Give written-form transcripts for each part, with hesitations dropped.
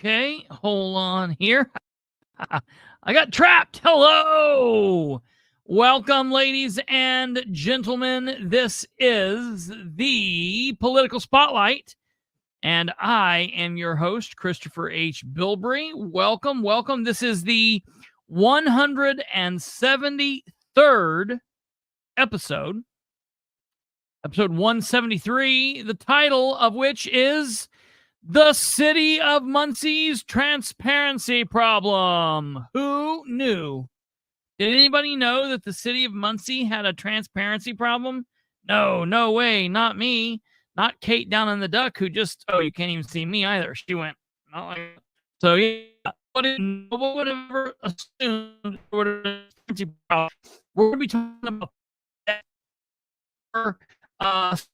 Okay, hold on here. I got trapped. Hello. Welcome, ladies and gentlemen. This is the Political Spotlight, and I am your host, Christopher H. Bilbrey. Welcome, welcome. This is the 173rd episode 173, the title of which is The City of Muncie's Transparency Problem. Who knew? Did anybody know that the city of Muncie had a transparency problem? No way, not me. Not Kate down in the duck who just, you can't even see me either. She went, not like that. So yeah, nobody would have ever assumed there would have been a transparency problem. We're going to be talking about that.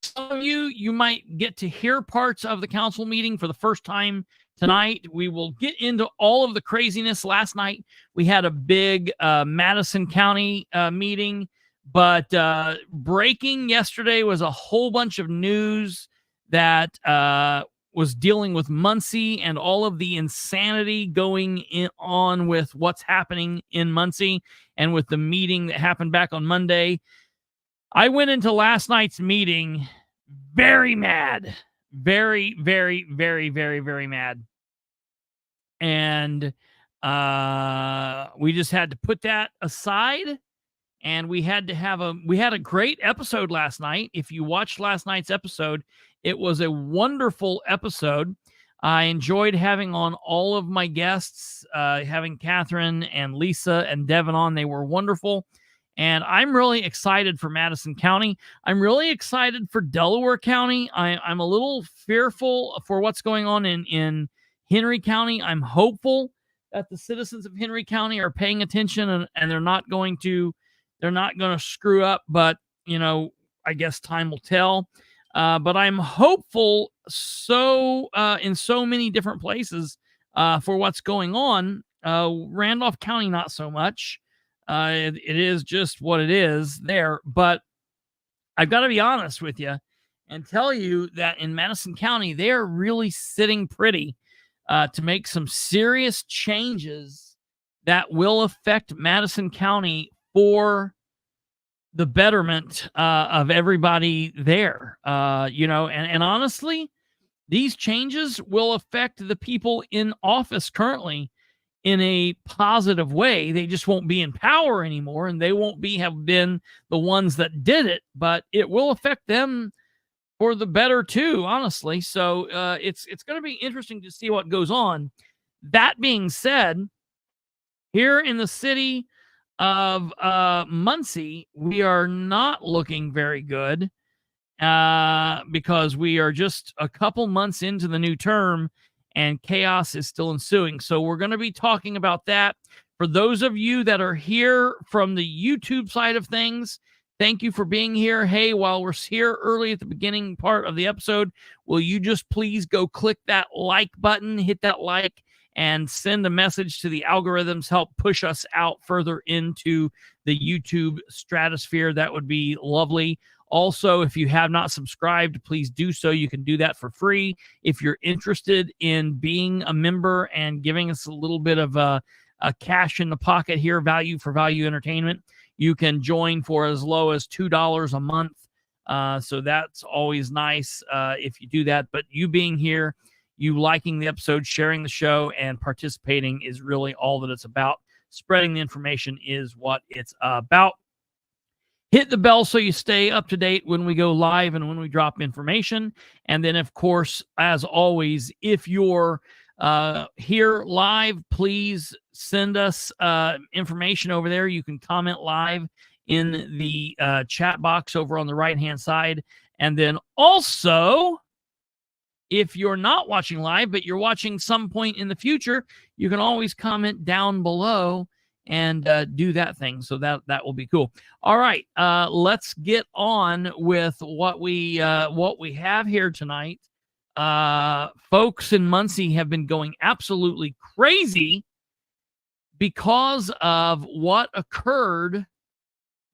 Some of you might get to hear parts of the council meeting for the first time tonight. We will get into all of the craziness. Last night, we had a big Madison County meeting, but breaking yesterday was a whole bunch of news that was dealing with Muncie and all of the insanity going on with what's happening in Muncie and with the meeting that happened back on Monday. I went into last night's meeting very mad, very mad. And we just had to put that aside, and we had a great episode last night. If you watched last night's episode, it was a wonderful episode. I enjoyed having on all of my guests, having Catherine and Lisa and Devin on. They were wonderful. And I'm really excited for Madison County. I'm really excited for Delaware County. I'm a little fearful for what's going on in Henry County. I'm hopeful that the citizens of Henry County are paying attention and they're not going to screw up. But, I guess time will tell. But I'm hopeful in so many different places for what's going on. Randolph County, not so much. It is just what it is there. But I've got to be honest with you and tell you that in Madison County, they're really sitting pretty to make some serious changes that will affect Madison County for the betterment of everybody there. And honestly, these changes will affect the people in office currently in a positive way. They just won't be in power anymore, and they won't have been the ones that did it, but it will affect them for the better too, honestly. So it's going to be interesting to see what goes on. That being said, here in the city of Muncie, we are not looking very good because we are just a couple months into the new term, and chaos is still ensuing. So we're going to be talking about that. For those of you that are here from the YouTube side of things, Thank you for being here. Hey, while we're here early at the beginning part of the episode, will you just please go click that like button, hit that like, and send a message to the algorithms, help push us out further into the YouTube stratosphere. That would be lovely. Also, if you have not subscribed, please do so. You can do that for free. If you're interested in being a member and giving us a little bit of a cash in the pocket here, value for value entertainment, you can join for as low as $2 a month. So that's always nice if you do that. But you being here, you liking the episode, sharing the show, and participating is really all that it's about. Spreading the information is what it's about. Hit the bell so you stay up to date when we go live and when we drop information. And then, of course, as always, if you're here live, please send us information over there. You can comment live in the chat box over on the right-hand side. And then also, if you're not watching live, but you're watching some point in the future, you can always comment down below and do that thing. So that will be cool. All right, let's get on with what we have here tonight. Folks in Muncie have been going absolutely crazy because of what occurred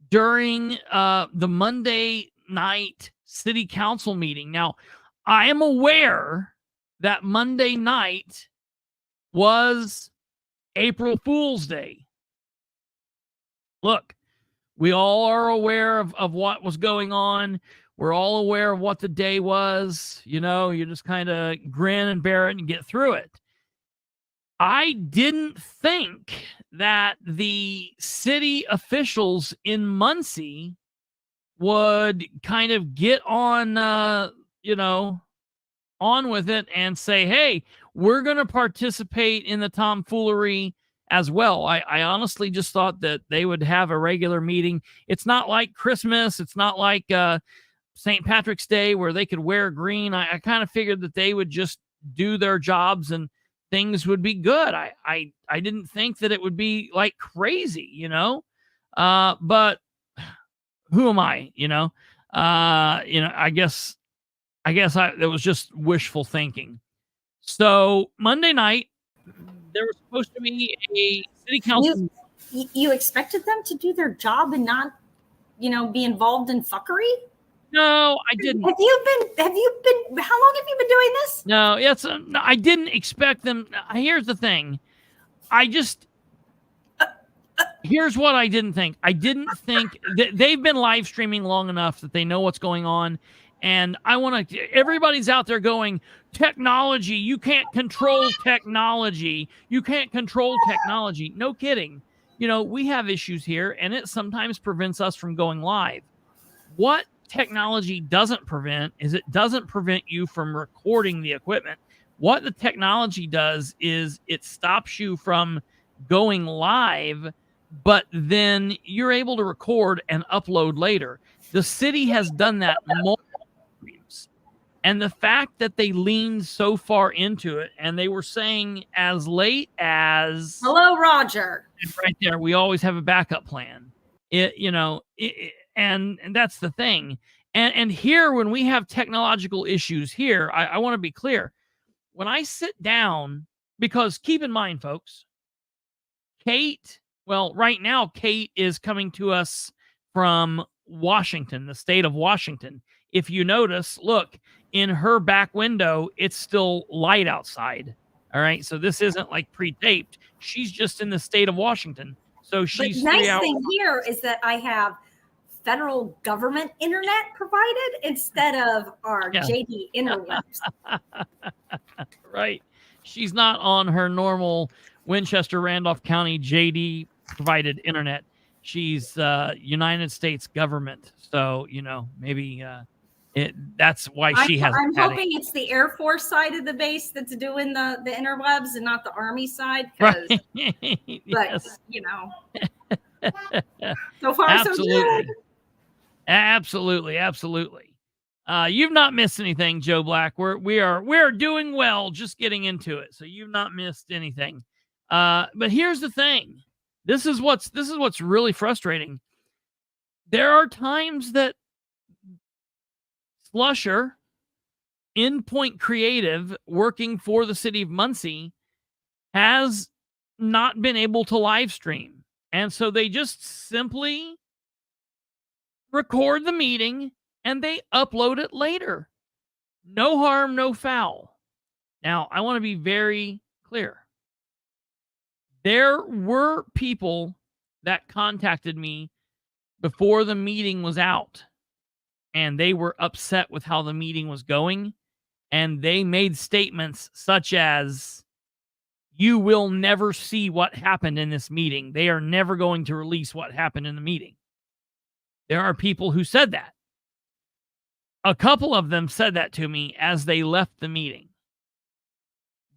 during the Monday night city council meeting. Now, I am aware that Monday night was April Fool's Day. Look, we all are aware of what was going on. We're all aware of what the day was. You know, you just kind of grin and bear it and get through it. I didn't think that the city officials in Muncie would kind of get on, on with it and say, hey, we're going to participate in the tomfoolery as well. I honestly just thought that they would have a regular meeting. It's not like Christmas. It's not like St. Patrick's Day where they could wear green. I kind of figured that they would just do their jobs and things would be good. I didn't think that it would be like crazy, but who am I, I guess it was just wishful thinking. So Monday night, there was supposed to be a city council. You expected them to do their job and not, be involved in fuckery? No, I didn't. Have you been, how long have you been doing this? No, I didn't expect them. Here's the thing. Here's what I didn't think. I didn't think that they've been live streaming long enough that they know what's going on. And everybody's out there going, technology, you can't control technology. You can't control technology. No kidding. We have issues here, and it sometimes prevents us from going live. What technology doesn't prevent is it doesn't prevent you from recording the equipment. What the technology does is it stops you from going live, but then you're able to record and upload later. The city has done that multiple times. And the fact that they leaned so far into it, and they were saying as late as... Hello, Roger. Right there, we always have a backup plan. And that's the thing. And here, when we have technological issues here, I want to be clear. When I sit down, because keep in mind, folks, Kate, right now, Kate is coming to us from Washington, the state of Washington. If you notice, look, in her back window, it's still light outside. All right. So this isn't like pre-taped. She's just in the state of Washington. So she's... The nice thing here is that I have federal government internet provided instead of our JD interwebs. Right. She's not on her normal Winchester, Randolph County JD provided internet. She's United States government. So, maybe that's why she has... I'm hoping it's the Air Force side of the base that's doing the interwebs and not the Army side. Right. But, Yes. So far so good. Absolutely. You've not missed anything, Joe Black. We are doing well, just getting into it. So you've not missed anything. But here's the thing. This is what's really frustrating. there are times that Slusher, Endpoint Creative, working for the city of Muncie, has not been able to live stream. And so they just simply record the meeting and they upload it later. No harm, no foul. Now, I want to be very clear. There were people that contacted me before the meeting was out, and they were upset with how the meeting was going, and they made statements such as, "You will never see what happened in this meeting. They are never going to release what happened in the meeting." There are people who said that. A couple of them said that to me as they left the meeting.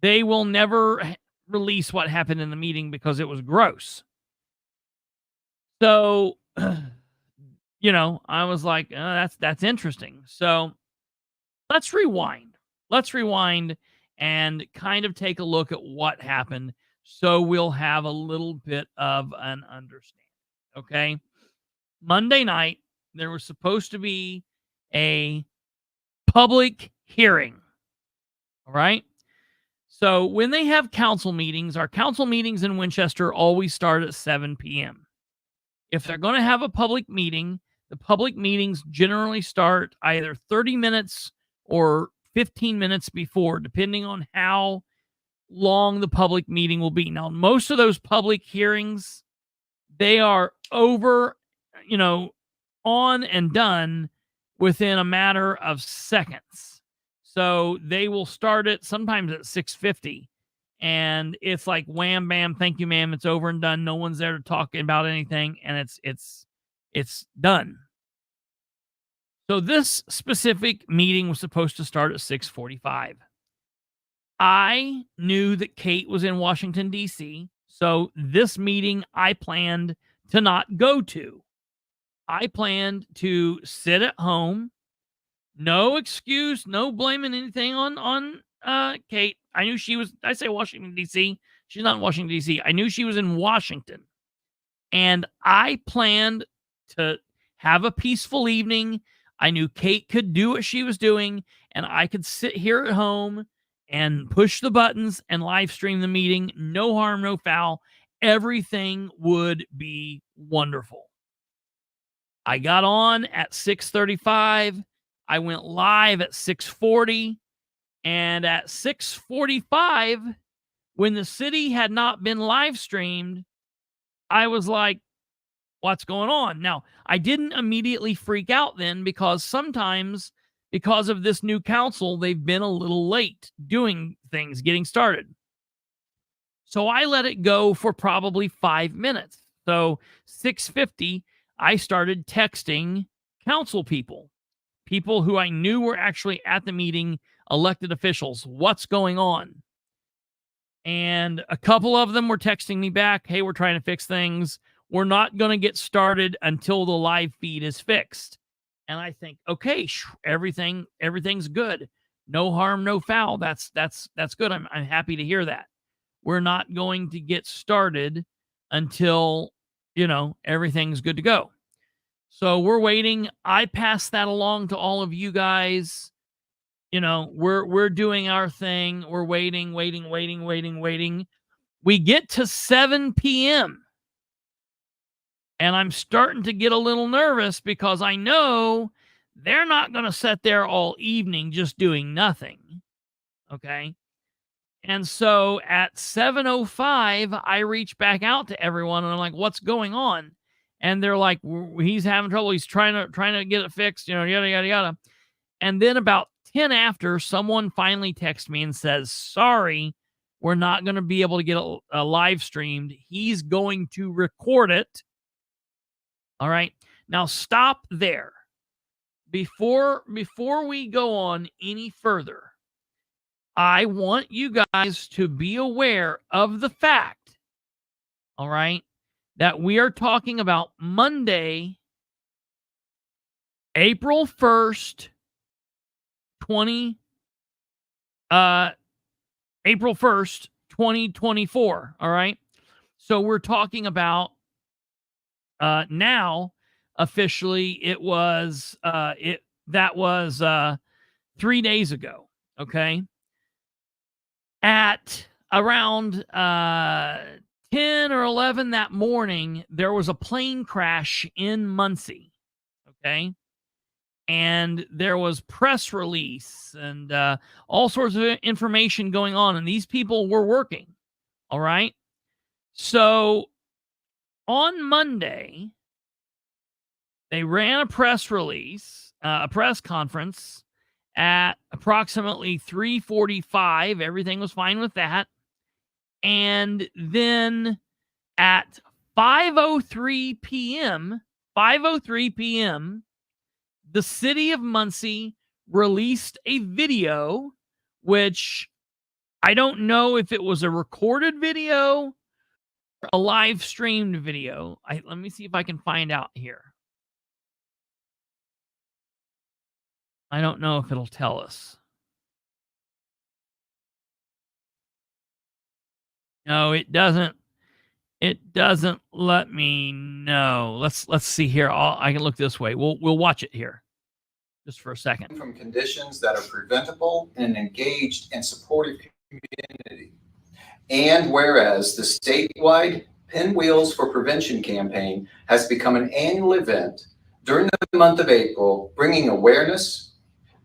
They will never release what happened in the meeting because it was gross. So, I was like, that's interesting. So let's rewind. Let's rewind and kind of take a look at what happened so we'll have a little bit of an understanding. Okay. Monday night, there was supposed to be a public hearing. All right. So when they have council meetings, our council meetings in Winchester always start at 7 p.m. If they're going to have a public meeting, the public meetings generally start either 30 minutes or 15 minutes before, depending on how long the public meeting will be. Now, most of those public hearings, they are over, on and done within a matter of seconds. So they will start it sometimes at 6:50. And it's like wham, bam, thank you, ma'am. It's over and done. No one's there to talk about anything, and it's done. So this specific meeting was supposed to start at 6:45. I knew that Kate was in Washington, D.C., so this meeting I planned to not go to. I planned to sit at home. No excuse, no blaming anything on Kate. I knew she was, I say Washington, D.C. She's not in Washington, D.C. I knew she was in Washington. And I planned to have a peaceful evening. I knew Kate could do what she was doing, and I could sit here at home and push the buttons and live stream the meeting. No harm, no foul. Everything would be wonderful. I got on at 6:35. I went live at 6:40. And at 6:45, when the city had not been live streamed, I was like, what's going on? Now, I didn't immediately freak out then, because sometimes, because of this new council, they've been a little late doing things, getting started. So I let it go for probably 5 minutes. So 6:50, I started texting council people who I knew were actually at the meeting, elected officials. What's going on? And a couple of them were texting me back, hey, we're trying to fix things. We're not going to get started until the live feed is fixed. And I think, okay, everything's good. No harm, no foul. That's good. I'm happy to hear that. We're not going to get started until, everything's good to go. So we're waiting. I pass that along to all of you guys. We're doing our thing. We're waiting. We get to 7 p.m. and I'm starting to get a little nervous, because I know they're not going to sit there all evening just doing nothing. Okay. And so at 7:05, I reach back out to everyone and I'm like, what's going on? And they're like, he's having trouble. He's trying to get it fixed, yada, yada, yada. And then about 10 after, someone finally texts me and says, sorry, we're not going to be able to get a live streamed. He's going to record it. All right. Now stop there. Before we go on any further, I want you guys to be aware of the fact, all right, that we are talking about Monday, April 1st, April 1st, 2024. All right. So we're talking about now officially, it was that was 3 days ago. Okay. At around 10 or 11 that morning, there was a plane crash in Muncie. Okay. And there was press release and all sorts of information going on. And these people were working. All right. So on Monday, they ran a press release, a press conference at approximately 3:45. Everything was fine with that. And then at 5:03 p.m., the city of Muncie released a video, which I don't know if it was a recorded video, a live streamed video. Let me see if I can find out here. I don't know if it'll tell us. No, it doesn't. It doesn't let me know. Let's see here. I can look this way. We'll watch it here, just for a second. From conditions that are preventable in an engaged and supportive community. And whereas the statewide Pinwheels for Prevention campaign has become an annual event during the month of April, bringing awareness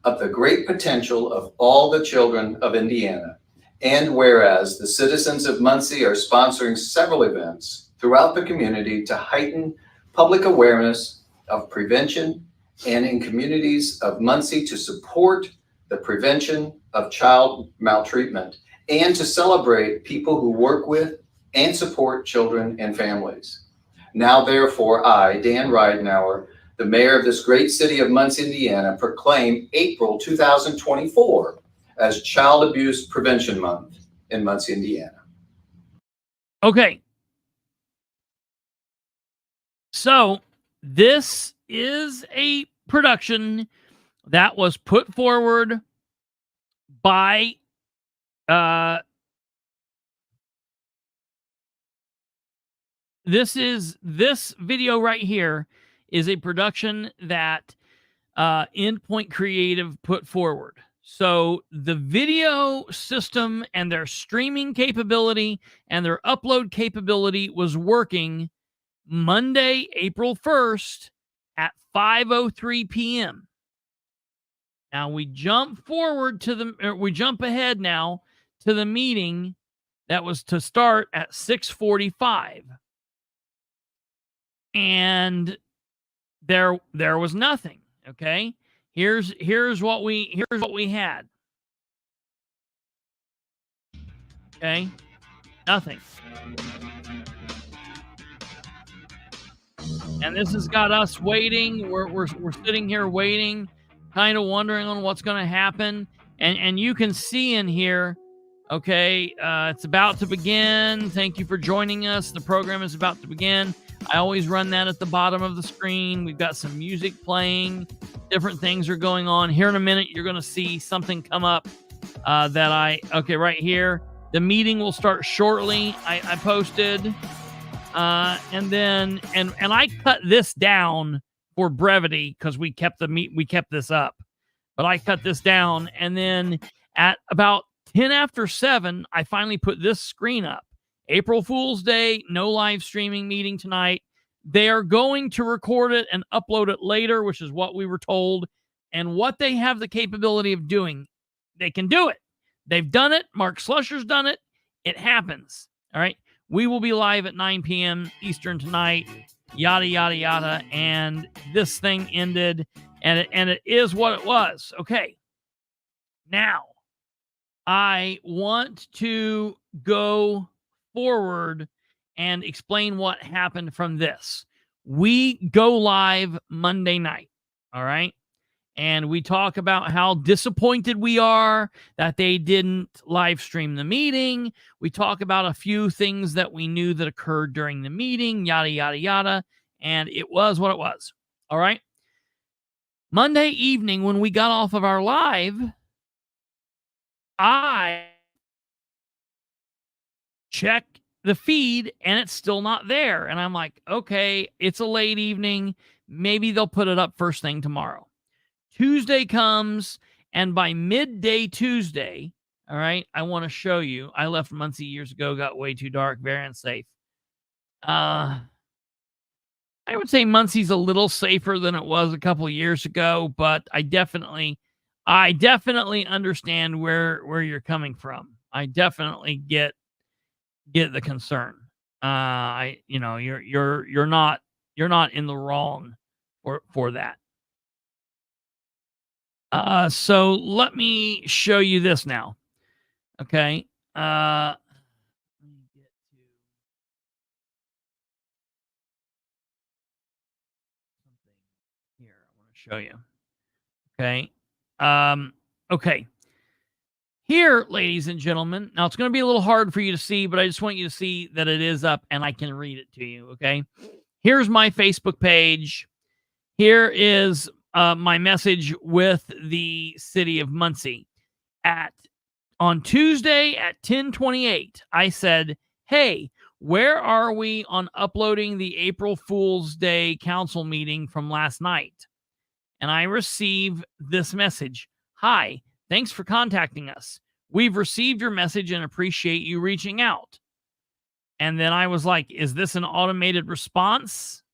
of the great potential of all the children of Indiana. And whereas the citizens of Muncie are sponsoring several events throughout the community to heighten public awareness of prevention and in communities of Muncie to support the prevention of child maltreatment and to celebrate people who work with and support children and families. Now, therefore, I, Dan Ridenour, the mayor of this great city of Muncie, Indiana, proclaim April 2024 as Child Abuse Prevention Month in Muncie, Indiana. Okay. So this is a production that was put forward by this video right here is a production that Endpoint Creative put forward. So the video system and their streaming capability and their upload capability was working Monday, April 1st at 5:03 p.m. Now we jump ahead now to the meeting that was to start at 6:45. And there was nothing, okay? Here's what we had. Okay? Nothing. And this has got us waiting. We're sitting here waiting, kind of wondering on what's going to happen. And you can see in here, okay, it's about to begin. Thank you for joining us. The program is about to begin. I always run that at the bottom of the screen. We've got some music playing. Different things are going on. Here in a minute, you're going to see something come up okay, right here. The meeting will start shortly. I posted. And then I cut this down for brevity because we kept this up. But I cut this down, and then at about 10 after 7, I finally put this screen up. April Fool's Day, no live streaming meeting tonight. They are going to record it and upload it later, which is what we were told. And what they have the capability of doing, they can do it. They've done it. Mark Slusher's done it. It happens. All right. We will be live at 9 p.m. Eastern tonight. Yada, yada, yada. And this thing ended. And it is what it was. Okay. Now, I want to go forward and explain what happened from this. We go live Monday night. All right. And we talk about how disappointed we are that they didn't live stream the meeting. We talk about a few things that we knew that occurred during the meeting, yada, yada, yada. And it was what it was. All right. Monday evening, when we got off of our live, I checked the feed and it's still not there. And I'm like, okay, it's a late evening. Maybe they'll put it up first thing tomorrow. Tuesday comes, and by midday Tuesday, all right, I want to show you. I left Muncie years ago, got way too dark, very unsafe. I would say Muncie's a little safer than it was a couple of years ago, but I definitely understand where you're coming from. I definitely get the concern. You're not in the wrong for that. So let me show you this now. Okay. Let me get to something here. I want to show you. Okay. Okay. Here, ladies and gentlemen, now it's going to be a little hard for you to see, but I just want you to see that it is up and I can read it to you. Okay. Here's my Facebook page. Here is my message with the city of Muncie. On Tuesday at 10:28, I said, hey, where are we on uploading the April Fool's Day council meeting from last night? And I receive this message. Hi, thanks for contacting us. We've received your message and appreciate you reaching out. And then I was like, is this an automated response?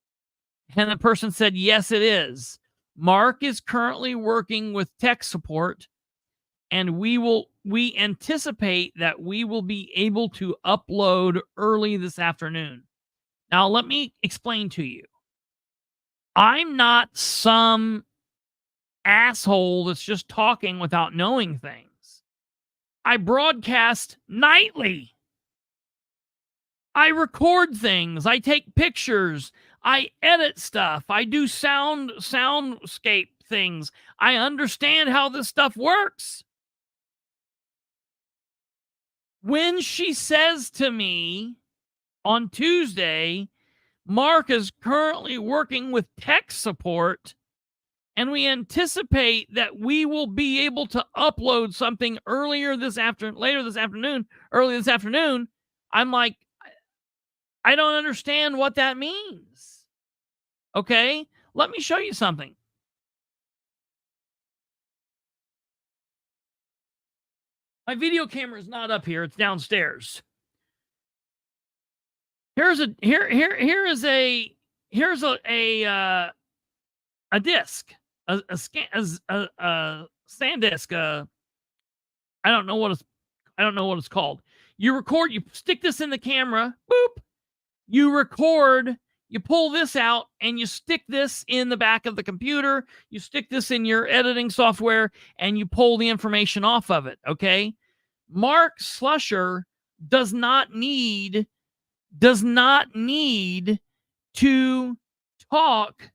And the person said, yes, it is. Mark is currently working with tech support, and we anticipate that we will be able to upload early this afternoon. Now, let me explain to you. I'm not some asshole that's just talking without knowing things. I broadcast nightly. I record things. I take pictures. I edit stuff. I do soundscape things. I understand how this stuff works. When she says to me on Tuesday, Mark is currently working with tech support, and we anticipate that we will be able to upload something early this afternoon, I'm like, I don't understand what that means. Okay, let me show you something. My video camera is not up here; it's downstairs. Here's a disc, a SanDisk. I don't know what it's called. You record, you stick this in the camera, boop. You record, you pull this out, and you stick this in the back of the computer. You stick this in your editing software, and you pull the information off of it, okay? Mark Slusher does not need to talk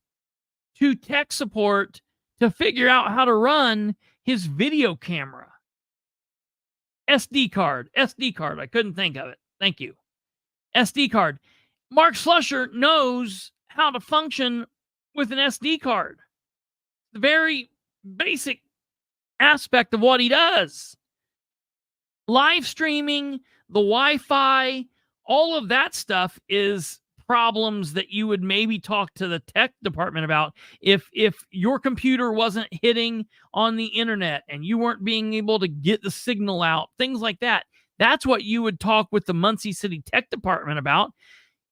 to tech support to figure out how to run his video camera. SD card. I couldn't think of it. Thank you. SD card. Mark Slusher knows how to function with an SD card. The very basic aspect of what he does. Live streaming, the Wi-Fi, all of that stuff is problems that you would maybe talk to the tech department about if your computer wasn't hitting on the internet and you weren't being able to get the signal out, things like that. That's what you would talk with the Muncie City Tech Department about.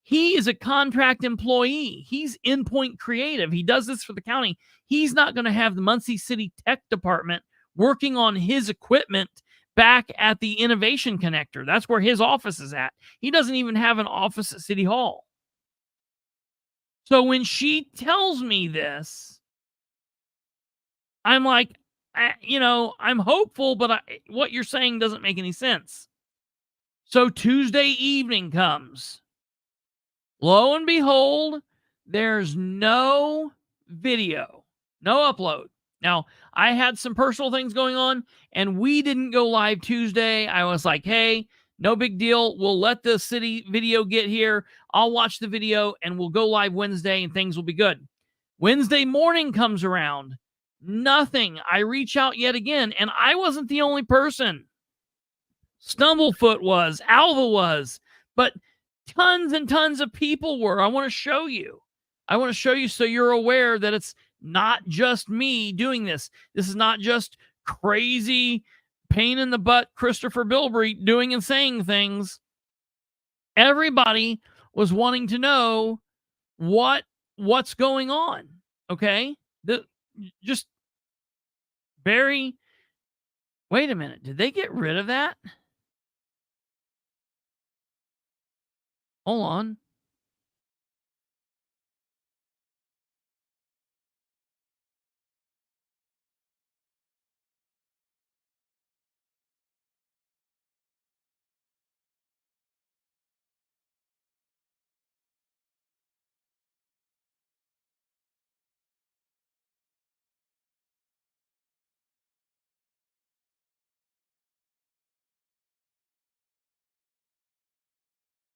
He is a contract employee. He's Endpoint Creative. He does this for the county. He's not going to have the Muncie City Tech Department working on his equipment back at the Innovation Connector. That's where his office is at. He doesn't even have an office at City Hall. So when she tells me this, I'm like, I'm hopeful, but what you're saying doesn't make any sense. So Tuesday evening comes. Lo and behold, there's no video, no upload. Now, I had some personal things going on, and we didn't go live Tuesday. I was like, hey, no big deal. We'll let the city video get here. I'll watch the video, and we'll go live Wednesday, and things will be good. Wednesday morning comes around. Nothing. I reach out yet again, and I wasn't the only person. Stumblefoot was. Alva was. But tons and tons of people were. I want to show you. I want to show you so you're aware that it's not just me doing this. This is not just crazy pain in the butt Christopher Bilbrey doing and saying things. Everybody was wanting to know what's going on. Okay? Just very. Wait a minute. Did they get rid of that? Hold on.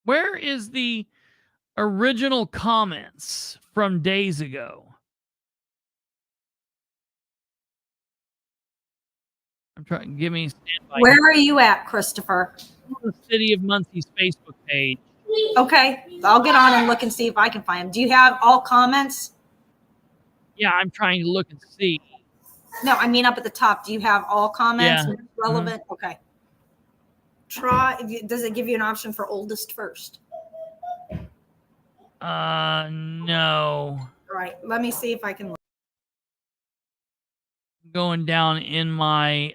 Where is the original comments from days ago? I'm trying. Give me standby. Where are you at, Christopher? The City of Muncie's Facebook page. Okay, I'll get on and look and see if I can find them. Do you have all comments? Yeah, I'm trying to look and see. No, I mean up at the top. Do you have all comments? Yeah. Relevant? Mm-hmm. Okay. Try. Does it give you an option for oldest first? No. All right. Let me see if I can look. Going down in my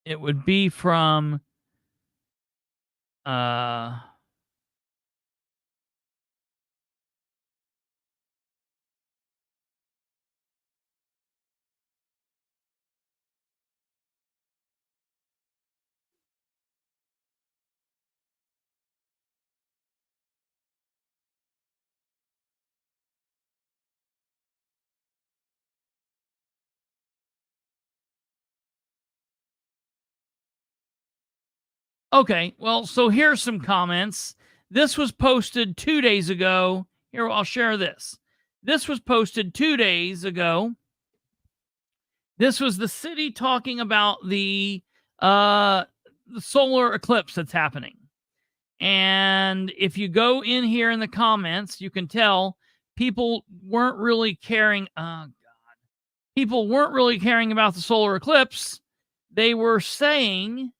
it would be from okay, well, so here's some comments. This was posted 2 days ago. Here, I'll share this. This was posted 2 days ago. This was the city talking about the solar eclipse that's happening. And if you go in here in the comments, you can tell people weren't really caring. Oh, God. People weren't really caring about the solar eclipse. They were saying,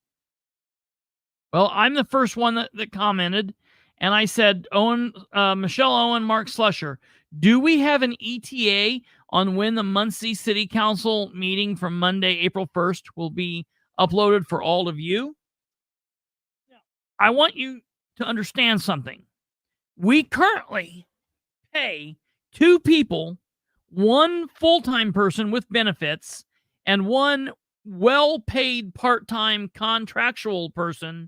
well, I'm the first one that commented, and I said, Michelle Owen, Mark Slusher, do we have an ETA on when the Muncie City Council meeting from Monday, April 1st will be uploaded for all of you? I want you to understand something. We currently pay 2 people, 1 full-time person with benefits and 1 well-paid part-time contractual person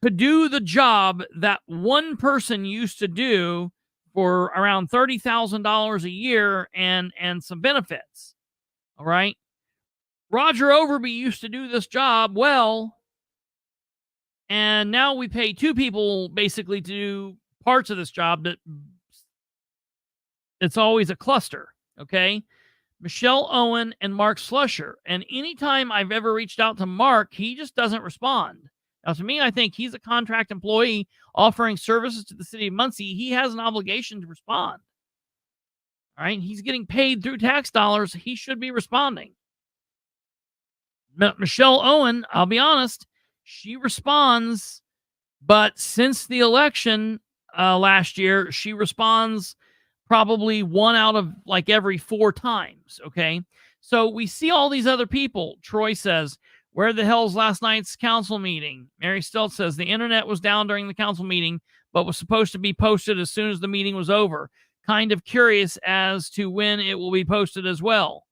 to do the job that one person used to do for around $30,000 a year and some benefits. All right. Roger Overby used to do this job well, and now we pay 2 people basically to do parts of this job that it's always a cluster. Okay. Michelle Owen and Mark Slusher. And anytime I've ever reached out to Mark, he just doesn't respond. Now, to me, I think he's a contract employee offering services to the city of Muncie. He has an obligation to respond. All right. He's getting paid through tax dollars. He should be responding. Michelle Owen, I'll be honest, she responds, but since the election last year, she responds probably 1 out of like every 4 times. Okay. So we see all these other people. Troy says, where the hell's last night's council meeting? Mary Stilt says the internet was down during the council meeting, but was supposed to be posted as soon as the meeting was over. Kind of curious as to when it will be posted as well.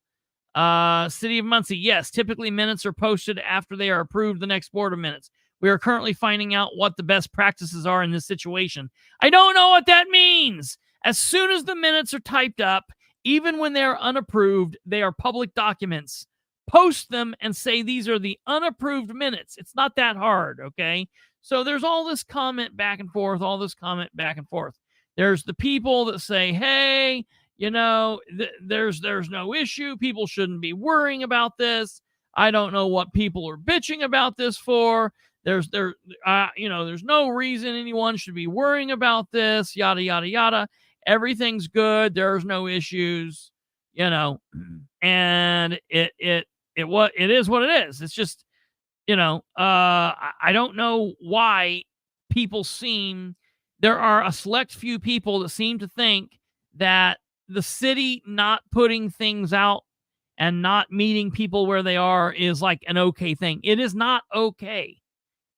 City of Muncie, yes, typically minutes are posted after they are approved the next board of minutes. We are currently finding out what the best practices are in this situation. I don't know what that means. As soon as the minutes are typed up, even when they are unapproved, they are public documents. Post them and say these are the unapproved minutes. It's not that hard, okay? So there's all this comment back and forth, all this comment back and forth. There's the people that say, hey, you know, there's no issue. People shouldn't be worrying about this. I don't know what people are bitching about this for. There's no reason anyone should be worrying about this, yada, yada, yada. Everything's good. There's no issues, and it is what it is. It's just, I don't know why there are a select few people that seem to think that the city not putting things out and not meeting people where they are is like an okay thing. It is not okay.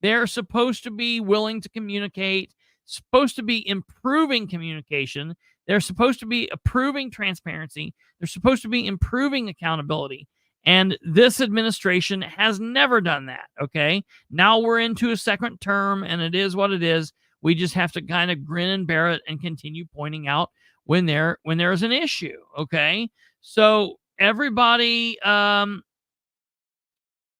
They're supposed to be willing to communicate, supposed to be improving communication. They're supposed to be approving transparency. They're supposed to be improving accountability. And this administration has never done that, okay? Now we're into a second term, and it is what it is. We just have to kind of grin and bear it and continue pointing out when there is an issue, okay? So everybody, you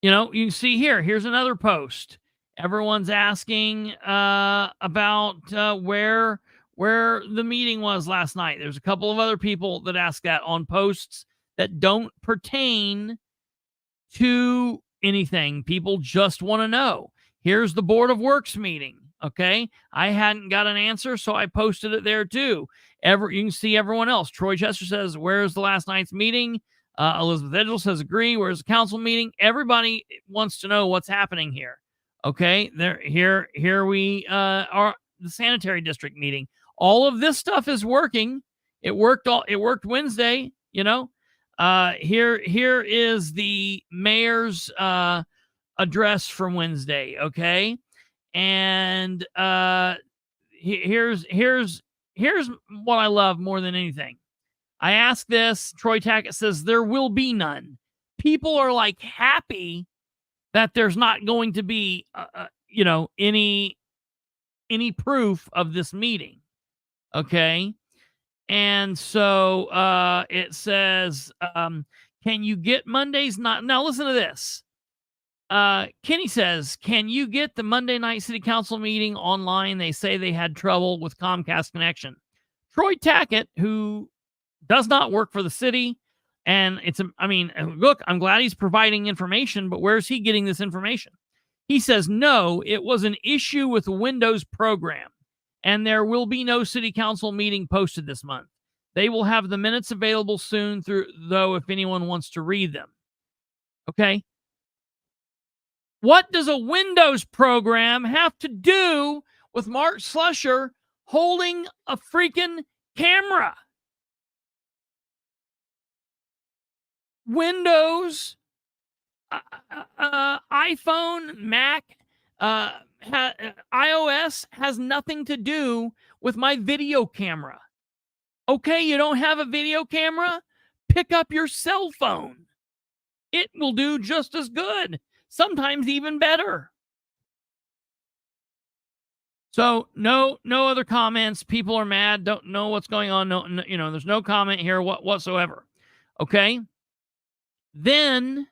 can see here's another post. Everyone's asking about where the meeting was last night. There's a couple of other people that ask that on posts that don't pertain to anything. People just want to know. Here's the Board of Works meeting. Okay. I hadn't got an answer, so I posted it there too. You can see everyone else. Troy Chester says, where's the last night's meeting? Elizabeth Edgel says, agree. Where's the council meeting? Everybody wants to know what's happening here. Okay. Here we are, the sanitary district meeting. All of this stuff is working. It worked Wednesday, Here is the mayor's address from Wednesday, okay? And here's what I love more than anything. I asked this. Troy Tackett says there will be none. People are like happy that there's not going to be, any proof of this meeting, okay? And so it says, can you get Mondays? Now listen to this. Kenny says, can you get the Monday night city council meeting online? They say they had trouble with Comcast connection. Troy Tackett, who does not work for the city, and look, I'm glad he's providing information, but where's he getting this information? He says, no, it was an issue with the Windows program, and there will be no city council meeting posted this month. They will have the minutes available soon, though, if anyone wants to read them. Okay. What does a Windows program have to do with Mark Slusher holding a freaking camera? Windows, iPhone, Mac, iOS has nothing to do with my video camera. Okay, you don't have a video camera? Pick up your cell phone. It will do just as good, sometimes even better. So no other comments. People are mad, don't know what's going on. No, there's no comment here whatsoever. Okay? Then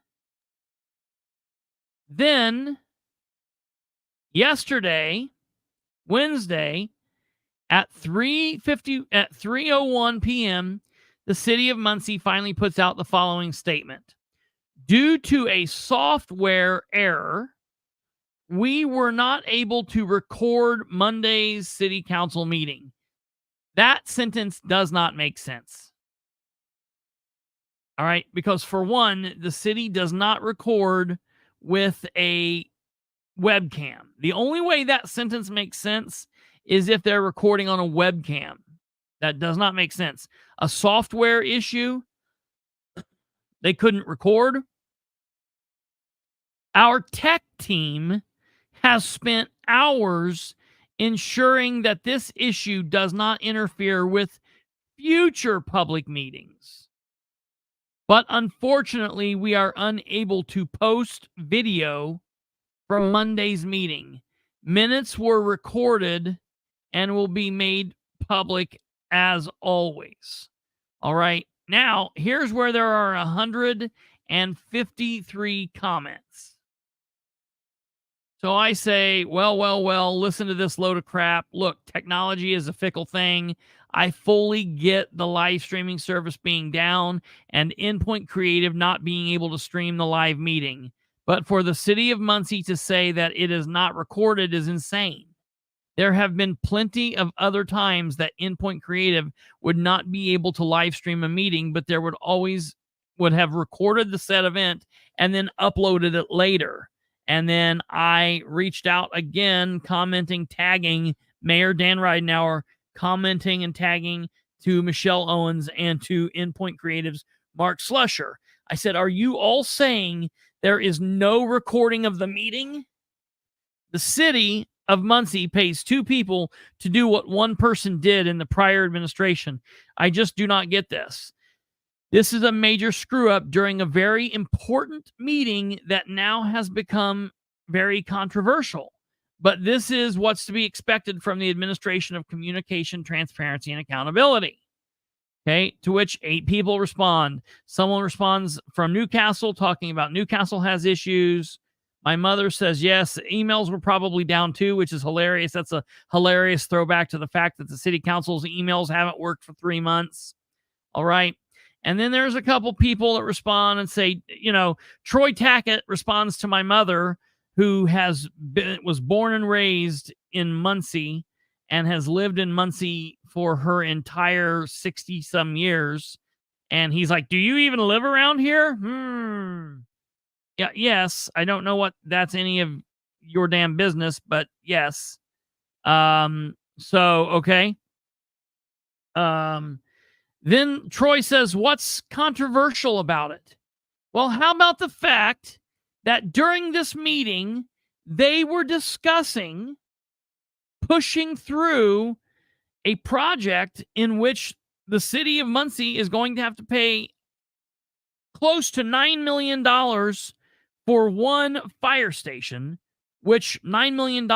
yesterday, Wednesday, at 3:01 p.m., the city of Muncie finally puts out the following statement. Due to a software error, we were not able to record Monday's city council meeting. That sentence does not make sense. All right, because for one, the city does not record with a webcam. The only way that sentence makes sense is if they're recording on a webcam. That does not make sense. A software issue, they couldn't record. Our tech team has spent hours ensuring that this issue does not interfere with future public meetings. But unfortunately, we are unable to post video from Monday's meeting. Minutes were recorded and will be made public as always. All right. Now, here's where there are 153 comments. So I say, well, listen to this load of crap. Look, technology is a fickle thing. I fully get the live streaming service being down and Endpoint Creative not being able to stream the live meeting. But for the city of Muncie to say that it is not recorded is insane. There have been plenty of other times that Endpoint Creative would not be able to live stream a meeting, but there would have recorded the said event and then uploaded it later. And then I reached out again, commenting, tagging Mayor Dan Ridenauer, commenting and tagging to Michelle Owens and to Endpoint Creative's Mark Slusher. I said, are you all saying there is no recording of the meeting? The city of Muncie pays 2 people to do what one person did in the prior administration. I just do not get this. This is a major screw up during a very important meeting that now has become very controversial. But this is what's to be expected from the administration of communication, transparency, and accountability. Okay, to which 8 people respond. Someone responds from Newcastle talking about Newcastle has issues. My mother says, yes, emails were probably down too, which is hilarious. That's a hilarious throwback to the fact that the city council's emails haven't worked for 3 months. All right. And then there's a couple people that respond and say, Troy Tackett responds to my mother, who was born and raised in Muncie and has lived in Muncie for her entire 60-some years. And he's like, do you even live around here? Yeah, yes. I don't know what that's any of your damn business, but yes. Okay. Then Troy says, what's controversial about it? Well, how about the fact that during this meeting, they were discussing pushing through a project in which the city of Muncie is going to have to pay close to $9 million for one fire station, which $9 million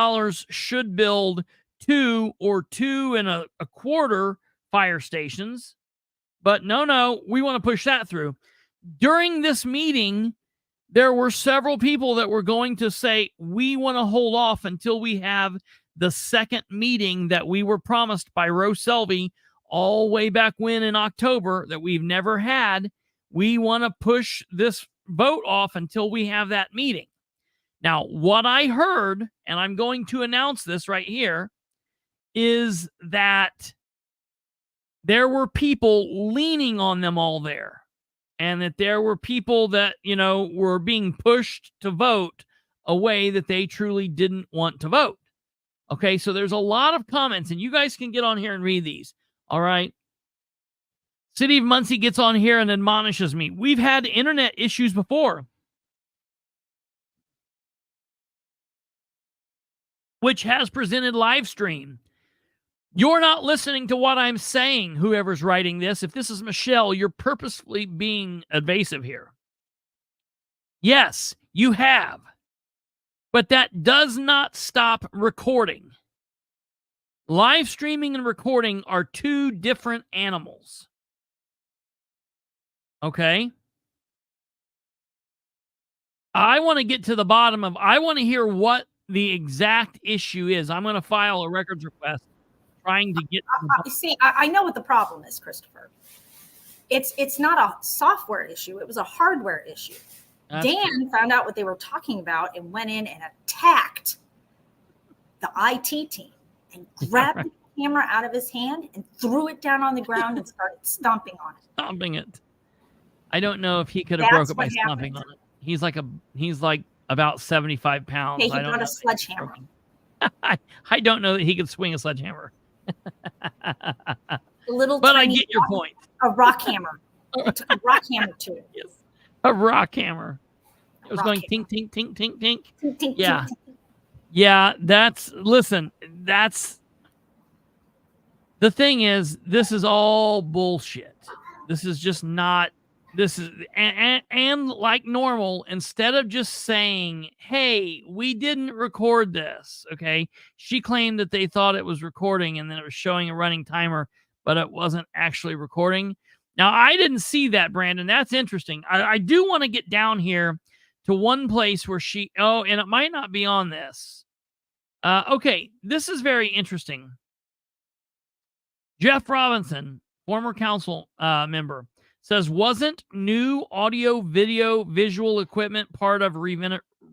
should build 2 or 2 and a quarter fire stations. But no, we want to push that through. During this meeting, there were several people that were going to say, we want to hold off until we have the second meeting that we were promised by Rose Selvey all way back when in October that we've never had. We want to push this vote off until we have that meeting. Now, what I heard, and I'm going to announce this right here, is that there were people leaning on them all there, and that there were people that, were being pushed to vote a way that they truly didn't want to vote. Okay, so there's a lot of comments, and you guys can get on here and read these. All right. City of Muncie gets on here and admonishes me. We've had internet issues before, which has presented live stream. You're not listening to what I'm saying, whoever's writing this. If this is Michelle, you're purposefully being evasive here. Yes, you have. But that does not stop recording. Live streaming and recording are 2 different animals. Okay? I want to get to the bottom of, I want to hear what the exact issue is. I'm going to file a records request trying to get to see, I know what the problem is, Christopher. It's not a software issue. It was a hardware issue. Dan found out what they were talking about and went in and attacked the IT team and grabbed the camera out of his hand and threw it down on the ground and started stomping on it. Stomping it. I don't know if he could have broke it by stomping on it. He's like about 75 pounds. Yeah, he brought a sledgehammer. I don't know that he could swing a sledgehammer. But I get your point. A rock hammer. It took a rock hammer to it. Yes. A rock hammer. It was going tink, tink, tink, tink, tink. Tink, tink, yeah. tink, tink. Yeah, that's the thing is, this is all bullshit. This is just not, and like normal, instead of just saying, hey, we didn't record this, okay? She claimed that they thought it was recording and then it was showing a running timer, but it wasn't actually recording. Now, I didn't see that, Brandon. That's interesting. I do want to get down here to one place where and it might not be on this. Okay, this is very interesting. Jeff Robinson, former council member, says, wasn't new audio, video, visual equipment part of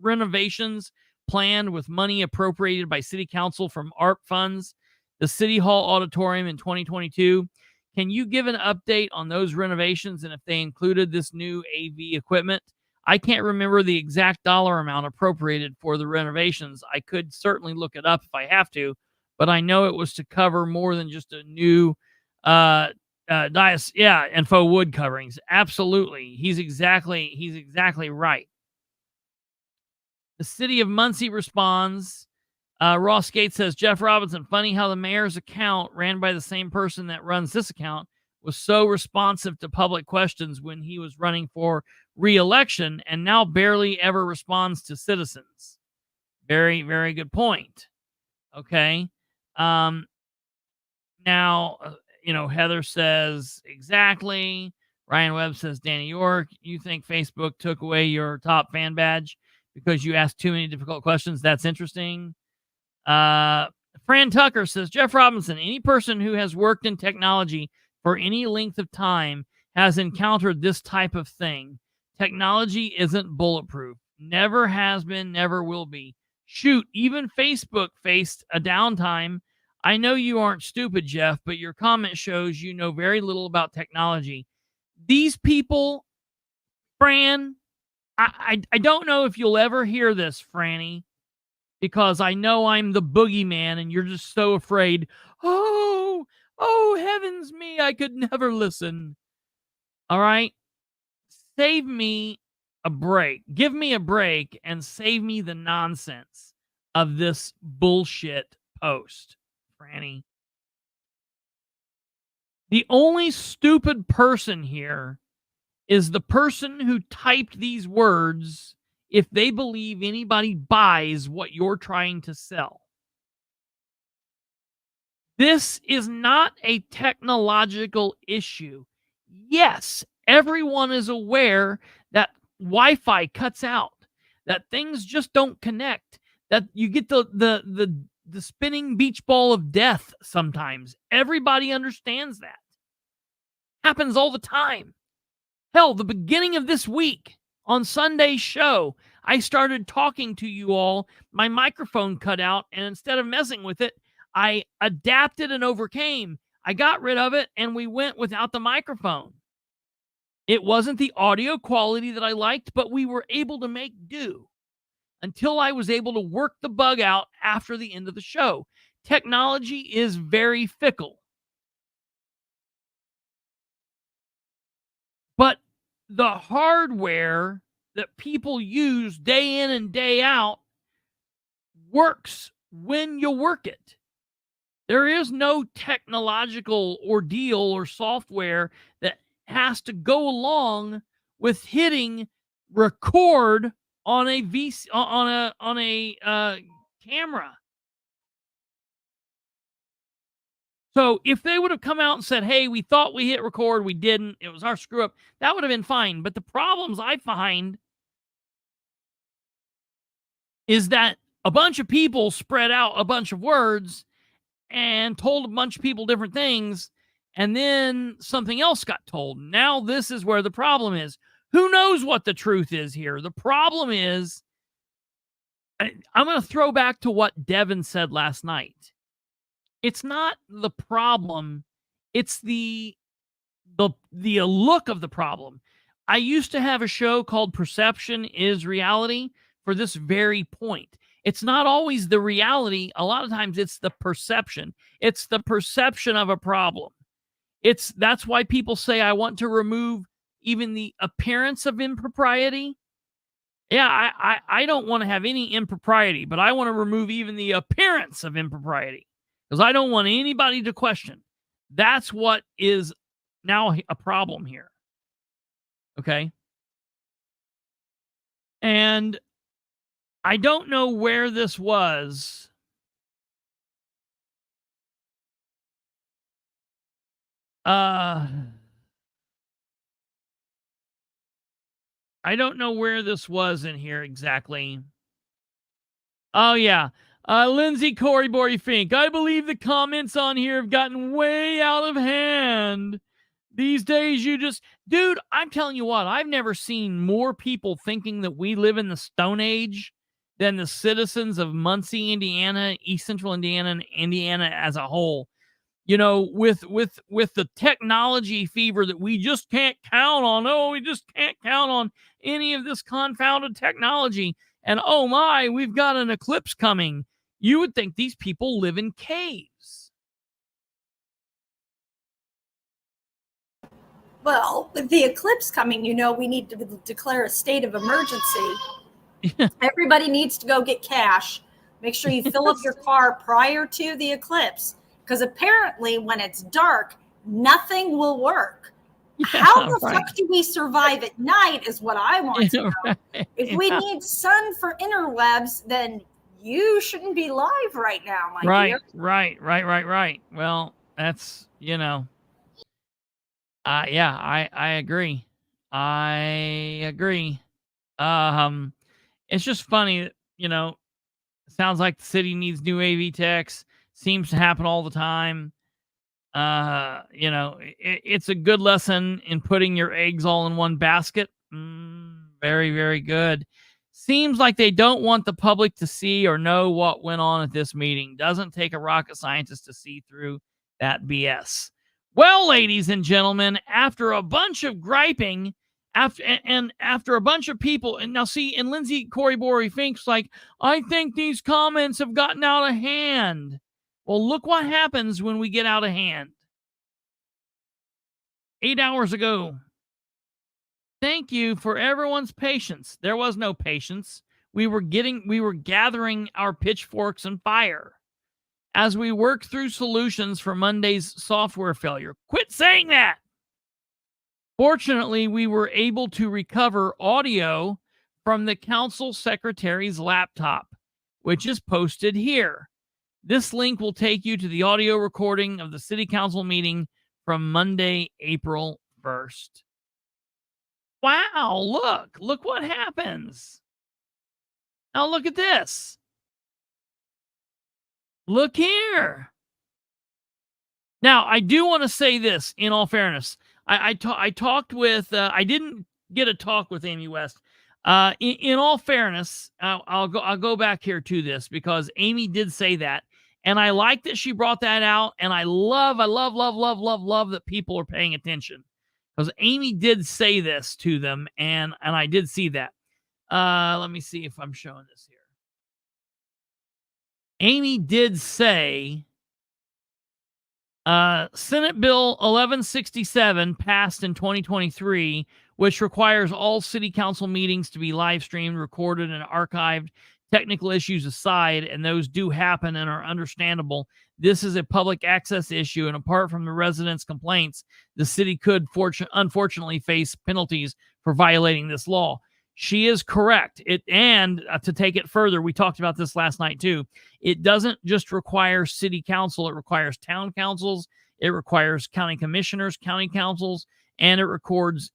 renovations planned with money appropriated by city council from ARP funds, the City Hall auditorium in 2022? Can you give an update on those renovations and if they included this new AV equipment? I can't remember the exact dollar amount appropriated for the renovations. I could certainly look it up if I have to, but I know it was to cover more than just a new and faux wood coverings. Absolutely. He's exactly right. The city of Muncie responds. Ross Gates says, Jeff Robinson, funny how the mayor's account, ran by the same person that runs this account, was so responsive to public questions when he was running for re-election and now barely ever responds to citizens. Very, very good point. Okay. Now, Heather says, exactly. Ryan Webb says, Danny York, you think Facebook took away your top fan badge because you asked too many difficult questions? That's interesting. Fran Tucker says, Jeff Robinson, any person who has worked in technology for any length of time has encountered this type of thing. Technology isn't bulletproof. Never has been, never will be. Shoot, even Facebook faced a downtime. I know you aren't stupid, Jeff, but your comment shows you know very little about technology. These people, Fran, I don't know if you'll ever hear this, Franny, because I know I'm the boogeyman and you're just so afraid. Oh, heavens me, I could never listen. All right? Save me a break. Give me a break and save me the nonsense of this bullshit post, Franny. The only stupid person here is the person who typed these words if they believe anybody buys what you're trying to sell. This is not a technological issue. Yes, everyone is aware that Wi-Fi cuts out, that things just don't connect, that you get the spinning beach ball of death sometimes. Everybody understands that. Happens all the time. Hell, the beginning of this week on Sunday's show, I started talking to you all. My microphone cut out, and instead of messing with it, I adapted and overcame. I got rid of it, and we went without the microphone. It wasn't the audio quality that I liked, but we were able to make do until I was able to work the bug out after the end of the show. Technology is very fickle. But the hardware that people use day in and day out works when you work it. There is no technological ordeal or software that has to go along with hitting record on a camera. So if they would have come out and said, hey, we thought we hit record, we didn't, it was our screw up, that would have been fine. But the problems I find is that a bunch of people spread out a bunch of words and told a bunch of people different things, and then something else got told. Now this is where the problem is. Who knows what the truth is here? The problem is, I'm going to throw back to what Devin said last night. It's not the problem. It's the look of the problem. I used to have a show called Perception is Reality for this very point. It's not always the reality. A lot of times it's the perception. It's the perception of a problem. That's why people say I want to remove even the appearance of impropriety. Yeah, I don't want to have any impropriety, but I want to remove even the appearance of impropriety because I don't want anybody to question. That's what is now a problem here. Okay? And I don't know where this was. I don't know where this was in here exactly. Oh, yeah. Lindsay Corey Fink. I believe the comments on here have gotten way out of hand. These days, dude, I'm telling you what, I've never seen more people thinking that we live in the Stone Age than the citizens of Muncie, Indiana, East Central Indiana, and Indiana as a whole. You know, with the technology fever that we just can't count on. Oh, we just can't count on any of this confounded technology. And oh my, we've got an eclipse coming. You would think these people live in caves. Well, with the eclipse coming, we need to declare a state of emergency. Everybody needs to go get cash. Make sure you fill up your car prior to the eclipse, because apparently when it's dark, nothing will work. Yeah, how the fuck do we survive at night is what I want to know. Right. If we need sun for interwebs, then you shouldn't be live right now, my dear. Right. Well, that's, yeah, I agree. It's just funny, sounds like the city needs new AV techs. Seems to happen all the time. It's a good lesson in putting your eggs all in one basket. Very, very good. Seems like they don't want the public to see or know what went on at this meeting. Doesn't take a rocket scientist to see through that BS. Well, ladies and gentlemen, after a bunch of griping, after a bunch of people, and now see, and Lindsay Corey Fink's like, I think these comments have gotten out of hand. Well, look what happens when we get out of hand. 8 hours ago. Thank you for everyone's patience. There was no patience. We were gathering our pitchforks and fire as we work through solutions for Monday's software failure. Quit saying that. Fortunately, we were able to recover audio from the council secretary's laptop, which is posted here. This link will take you to the audio recording of the city council meeting from Monday, April 1st. Wow, look what happens. Now look at this. Look here. Now, I do want to say this in all fairness. I talked with, I didn't get a talk with Amy West. In all fairness, I'll go back here to this because Amy did say that. And I like that she brought that out. And I love that people are paying attention. Because Amy did say this to them. And I did see that. Let me see if I'm showing this here. Amy did say Senate Bill 1167 passed in 2023, which requires all city council meetings to be live streamed, recorded, and archived. Technical issues aside, and those do happen and are understandable, this is a public access issue, and apart from the residents' complaints, the city could unfortunately face penalties for violating this law. She is correct. And to take it further, we talked about this last night too. It doesn't just require city council. It requires town councils. It requires county commissioners, county councils, and it requires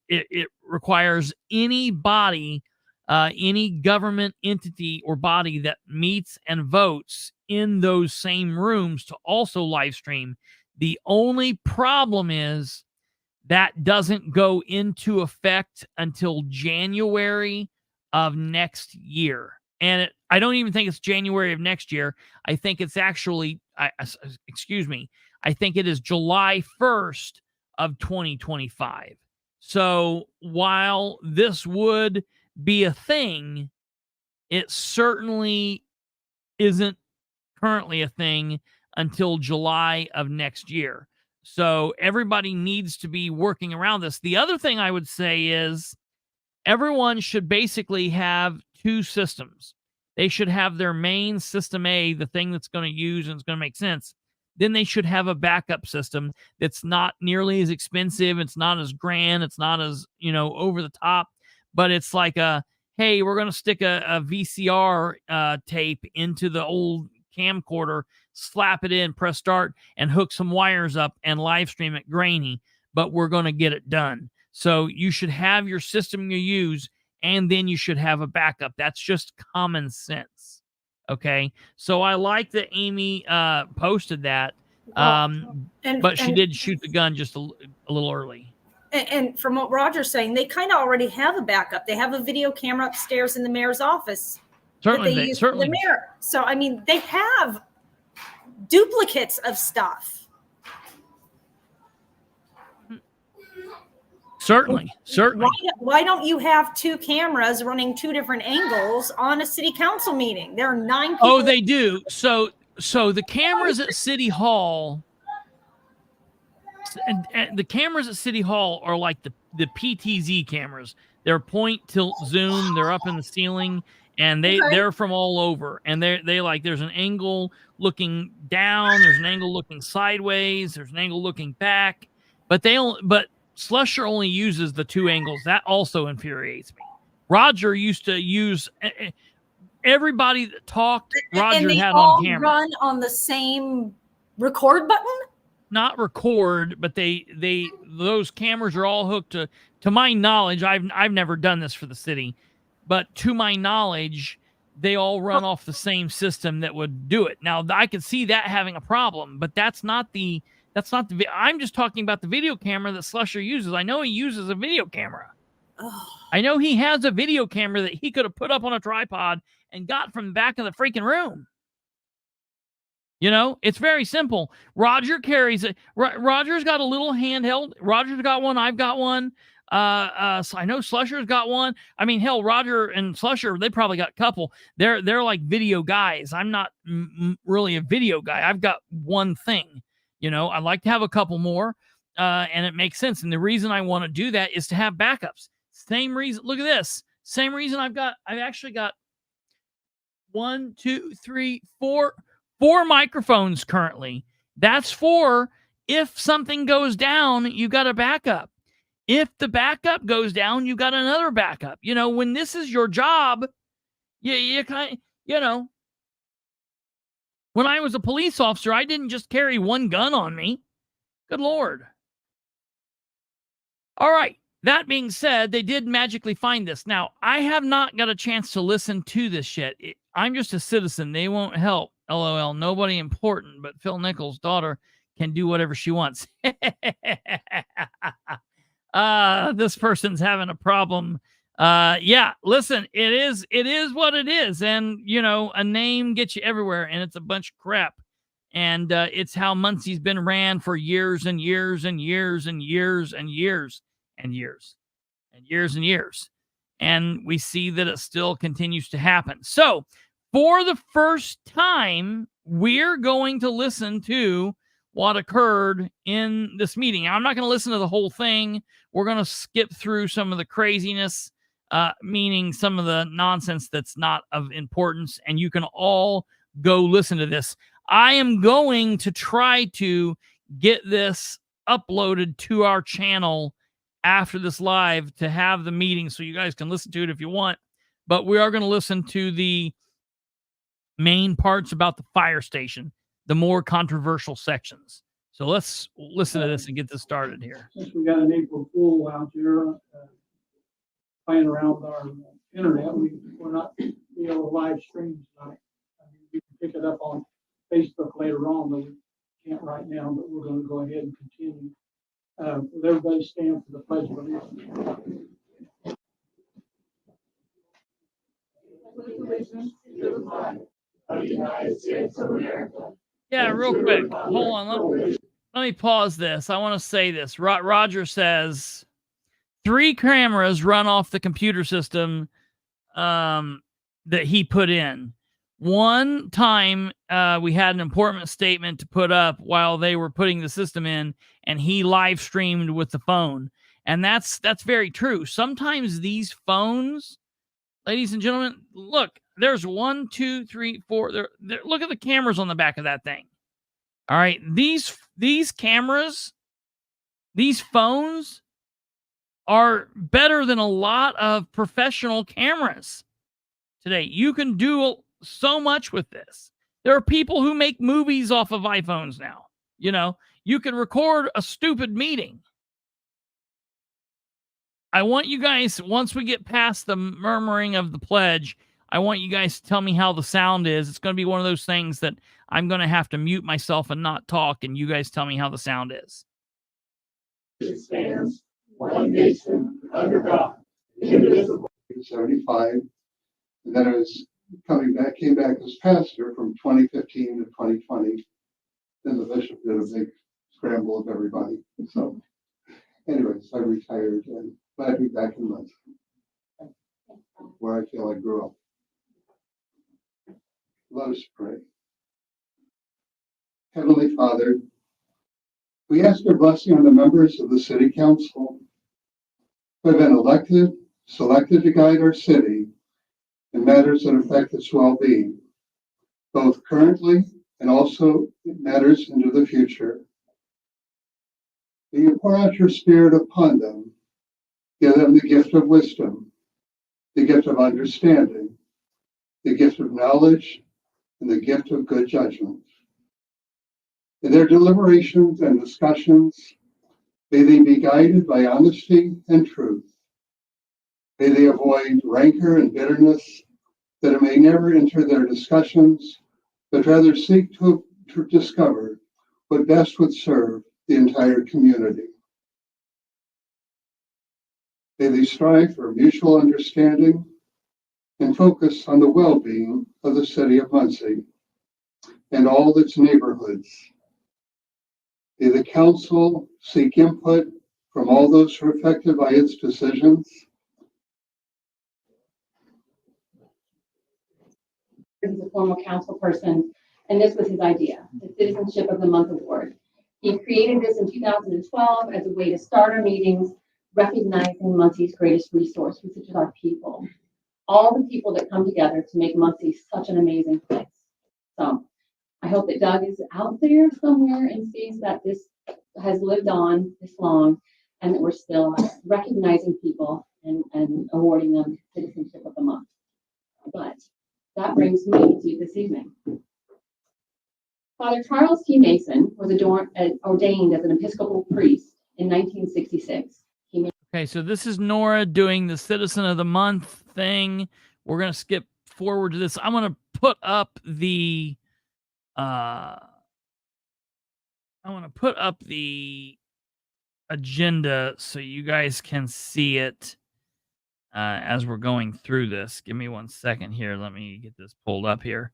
any body, any government entity or body that meets and votes in those same rooms to also live stream. The only problem is that doesn't go into effect until January of next year. And I don't even think it's January of next year. I think it's actually, I think it is July 1st of 2025. So while this would be a thing, it certainly isn't currently a thing until July of next year. So everybody needs to be working around this. The other thing I would say is everyone should basically have two systems. They should have their main system A, the thing that's going to use and it's going to make sense. Then they should have a backup system that's not nearly as expensive. It's not as grand. It's not as, over the top. But it's like hey, we're going to stick a VCR tape into the old camcorder, slap it in, press start, and hook some wires up and live stream it grainy. But we're going to get it done. So you should have your system you use, and then you should have a backup. That's just common sense. Okay, so I like that Amy posted that, but she did shoot the gun just a little early. And from what Roger's saying, they kind of already have a backup. They have a video camera upstairs in the mayor's office. Certainly, that they use for the mayor. So I mean, they have duplicates of stuff. Certainly. Why don't you have 2 cameras running 2 different angles on a city council meeting? There are 9 people. Oh, they do. So the cameras at City Hall, and the cameras at City Hall are like the PTZ cameras. They're point, tilt, zoom. They're up in the ceiling, and they're from all over. And they like, there's an angle looking down. There's an angle looking sideways. There's an angle looking back. But Slusher only uses the 2 angles. That also infuriates me. Roger used to use everybody that talked. Roger had on camera. Run on the same record button. Not record, but those cameras are all hooked to my knowledge. I've never done this for the city, but to my knowledge, they all run off the same system that would do it. Now I could see that having a problem, but that's not the. I'm just talking about the video camera that Slusher uses. I know he uses a video camera. Oh. I know he has a video camera that he could have put up on a tripod and got from the back of the freaking room. You know, it's very simple. Roger carries it. Roger's got a little handheld. Roger's got one. I've got one. So I know Slusher's got one. I mean, hell, Roger and Slusher, they probably got a couple. They're like video guys. I'm not really a video guy. I've got one thing. You know, I'd like to have a couple more, and it makes sense. And the reason I want to do that is to have backups. Same reason. Look at this. Same reason I've actually got 1, 2, 3, 4 microphones currently. That's 4. If something goes down, you got a backup. If the backup goes down, you got another backup. You know, when this is your job, you kind of, you know. When I was a police officer, I didn't just carry one gun on me. Good Lord. All right. That being said, they did magically find this. Now, I have not got a chance to listen to this shit. I'm just a citizen. They won't help. LOL. Nobody important, but Phil Nichols' daughter can do whatever she wants. This person's having a problem. Yeah, listen, it is what it is. And, you know, a name gets you everywhere, and it's a bunch of crap. And it's how Muncie's been ran for years and years and years and years and years and years and years and years. And we see that it still continues to happen. So for the first time, we're going to listen to what occurred in this meeting. I'm not going to listen to the whole thing. We're going to skip through some of the craziness, meaning some of the nonsense that's not of importance, and you can all go listen to this. I am going to try to get this uploaded to our channel after this live to have the meeting so you guys can listen to it if you want. But we are going to listen to the main parts about the fire station, the more controversial sections. So let's listen to this and get this started here. Since we got an April Fool out there playing around with our internet, we're not be able to live stream tonight. I mean, we can pick it up on Facebook later on, but we can't right now. But we're going to go ahead and continue. Will everybody stand for the Pledge of Allegiance? Allegiance to the flag of the United States of America. Yeah, real quick. Hold on. Let me pause this. I want to say this. Roger says 3 cameras run off the computer system that he put in. One time we had an important statement to put up while they were putting the system in, and he live streamed with the phone. And that's very true. Sometimes these phones, ladies and gentlemen, look, there's 1, 2, 3, 4. There, look at the cameras on the back of that thing. All right, these cameras, these phones are better than a lot of professional cameras today. You can do so much with this. There are people who make movies off of iPhones now. You know, you can record a stupid meeting. I want you guys, once we get past the murmuring of the pledge, I want you guys to tell me how the sound is. It's going to be one of those things that I'm going to have to mute myself and not talk, and you guys tell me how the sound is. It stands one nation under God, indivisible. 75, and then I was came back as pastor from 2015 to 2020. Then the bishop did a big scramble of everybody. So, anyways, I retired and glad to be back in Muncie, where I feel I grew up. Let us pray. Heavenly Father, we ask your blessing on the members of the City Council who have been selected to guide our city in matters that affect its well-being, both currently and also matters into the future. May you pour out your Spirit upon them, give them the gift of wisdom, the gift of understanding, the gift of knowledge, and the gift of good judgment. In their deliberations and discussions, may they be guided by honesty and truth. May they avoid rancor and bitterness, that it may never enter their discussions, but rather seek to discover what best would serve the entire community. May they strive for mutual understanding and focus on the well-being of the city of Muncie and all its neighborhoods. May the council seek input from all those who are affected by its decisions. He's a former council person, and this was his idea, the Citizenship of the Month Award. He created this in 2012 as a way to start our meetings, recognizing Muncie's greatest resource, which is our people. All the people that come together to make Muncie such an amazing place. So I hope that Doug is out there somewhere and sees that this has lived on this long and that we're still recognizing people and awarding them Citizenship of the Month. But that brings me to this evening. Father Charles T. Mason was ordained as an Episcopal priest in 1966. Okay, so this is Nora doing the Citizen of the Month thing. We're going to skip forward to this. I'm going to put up the agenda so you guys can see it as we're going through this. Give me 1 second here. Let me get this pulled up here.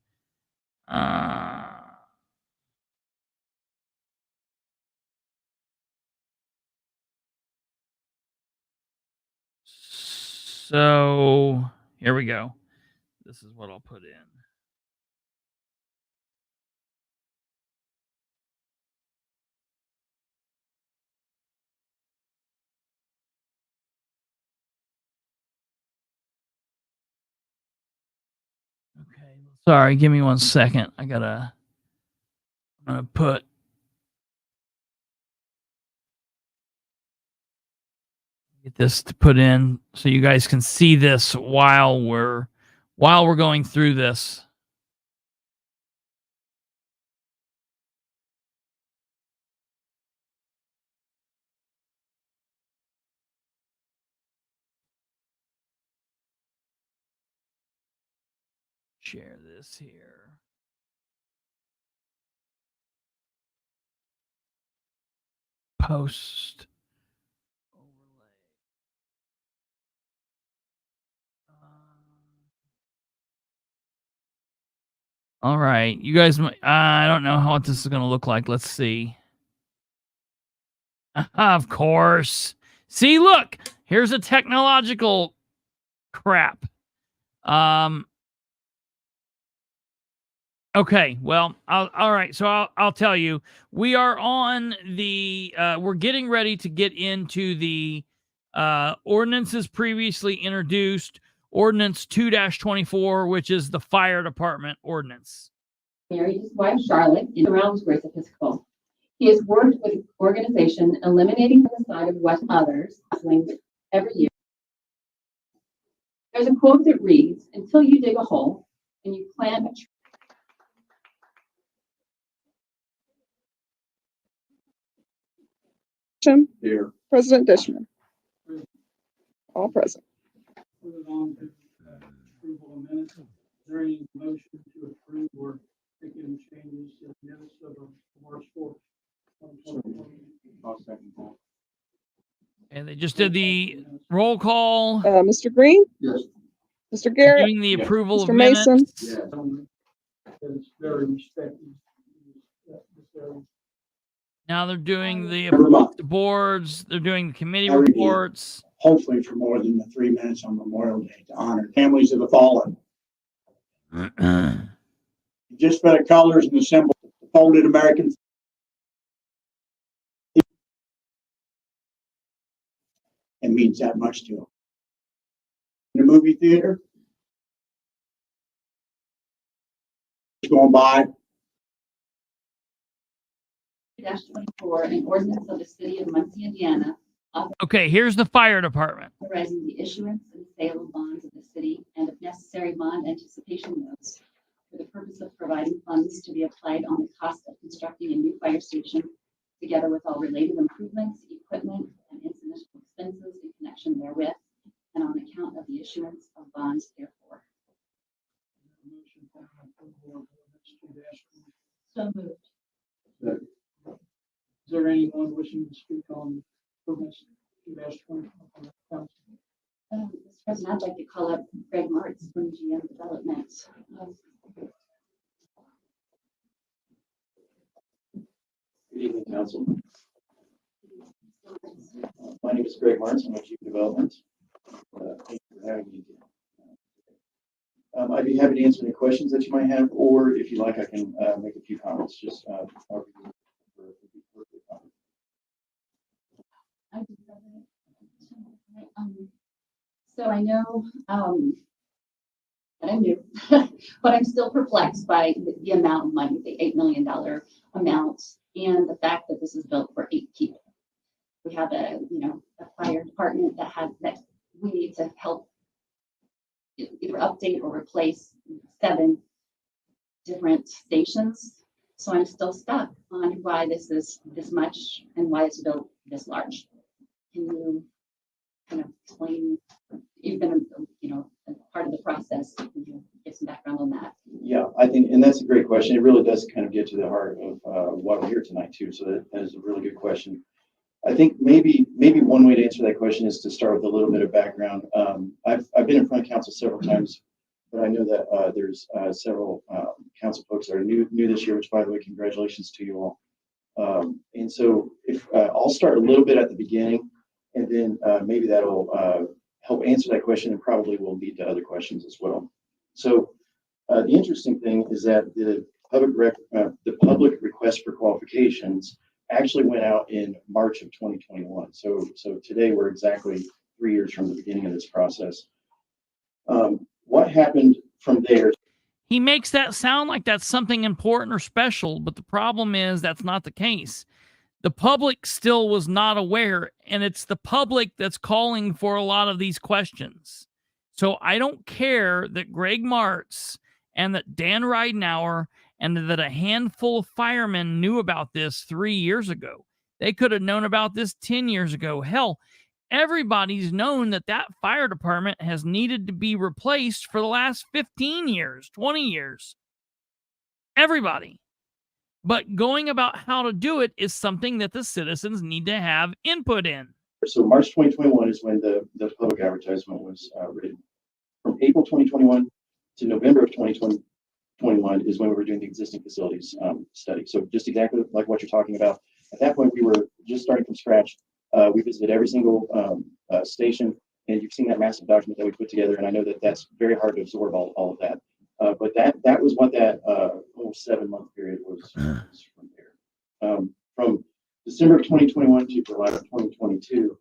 So here we go. This is what I'll put in. Okay, sorry, give me 1 second. I'm gonna get this to put in so you guys can see this while we're going through this. Share this here. Post overlay. All right, you guys. I don't know what this is going to look like. Let's see. Of course. See, look. Here's a technological crap. Okay, well, all right. So I'll tell you, we are on the. We're getting ready to get into the ordinances previously introduced. Ordinance 2-24, which is the fire department ordinance. Married his wife Charlotte in the Rounds Grace Episcopal. He has worked with the organization eliminating the side of West others every year. There's a quote that reads, "Until you dig a hole and you plant a tree." Here. President Dishman. All present. Moving on to approval of minutes. Is there any motion to approve or make any changes to the minutes of March 4th? I'll second that. And they just did the roll call, Mr. Green, Yes. Mr. Garrett, doing the approval of Mr. Mason. minutes. Yes. It's very respected. Now they're doing the Never mind. boards, they're doing the committee I repeat. reports. Hopefully for more than the 3 minutes on Memorial Day to honor families of the fallen. Just for the colors and the symbols, the folded American. It means that much to them. In the movie theater, going by. 24, an ordinance of the city of Muncie, Indiana, Okay, here's the fire department. authorizing the issuance and sale of bonds of the city and if necessary bond anticipation notes for the purpose of providing funds to be applied on the cost of constructing a new fire station, together with all related improvements, equipment, and incidental expenses in connection therewith, and on account of the issuance of bonds therefore. Motion for approval of ordinance 2-20. So moved. Is there anyone wishing to speak on ordinance 2-20 from the council? Mr. President, I'd like to call up Greg Martz from GM Development. Good evening, Council. My name is Greg Martz. I'm with Chief Development. Thank you for having me. I'd be happy to answer any questions that you might have, or if you like, I can make a few comments. Just So I know that I'm new, but I'm still perplexed by the amount of money, the $8 million amount, and the fact that this is built for 8 people. We have a fire department that we need to help either update or replace 7 different stations. So I'm still stuck on why this is this much and why it's built this large. Can you kind of explain? You've been, a part of the process. Can you give some background on that? Yeah, I think, and that's a great question. It really does kind of get to the heart of why we're here tonight too. So that is a really good question. I think maybe one way to answer that question is to start with a little bit of background. I've been in front of council several times, but I know that there's several council folks that are new this year, which, by the way, congratulations to you all. And so if I'll start a little bit at the beginning, and then maybe that'll help answer that question, and probably will lead to other questions as well. So the interesting thing is that the public request for qualifications actually went out in March of 2021. So today we're exactly 3 years from the beginning of this process. What happened from there? He makes that sound like that's something important or special, but the problem is that's not the case. The public still was not aware, and it's the public that's calling for a lot of these questions. So I don't care that Greg Martz and that Dan Ridenauer and that a handful of firemen knew about this 3 years ago. They could have known about this 10 years ago. Hell, everybody's known that that fire department has needed to be replaced for the last 15 years, 20 years. Everybody. But going about how to do it is something that the citizens need to have input in. So March 2021 is when the public advertisement was written. From April 2021 to November of 2021 is when we were doing the existing facilities study. So just exactly like what you're talking about. At that point, we were just starting from scratch. We visited every single station, and you've seen that massive document that we put together. And I know that that's very hard to absorb all of that. But that was what that whole 7-month period was from there. From December of 2021 to July of 2022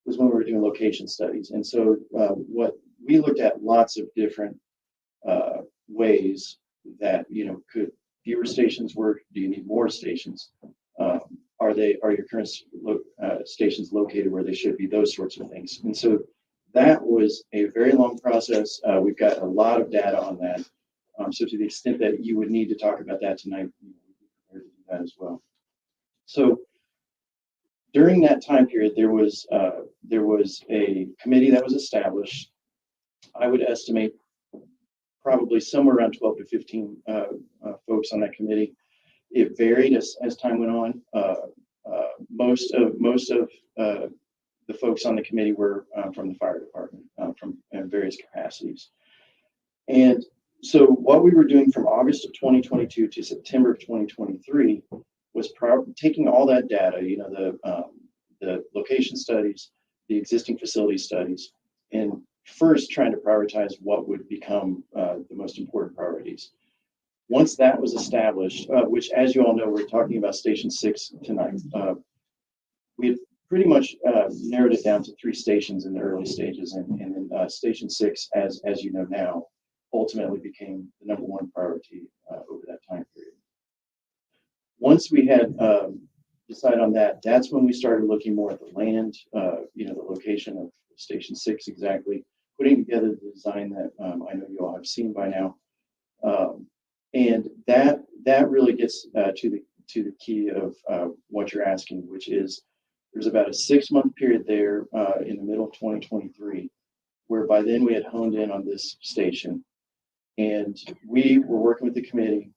was when we were doing location studies. And so what we looked at lots of different ways that, could fewer stations work? Do you need more stations? Are your current stations located where they should be? Those sorts of things. And so that was a very long process. We've got a lot of data on that. So to the extent that you would need to talk about that tonight, we'd be prepared to do that as well. So During that time period, there was a committee that was established. I would estimate probably somewhere around 12 to 15 folks on that committee. It varied as time went on. Most of the folks on the committee were from the fire department, from various capacities. And so what we were doing from August of 2022 to September of 2023 was taking all that data, you know, the location studies, the existing facility studies, and first trying to prioritize what would become the most important priorities. Once that was established, which, as you all know, we're talking about Station 6 tonight, we had pretty much narrowed it down to 3 stations in the early stages, and then Station 6, as you know now, ultimately became the #1 priority over that time period. Once we had decided on that, that's when we started looking more at the land, you know, the location of Station 6 exactly, putting together the design that I know you all have seen by now. And that really gets to the key of what you're asking, which is there's about a 6-month period there in the middle of 2023, where by then we had honed in on this station, and we were working with the committee.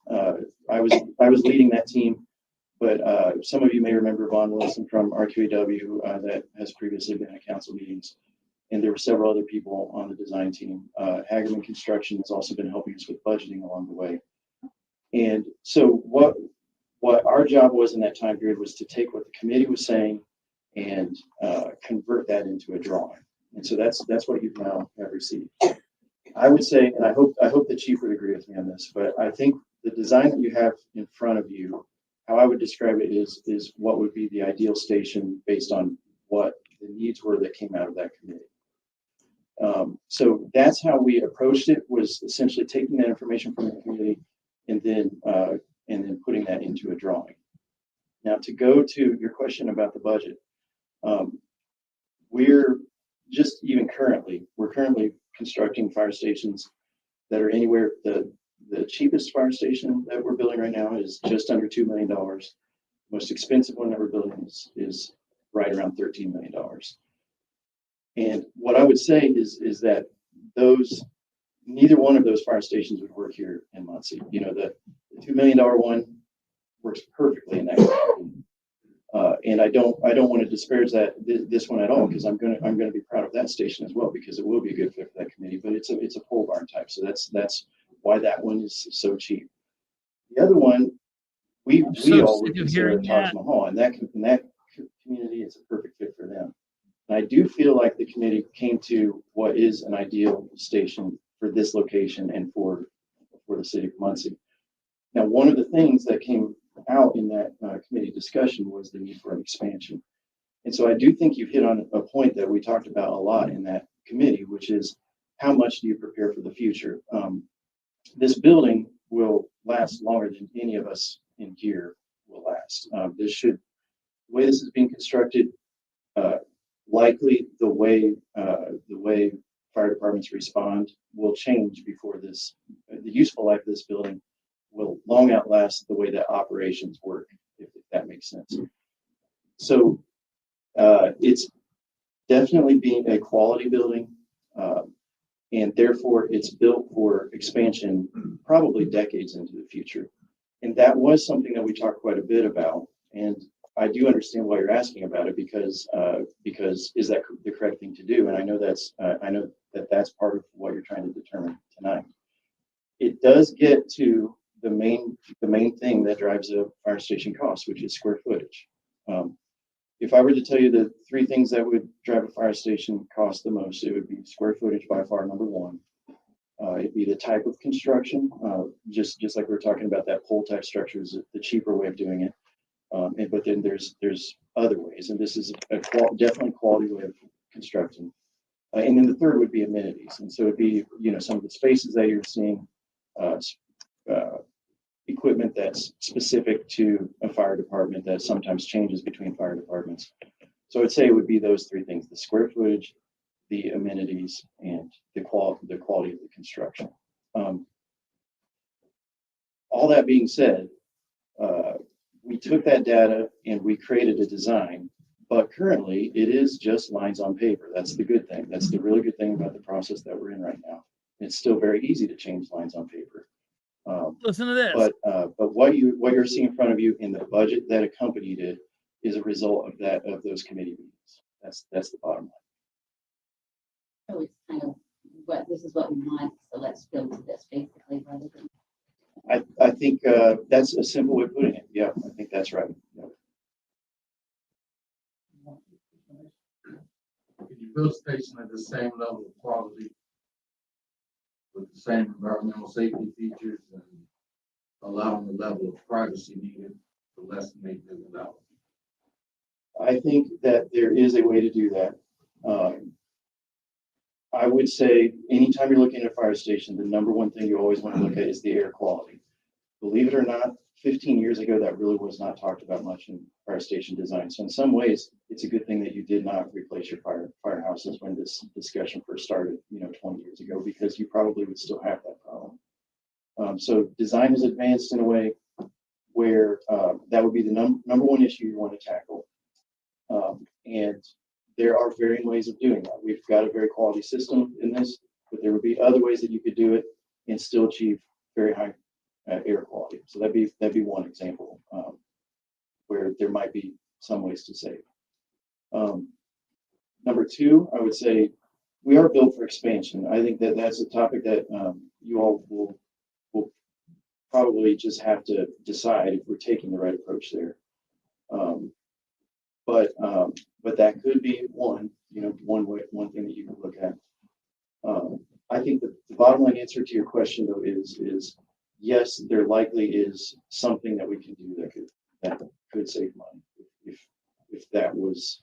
I was leading that team, but some of you may remember Vaughn Wilson from RQAW that has previously been at council meetings, and there were several other people on the design team. Hagerman Construction has also been helping us with budgeting along the way. And so what our job was in that time period was to take what the committee was saying and convert that into a drawing. And so that's what you've now have received. I would say, and I hope the chief would agree with me on this, but I think the design that you have in front of you, how I would describe it is what would be the ideal station based on what the needs were that came out of that committee. So that's how we approached it, was essentially taking that information from the committee and then putting that into a drawing. Now, to go to your question about the budget, we're currently constructing fire stations that are anywhere. The cheapest fire station that we're building right now is just under $2 million. Most expensive one that we're building is right around $13 million. And what I would say is that neither one of those fire stations would work here in Muncie. You know, the $2 million one works perfectly in that community. And I don't want to disparage this one at all, because I'm gonna be proud of that station as well, because it will be a good fit for that community. But it's a pole barn type, so that's why that one is so cheap. The other one, we all would consider Taj Mahal, and that community is a perfect fit for them. And I do feel like the committee came to what is an ideal station for this location and for the city of Muncie. Now, one of the things that came out in that committee discussion was the need for an expansion. And so I do think you've hit on a point that we talked about a lot in that committee, which is how much do you prepare for the future? This building will last longer than any of us in here will last. The way this is being constructed, likely the way fire departments respond will change before the useful life of this building will long outlast the way that operations work, if that makes sense. So it's definitely being a quality building, and therefore it's built for expansion probably decades into the future. And that was something that we talked quite a bit about. And I do understand why you're asking about it, because is that the correct thing to do? And I know that's part of what you're trying to determine tonight. It does get to the main thing that drives a fire station cost, which is square footage. If I were to tell you the 3 things that would drive a fire station cost the most, it would be square footage by far #1. It'd be the type of construction, just like we were talking about, that pole type structure is the cheaper way of doing it. But then there's other ways, and this is definitely quality way of constructing. And then the third would be amenities, and so it'd be, you know, some of the spaces that you're seeing, equipment that's specific to a fire department that sometimes changes between fire departments. So I'd say it would be those 3 things: the square footage, the amenities, and the quality of the construction. All that being said, we took that data and we created a design But currently, it is just lines on paper. That's the good thing. That's the really good thing about the process that we're in right now. It's still very easy to change lines on paper. Listen to this. But what you're seeing in front of you in the budget that accompanied it is a result of those committee meetings. That's the bottom line. So it's kind of this is what we want, so let's go to this basically rather than. I think that's a simple way of putting it. Yeah, I think that's right. Yeah. If you build a station at the same level of quality with the same environmental safety features and allowing the level of privacy needed for less than $8 million. I think that there is a way to do that. I would say anytime you're looking at a fire station, the number one thing you always want to look at is the air quality. Believe it or not, 15 years ago, that really was not talked about much in fire station design. So in some ways, it's a good thing that you did not replace your firehouses when this discussion first started, 20 years ago, because you probably would still have that problem. So design has advanced in a way where that would be the number one issue you want to tackle. And there are varying ways of doing that. We've got a very quality system in this, but there would be other ways that you could do it and still achieve very high air quality. So that'd be one example where there might be some ways to save. Number two, I would say we are built for expansion. I think that that's a topic that you all will probably just have to decide if we're taking the right approach there. But that could be one thing that you can look at. I think the bottom line answer to your question though is yes, there likely is something that we can do that could save money if that was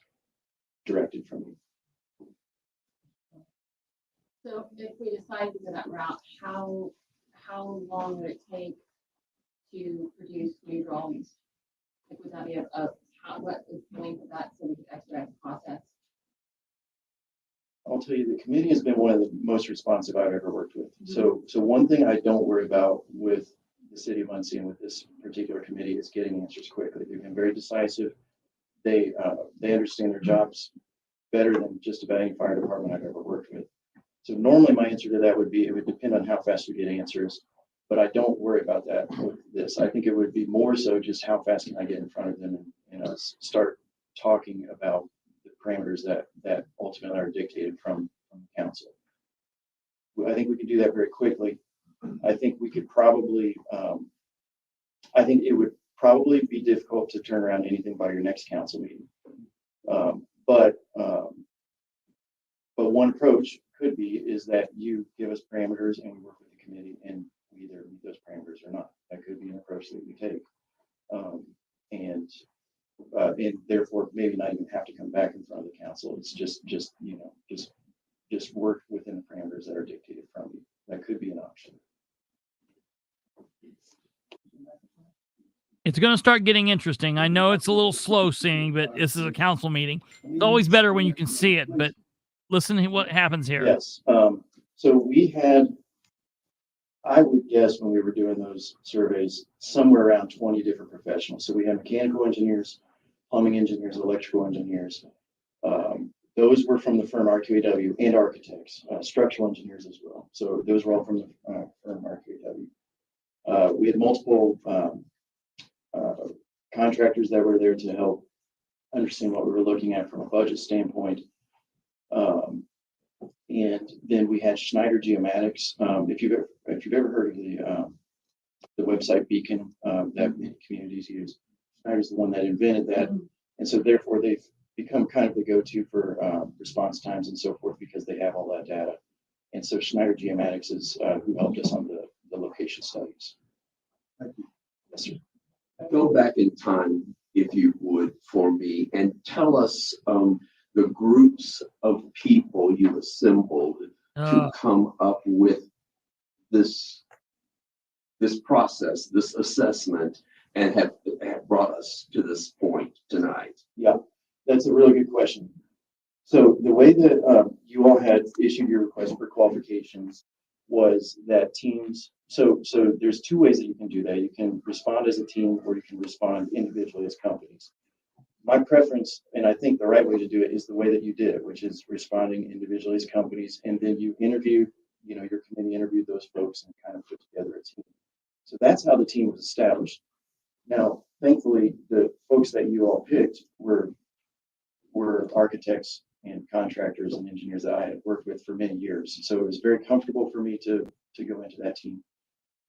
directed from you. So if we decide to go that route, how long would it take to produce new drawings? Like, would that be what is the length of that so we can expedite the process? I'll tell you, the committee has been one of the most responsive I've ever worked with. Mm-hmm. So one thing I don't worry about with the city of Muncie and with this particular committee is getting answers quickly. They've been very decisive. They understand their jobs better than just about any fire department I've ever worked with. So normally my answer to that would be, it would depend on how fast we get answers, but I don't worry about that with this. I think it would be more so just how fast can I get in front of them and start talking about the parameters that ultimately are dictated from the council. I think we can do that very quickly. I think we could probably, I think it would probably be difficult to turn around anything by your next council meeting. But one approach could be is that you give us parameters and we work with the committee and we either meet those parameters or not. That could be an approach that we take. And therefore maybe not even have to come back in front of the council. It's just work within the parameters that are dictated from you. That could be an option. It's going to start getting interesting. I know it's a little slow seeing, but this is a council meeting. It's always better when you can see it, but listen to what happens here. Yes. So we had, I would guess when we were doing those surveys, somewhere around 20 different professionals. So we had mechanical engineers, plumbing engineers, electrical engineers. Those were from the firm RQAW and architects, structural engineers as well. So those were all from the firm RQAW. We had multiple contractors that were there to help understand what we were looking at from a budget standpoint. And then we had Schneider Geomatics. If you've ever heard of the website Beacon that many communities use, Schneider's the one that invented that. Mm-hmm. And so therefore they've become kind of the go-to for response times and so forth because they have all that data. And so Schneider Geomatics is who helped us on the location studies. Thank you. Yes, sir. Go back in time, if you would, for me, and tell us the groups of people you assembled to come up with this process, this assessment, and have brought us to this point tonight. Yeah, that's a really good question. So the way that you all had issued your request for qualifications was that teams, so there's two ways that you can do that. You can respond as a team or you can respond individually as companies. my preference, and I think the right way to do it is the way that you did it, which is responding individually as companies, and then you interviewed, your committee interviewed those folks and kind of put together a team. So that's how the team was established. Now, thankfully, the folks that you all picked were architects and contractors and engineers that I had worked with for many years. So it was very comfortable for me to go into that team.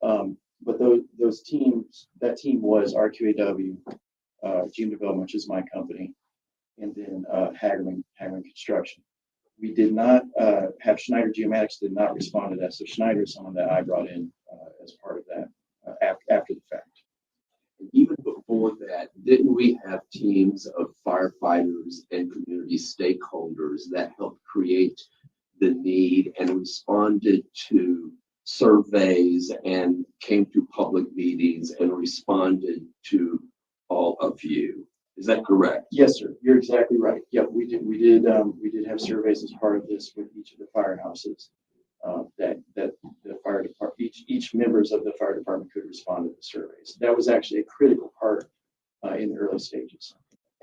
But those teams, that team was RQAW, Gene Development, which is my company, and then Hagerman Construction. We did not have Schneider Geomatics did not respond to that. So Schneider is someone that I brought in as part of that after the fact. Even before that, didn't we have teams of firefighters and community stakeholders that helped create the need and responded to surveys and came to public meetings and responded to all of you? Is that correct? Yes, sir. You're exactly right. Yep, we did have surveys as part of this with each of the firehouses. That the fire department, each members of the fire department could respond to the surveys. That was actually a critical part in the early stages.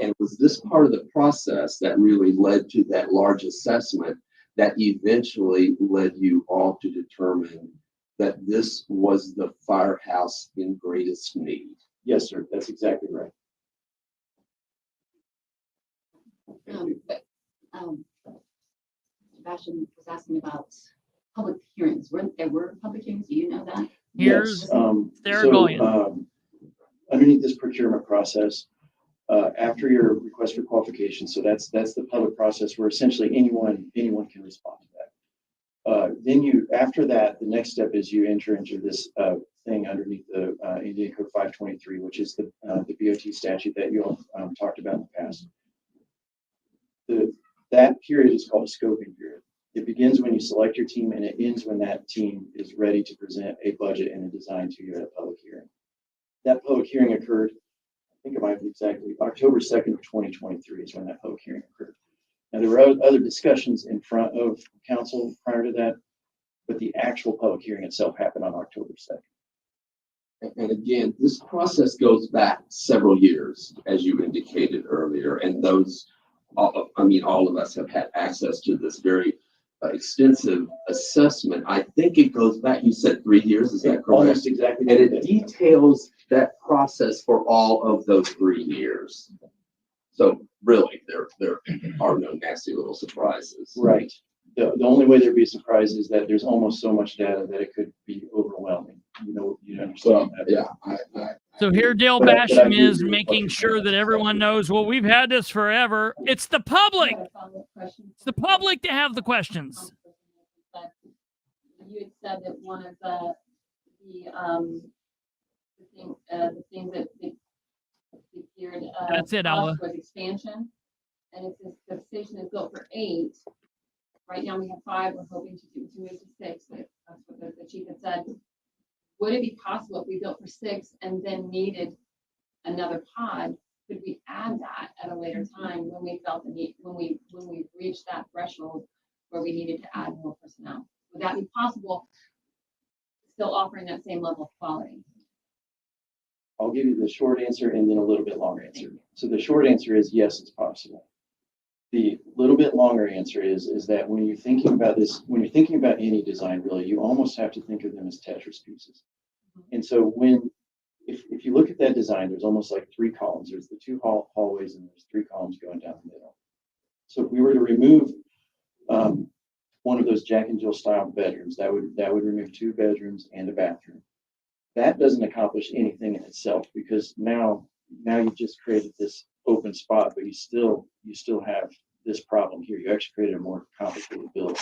And was this part of the process that really led to that large assessment that eventually led you all to determine that this was the firehouse in greatest need? Yes, sir. That's exactly right. Sebastian was asking about public hearings. There were public hearings. Do you know that? Here's Yes. Underneath this procurement process, after your request for qualification, so that's the public process where essentially anyone can respond to that. Then after that, the next step is you enter into this thing underneath the Indiana Code 523, which is the BOT statute that you all talked about in the past. That period is called a scoping period. It begins when you select your team and it ends when that team is ready to present a budget and a design to you at a public hearing. That public hearing occurred, I think it might be exactly October 2nd of 2023 is when that public hearing occurred. Now there were other discussions in front of council prior to that, but the actual public hearing itself happened on October 2nd. And again, this process goes back several years, as you indicated earlier, and all of us have had access to this very extensive assessment. I think it goes back, you said 3 years, is that correct? Almost exactly. And it details that process for all of those 3 years. So really, there are no nasty little surprises. Right. The only way there'd be a surprise is that there's almost so much data that it could be overwhelming. You understand that. Yeah. So here Dale Basham is making sure that everyone knows, well, we've had this forever. It's the public. It's the public to have the questions. You had said that one of the things that they feared That's it, Alva. was expansion. And if the station is built for 8, right now we have 5, we're hoping to move to 6. That's what the chief had said. Would it be possible if we built for 6 and then needed another pod? Could we add that at a later time when we felt the need, when we reached that threshold where we needed to add more personnel? Would that be possible? Still offering that same level of quality? I'll give you the short answer and then a little bit longer answer. So the short answer is yes, it's possible. The little bit longer answer is that when you're thinking about this, when you're thinking about any design, really, you almost have to think of them as Tetris pieces. And so if you look at that design, there's almost like 3 columns. There's the 2 hallways and there's 3 columns going down the middle. So if we were to remove one of those Jack and Jill style bedrooms, that would remove 2 bedrooms and a bathroom. That doesn't accomplish anything in itself, because now you've just created this open spot, but you still have this problem here. You actually created a more complicated building.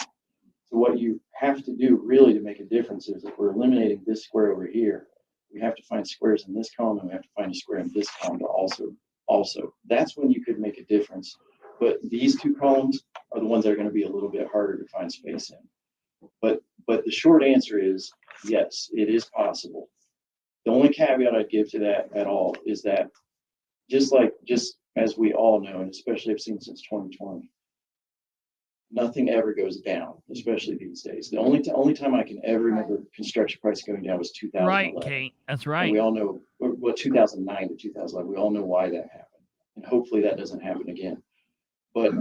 So what you have to do really to make a difference is if we're eliminating this square over here, we have to find squares in this column and we have to find a square in this column to also. That's when you could make a difference. But these 2 columns are the ones that are going to be a little bit harder to find space in. But the short answer is yes, it is possible. The only caveat I'd give to that at all is that just as we all know, and especially I've seen since 2020, nothing ever goes down, especially these days. The only time I can ever remember construction price going down was 2011. Right, Kate. That's right. And we all know, 2009 to 2011, we all know why that happened. And hopefully that doesn't happen again. But,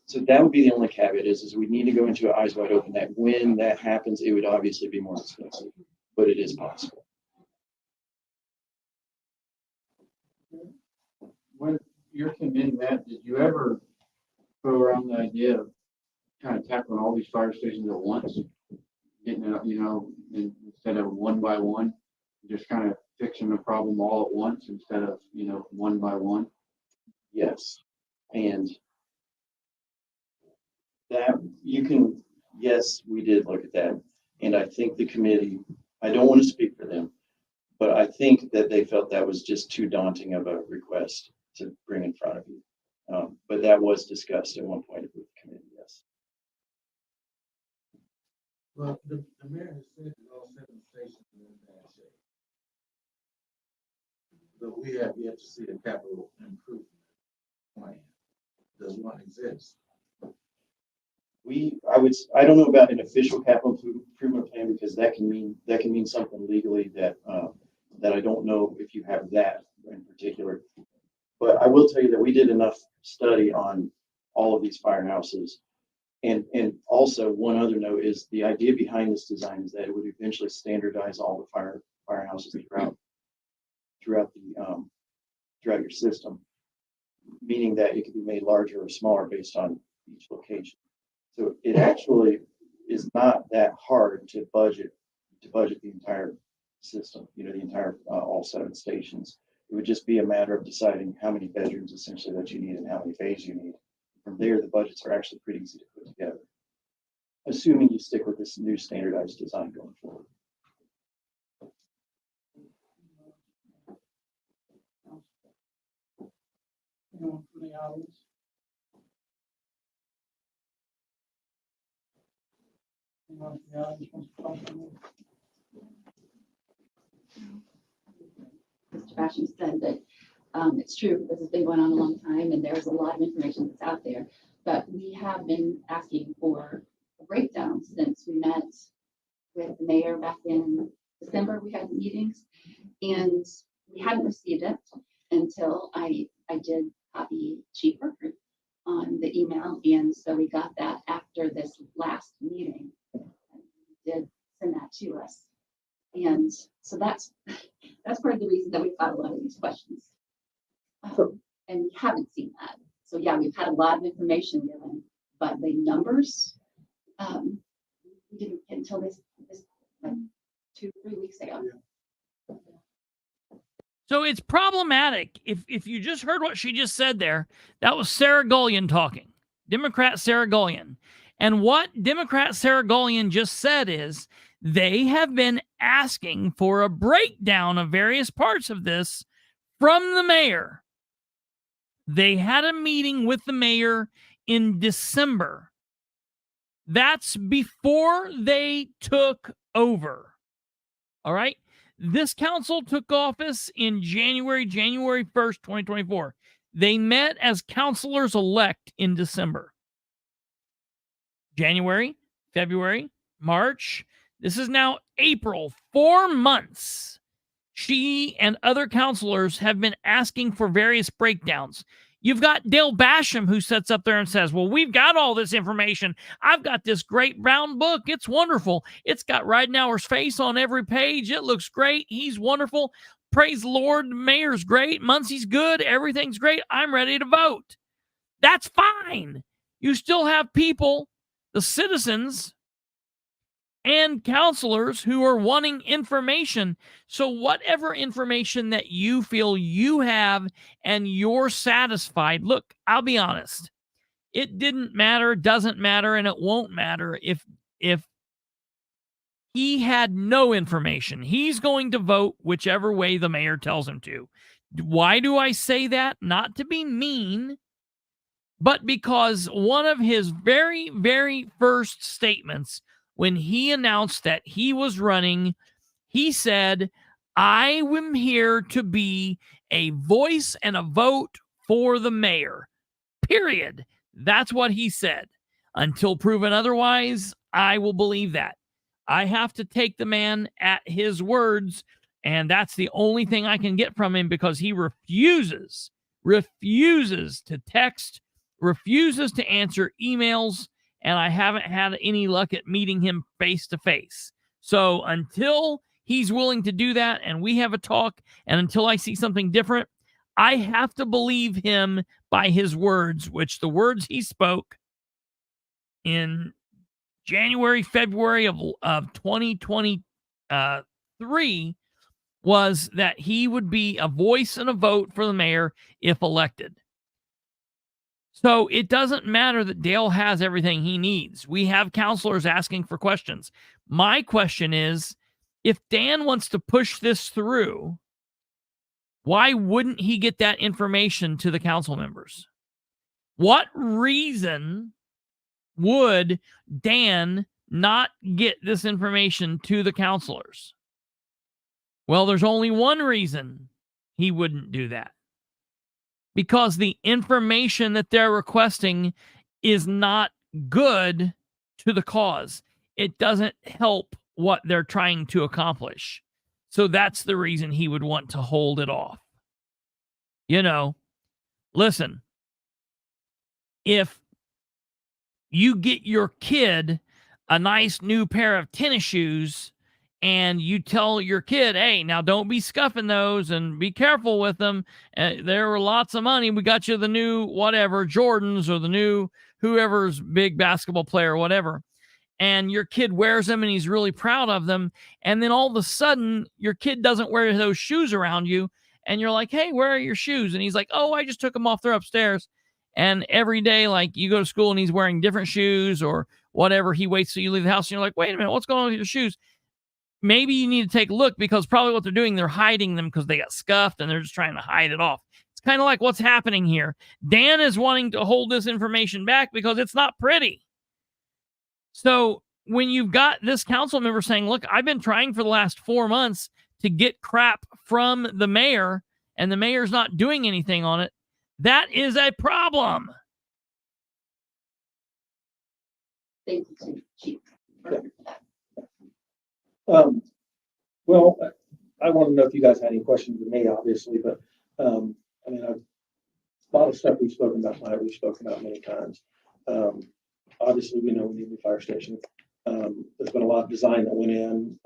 so that would be the only caveat is we need to go into eyes wide open that when that happens, it would obviously be more expensive, but it is possible. When you're committing that, did you ever throw around the idea of kind of tackling all these fire stations at once? Getting out, instead of one by one, just kind of fixing the problem all at once instead of, one by one? Yes. And that yes, we did look at that. And I think the committee, I don't want to speak for them, but I think that they felt that was just too daunting of a request to bring in front of you. But that was discussed at one point with the committee, yes. Well, the mayor has said that all 7 stations are in bad shape. But we have yet to see a capital improvement plan. Does one exist? I don't know about an official capital improvement plan because that can mean something legally that I don't know if you have that in particular. But I will tell you that we did enough study on all of these firehouses. And also one other note is the idea behind this design is that it would eventually standardize all the firehouses throughout your system, meaning that it could be made larger or smaller based on each location. So it actually is not that hard to budget the entire system, the entire all 7 stations. It would just be a matter of deciding how many bedrooms essentially that you need and how many bays you need. From there, the budgets are actually pretty easy to put together, assuming you stick with this new standardized design going forward. From the audience. Anyone from the audience wants to talk on this? Mr. Basham said that it's true, this has been going on a long time and there's a lot of information that's out there, but we have been asking for a breakdown since we met with the mayor back in December. We had meetings and we hadn't received it until I did copy Chief Burkert on the email, and so we got that after this last meeting. He did send that to us, and so that's part of the reason that we've got a lot of these questions, and we haven't seen that. So yeah, we've had a lot of information given, but the numbers we didn't get until this like 2-3 weeks ago. Yeah. So it's problematic. If you just heard what she just said there, that was Sarah Gullion talking, Democrat Sarah Gullion. And what Democrat Sarah Gullion just said is they have been asking for a breakdown of various parts of this from the mayor. They had a meeting with the mayor in December. That's before they took over. All right? This council took office in January 1st, 2024. They met as councilors-elect in December. January, February, March. This is now April. 4 months. She and other councilors have been asking for various breakdowns. You've got Dale Basham who sits up there and says, well, we've got all this information. I've got this great brown book. It's wonderful. It's got Ridenhour's face on every page. It looks great. He's wonderful. Praise the Lord. The mayor's great. Muncie's good. Everything's great. I'm ready to vote. That's fine. You still have people, the citizens, and counselors who are wanting information. So whatever information that you feel you have and you're satisfied, look, I'll be honest. It didn't matter, doesn't matter, and it won't matter if he had no information. He's going to vote whichever way the mayor tells him to. Why do I say that? Not to be mean, but because one of his very, very first statements when he announced that he was running, he said, I am here to be a voice and a vote for the mayor. Period. That's what he said. Until proven otherwise, I will believe that. I have to take the man at his words And that's the only thing I can get from him, because he refuses to text, refuses to answer emails, and I haven't had any luck at meeting him face to face. So until he's willing to do that and we have a talk, and until I see something different, I have to believe him by his words, which the words he spoke in January, February of 2023 was that he would be a voice and a vote for the mayor if elected. So it doesn't matter that Dale has everything he needs. We have counselors asking for questions. My question is, if Dan wants to push this through, why wouldn't he get that information to the council members? What reason would Dan not get this information to the counselors? Well, there's only one reason he wouldn't do that. Because the information that they're requesting is not good to the cause. It doesn't help what they're trying to accomplish. So that's the reason he would want to hold it off. You know, listen, if you get your kid a nice new pair of tennis shoes and you tell your kid, hey, now don't be scuffing those and be careful with them. There were lots of money. We got you the new whatever, Jordans, or the new whoever's big basketball player or whatever. And your kid wears them and he's really proud of them. And then all of a sudden, your kid doesn't wear those shoes around you. And you're like, hey, where are your shoes? And he's like, oh, I just took them off. They're upstairs. And every day, like, you go to school and he's wearing different shoes or whatever. He waits till you leave the house and you're like, wait a minute, what's going on with your shoes? Maybe you need to take a look, because probably what they're doing, they're hiding them because they got scuffed and they're just trying to hide it off. It's kind of like what's happening here. Dan is wanting to hold this information back because it's not pretty. So when you've got this council member saying, look, I've been trying for the last 4 months to get crap from the mayor and the mayor's not doing anything on it, that is a problem. Thank you, Chief. Well, I want to know if you guys had any questions of me, obviously, but I mean, a lot of stuff we've spoken about tonight, we've spoken about many times. Obviously, we know we need a new fire station. There's been a lot of design that went in.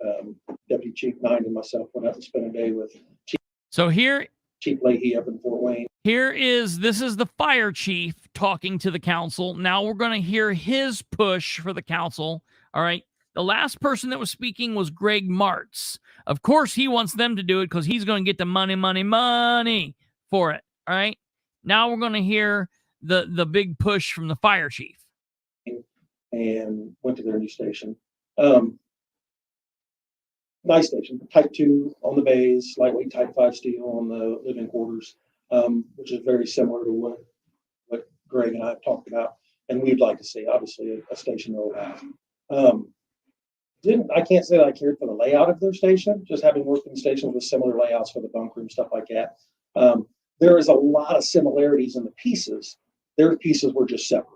Deputy Chief Nine and myself went up and spent a day with Chief Leahy up in Fort Wayne. This is the fire chief talking to the council. Now we're going to hear his push for the council. All right. The last person that was speaking was Greg Martz. Of course, he wants them to do it because he's going to get the money for it. All right. Now we're going to hear the big push from the fire chief. And went to their new station. Nice station, type 2 on the bays, lightweight type 5 steel on the living quarters, which is very similar to what Greg and I have talked about. And we'd like to see, obviously, a station that will have. I can't say that I cared for the layout of their station, just having worked in stations with similar layouts for the bunk room, stuff like that. There is a lot of similarities in the pieces. Their pieces were just separated.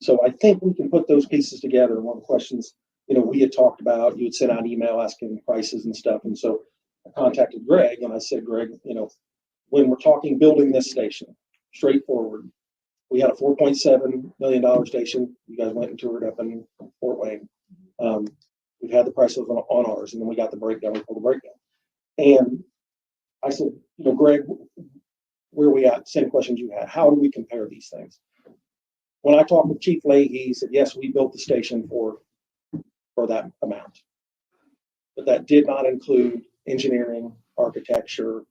So I think we can put those pieces together. And one of the questions, we had talked about, you had sent out email asking prices and stuff. And so I contacted Greg and I said, Greg, when we're talking building this station, straightforward, we had a $4.7 million station. You guys went and toured up in Fort Wayne. We've had the prices on ours, and then we got the breakdown. We pulled the breakdown. And I said, Greg, where are we at? Same questions you had. How do we compare these things? When I talked with Chief Leahy, he said, yes, we built the station for that amount. But that did not include engineering, architecture,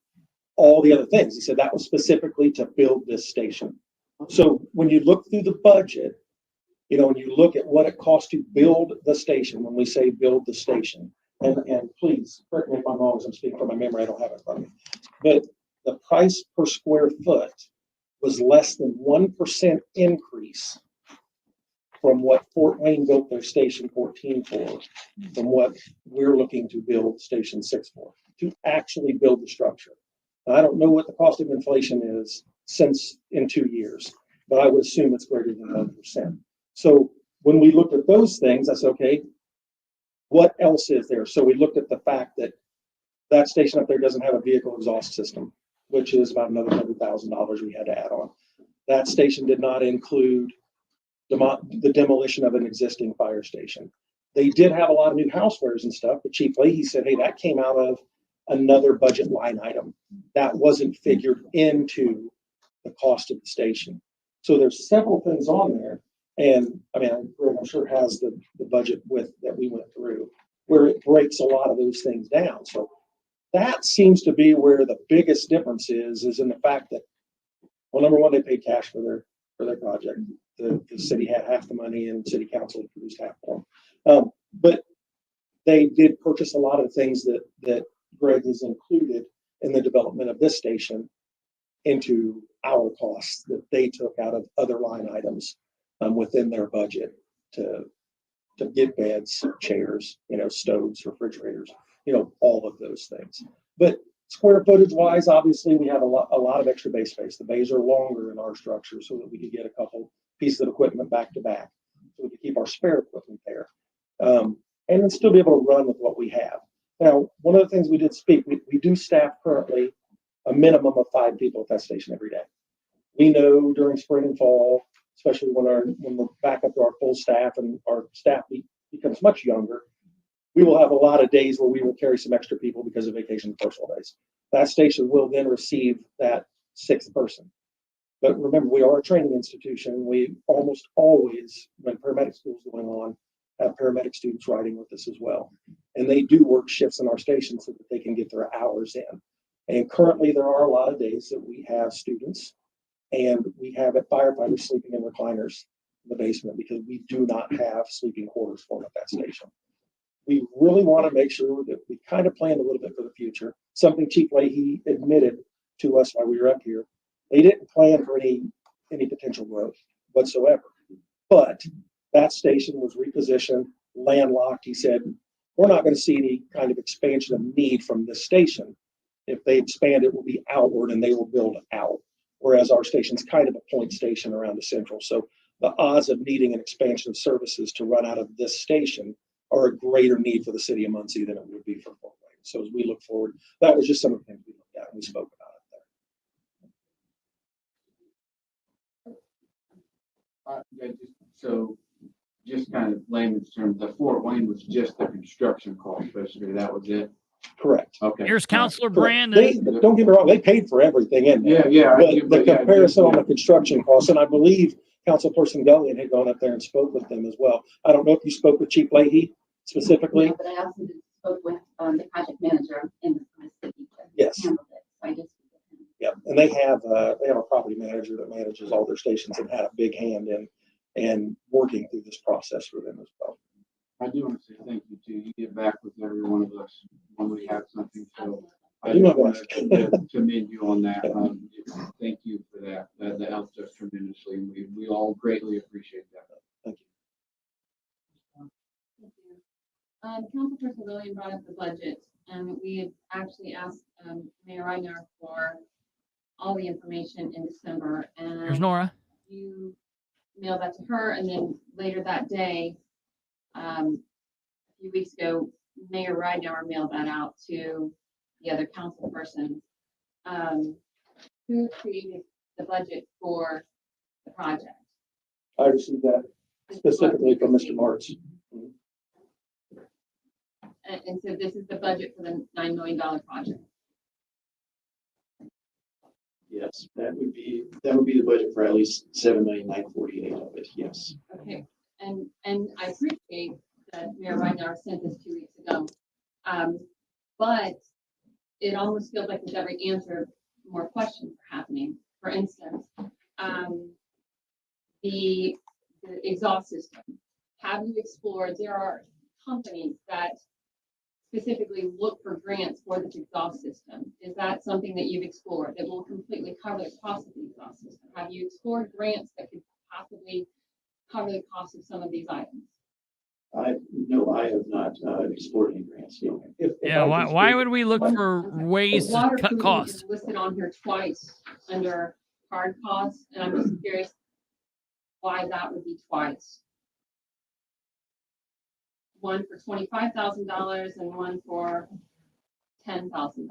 all the other things. He said that was specifically to build this station. So when you look through the budget, when you look at what it costs to build the station, when we say build the station, and please correct me if I'm wrong, as I'm speaking from my memory, I don't have it in front of me, but the price per square foot was less than 1% increase from what Fort Wayne built their Station 14 for, from what we're looking to build Station 6 for, to actually build the structure. Now, I don't know what the cost of inflation is since in 2 years, but I would assume it's greater than 1%. So when we looked at those things, I said, okay, what else is there? So we looked at the fact that That station up there doesn't have a vehicle exhaust system, which is about another $100,000 we had to add on. That station did not include the demolition of an existing fire station. They did have a lot of new housewares and stuff, but Chief Leahy said, hey, that came out of another budget line item. That wasn't figured into the cost of the station. So there's several things on there. And I mean, Greg, I'm sure has the budget with that we went through where it breaks a lot of those things down. So that seems to be where the biggest difference is in the fact that, well, number one, they paid cash for their project. The city had half the money and city council produced half for them. But they did purchase a lot of things that Greg has included in the development of this station into our costs that they took out of other line items within their budget to get beds, chairs, stoves, refrigerators, all of those things. But square footage wise, obviously we have a lot of extra bay space. The bays are longer in our structure so that we could get a couple pieces of equipment back to back. So we could keep our spare equipment there. And then still be able to run with what we have. Now, one of the things we did speak, we do staff currently a minimum of 5 people at that station every day. We know during spring and fall, especially when we're back up to our full staff and our staff becomes much younger, we will have a lot of days where we will carry some extra people because of vacation and personal days. That station will then receive that 6th person. But remember, we are a training institution. We almost always, when paramedic school is going on, have paramedic students riding with us as well. And they do work shifts in our station so that they can get their hours in. And currently there are a lot of days that we have students and we have firefighters sleeping in recliners in the basement because we do not have sleeping quarters for them at that station. We really want to make sure that we kind of plan a little bit for the future. Something Chief Leahy admitted to us while we were up here. They didn't plan for any potential growth whatsoever. But that station was repositioned, landlocked. He said, we're not going to see any kind of expansion of need from this station. If they expand, it will be outward and they will build out. Whereas our station's kind of a point station around the central. So the odds of needing an expansion of services to run out of this station are a greater need for the city of Muncie than it would be for Fort Wayne. So as we look forward, that was just some of the things we looked at and we spoke about it there. So just kind of layman's terms, the Fort Wayne was just the construction cost, basically. That was it. Correct. Okay. Here's Counselor Correct. Brandon. Don't get me wrong, they paid for everything in there. Yeah. But the comparison on the construction costs, and I believe Councilperson Gullion had gone up there and spoke with them as well. I don't know if you spoke with Chief Leahy specifically. No, but I also spoke with the project manager in the city. Yes. Handled it. So I just. Yeah, and they have a property manager that manages all their stations and had a big hand in working through this process for them as well. I do want to say thank you too. You get back with every one of us when we have something. So I do just my want best. to commend you on that. Thank you for that. That helped us tremendously. We all greatly appreciate that. Thank you. Councilperson William brought up the budget, and we had actually asked Mayor Reiner for all the information in December, and Here's Nora. you mailed that to her, and then later that day, a few weeks ago, Mayor Reiner mailed that out to the other council person. Who created the budget for the project? I received that specifically from Mr. Martz. And so this is the budget for the $9 million project. Yes, that would be the budget for at least 7,948,000 of it. Yes. Okay, and I appreciate that Mayor Reiner sent this 2 weeks ago. But it almost feels like with every answer, more questions are happening. For instance, the exhaust system. Have you explored? There are companies that specifically look for grants for this exhaust system. Is that something that you've explored that will completely cover the cost of the exhaust system? Have you explored grants that could possibly cover the cost of some of these items? No, I have not explored any grants. No. Yeah, why would we look for ways to cut costs? Is listed on here twice under hard costs, and I'm just curious why that would be twice. One for $25,000 and one for $10,000.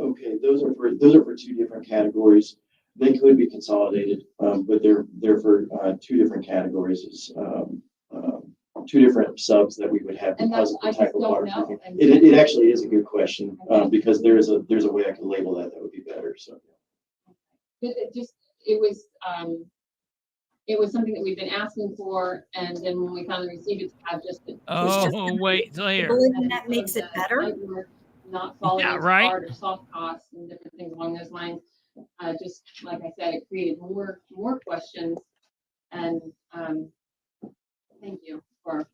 Okay, those are for two different categories. They could be consolidated, but they're for two different categories. It's two different subs that we would have And because that's, of the I type just of don't water know. treatment. It actually is a good question, Okay. because there's a way I can label that would be better, so. It was something that we've been asking for, and then when we finally received it, to have just the. Oh, wait till here. And that makes it better. Not falling Yeah, into right. hard or soft costs and different things along those lines. Just like I said, it created more questions, and thank you for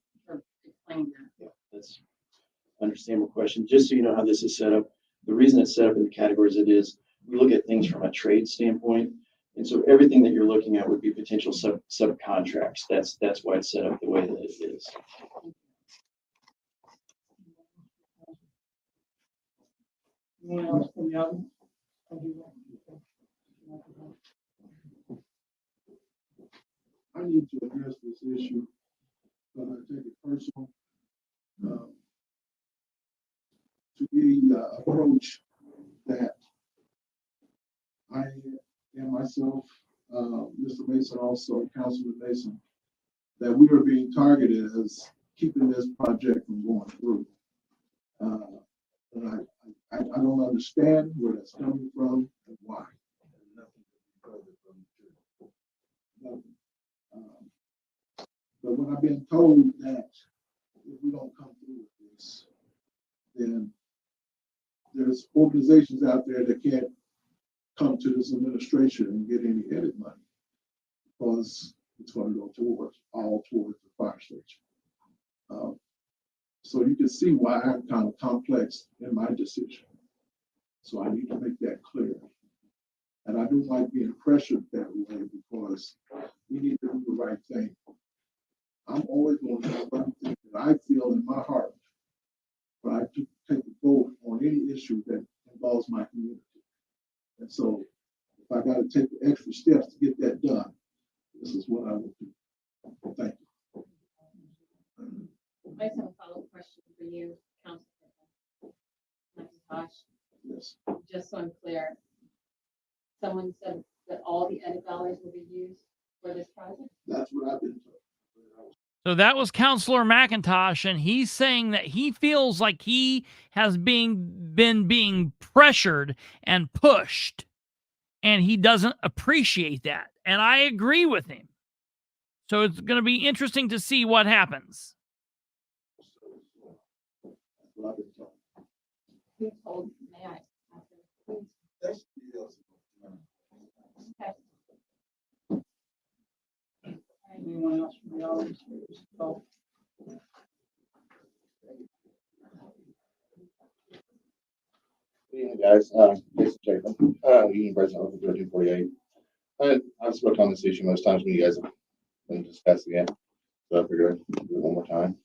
explaining that. Yeah, that's understandable question. Just so you know how this is set up, the reason it's set up in the categories it is, we look at things from a trade standpoint. And so everything that you're looking at would be potential subcontracts. That's why it's set up the way that it is. Anyone else from the audience? I need to address this issue, but I take it personal. To be approach that I and myself, Mr. Mason, also Councilman Mason, that we are being targeted as keeping this project from going through. And I don't understand where that's coming from and why. And nothing further from the truth. Nothing. But when I've been told that if we don't come through with this, then there's organizations out there that can't come to this administration and get any edit money because it's going to go towards the fire station. So you can see why I'm kind of complex in my decision. So I need to make that clear. And I don't like being pressured that way because we need to do the right thing. I'm always going to do the right thing that I feel in my heart. But I do take a vote on any issue that involves my community. And so if I got to take the extra steps to get that done, this is what I will do. Thank you. I just have a follow-up question for you, Councilman McIntosh. Yes. Just so I'm clear, someone said that all the edit dollars will be used for this project? That's what I've been told. So that was Counselor McIntosh, and he's saying that he feels like he has been being pressured and pushed, and he doesn't appreciate that. And I agree with him. So it's going to be interesting to see what happens. That's what I've been told. Who told, may I? Please. That's the else. Okay. Anyone else from the audience? Oh, Good evening, guys. Jason Chapin, Union President of 1348. I've spoken on this issue most times when you guys have been discussing it, so I figured I'd do it one more time.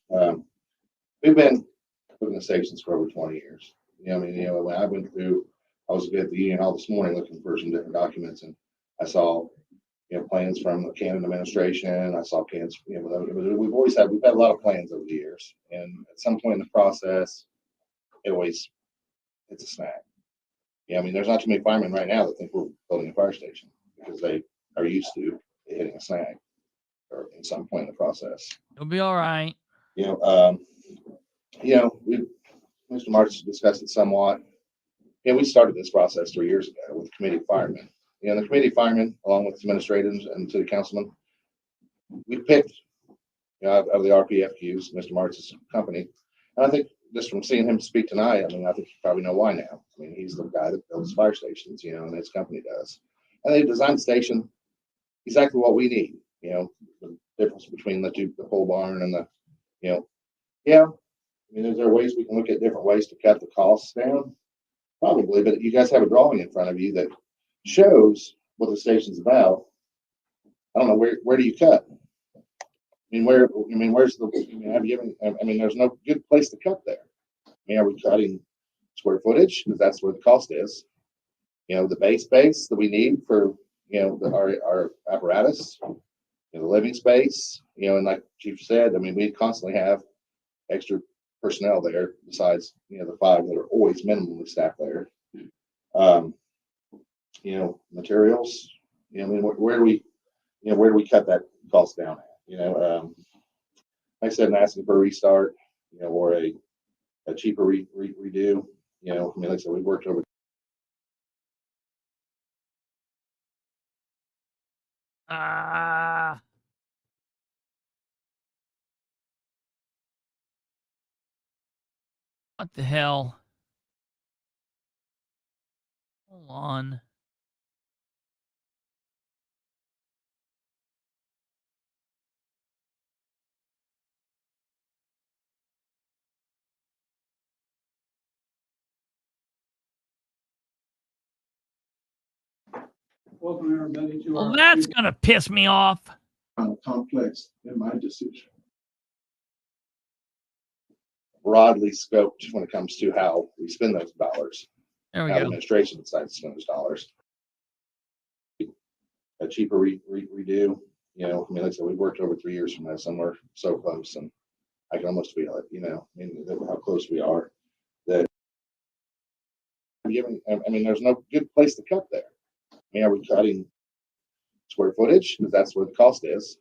We've been looking at stations for over 20 years. When I went through, I was at the union hall this morning looking for some different documents, and I saw, plans from the Cannon administration. I saw plans, we've had a lot of plans over the years, and at some point in the process, it's a snag. There's not too many firemen right now that think we're building a fire station because they are used to hitting a snag or at some point in the process. It'll be all right. Mr. March discussed it somewhat. We started this process 3 years ago with the committee of firemen. The committee of firemen, along with administrators and city councilmen, we picked, of the RPFQs, Mr. March's company. And I think just from seeing him speak tonight, I think you probably know why now. He's the guy that builds fire stations, and his company does. And they designed the station exactly what we need. The difference between the pole barn and the, is there ways we can look at different ways to cut the costs down? Probably, but you guys have a drawing in front of you that shows what the station's about. I don't know, where do you cut? Where's there's no good place to cut there. Are we cutting square footage? Because that's where the cost is. The base space that we need for, our apparatus, the living space, and like Chief said, we constantly have extra personnel there besides, the 5 that are always minimally staffed there. Materials, I mean, where do we cut that cost down at? Like I said, I'm asking for a restart, or a cheaper redo, I mean, like I said, we worked over. What the hell? Hold on. Welcome everybody to Well, our. that's going to piss me off. Complex in my decision. Broadly scoped when it comes to how we spend those dollars. There we How the go. administration decides to spend those dollars. A cheaper redo, I mean, like I said, we worked over 3 years from now, somewhere so close, and I can almost feel it, I mean, how close we are. That I mean, there's no good place to cut there. I mean, are we cutting square footage? Because that's where the cost is.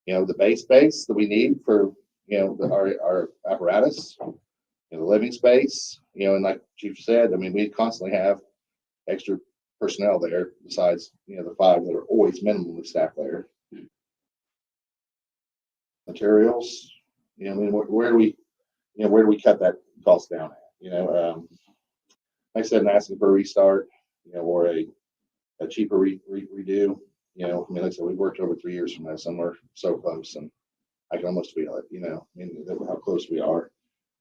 The base space that we need for, our apparatus, the living space, and like Chief said, I mean, we constantly have extra personnel there besides, the 5 that are always minimally staffed there. Materials, I mean, where do we cut that cost down at? Like I said, I'm asking for a restart, or a cheaper redo, I mean, like I said, we worked over 3 years from now, somewhere so close, and I can almost feel it, I mean, how close we are